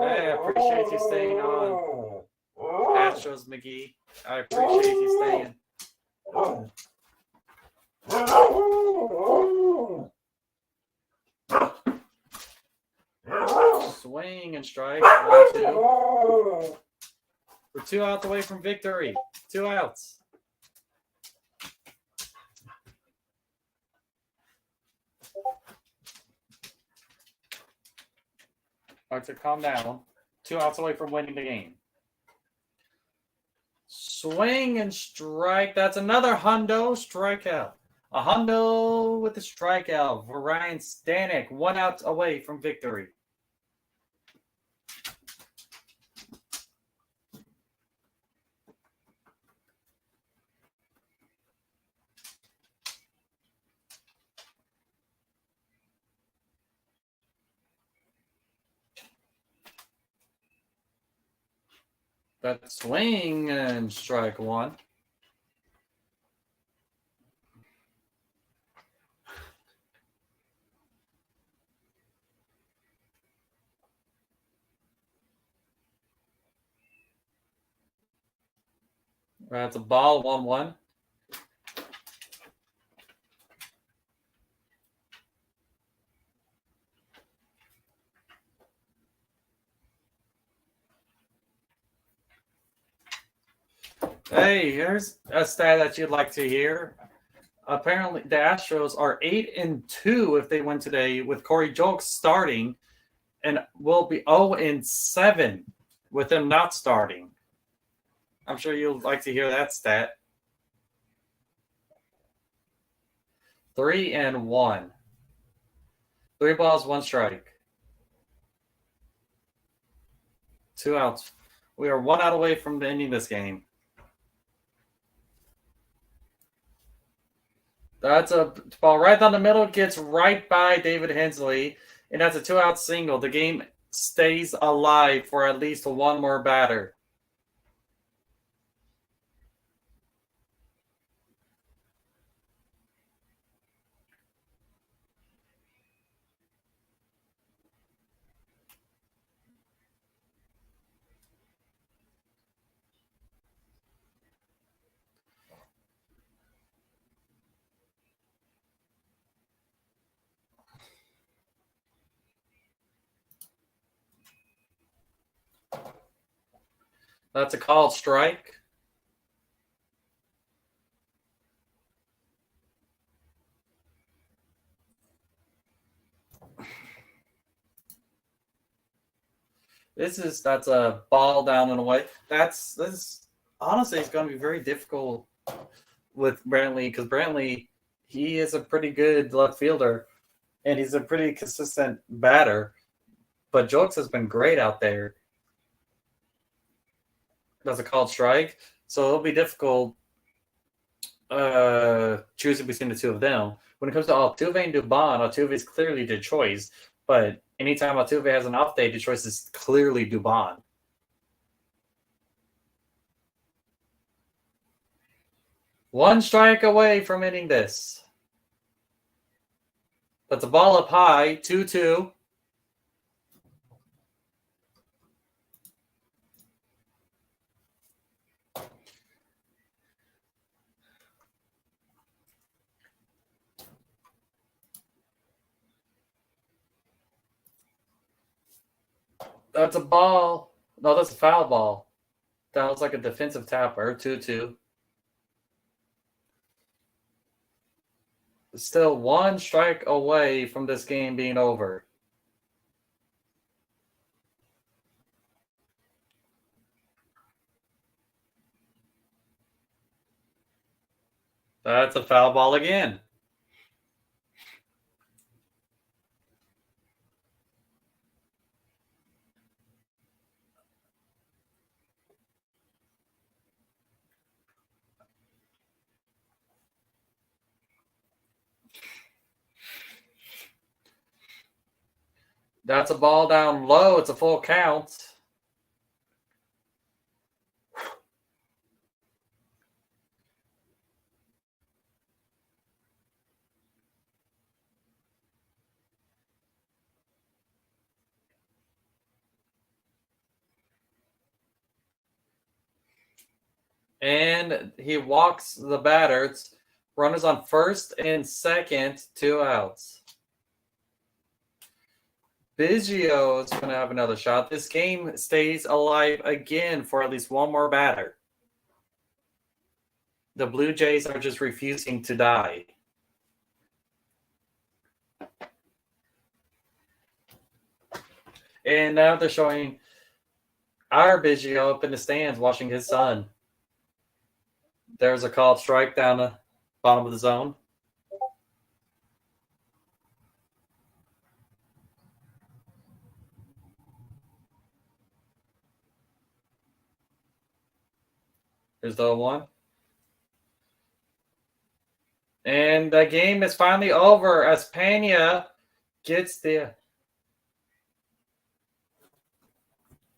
Hey, I appreciate you staying on. Astros McGee. I appreciate you staying. Swing and strike. 1-2. We're 2 outs away from victory. 2 outs. All right, so calm down. 2 outs away from winning the game. Swing and strike. That's another hundo strikeout. A hundo with a strikeout for Ryan Stanek. 1 out away from victory. That swing and strike 1. That's a ball. 1-1. Hey, here's a stat that you'd like to hear. Apparently, the Astros are 8-2 if they win today, with Corey Julks starting, and will be 0-7 with him not starting. I'm sure you'll like to hear that stat. 3-1. 3 balls, 1 strike. 2 outs. We are 1 out away from ending this game. That's a ball right down the middle, gets right by David Hensley, and that's a 2-out single. The game stays alive for at least 1 more batter. That's a called strike. That's a ball down and away. This honestly is going to be very difficult with Brantley because Brantley, he is a pretty good left fielder and he's a pretty consistent batter. But Jokes has been great out there. That's a called strike, so it'll be difficult choosing between the two of them. When it comes to Altuve and Dubon, Altuve is clearly the choice, but anytime Altuve has an off day, the choice is clearly Dubon. One strike away from ending this. That's a ball up high, 2-2. That's a ball. No, that's a foul ball. That was like a defensive tapper, 2-2. Still 1 strike away from this game being over. That's a foul ball again. That's a ball down low. It's a full count. And he walks the batter. It's runners on first and second, 2 outs. Biggio is going to have another shot. This game stays alive again for at least 1 more batter. The Blue Jays are just refusing to die. And now they're showing our Biggio up in the stands watching his son. There's a called strike down the bottom of the zone. There's the 1. And the game is finally over as Pena gets the...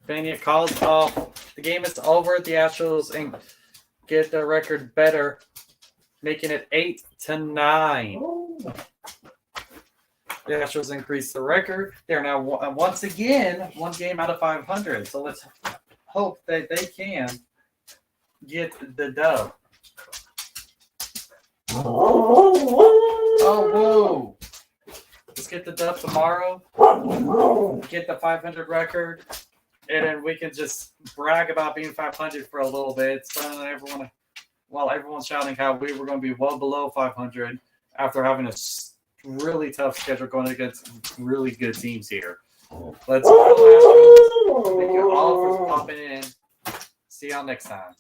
Pena calls off. The game is over. The Astros and get the record better, making it 8-9. The Astros increase the record. They're now once again 1 game out of 500. So let's hope that they can get the dub. Oh, whoa. Let's get the dub tomorrow. Get the 500 record. And then we can just brag about being 500 for a little bit. So everyone's shouting how we were going to be well below 500 after having a really tough schedule going against really good teams here. Let's go. Thank you all for popping in. See y'all next time.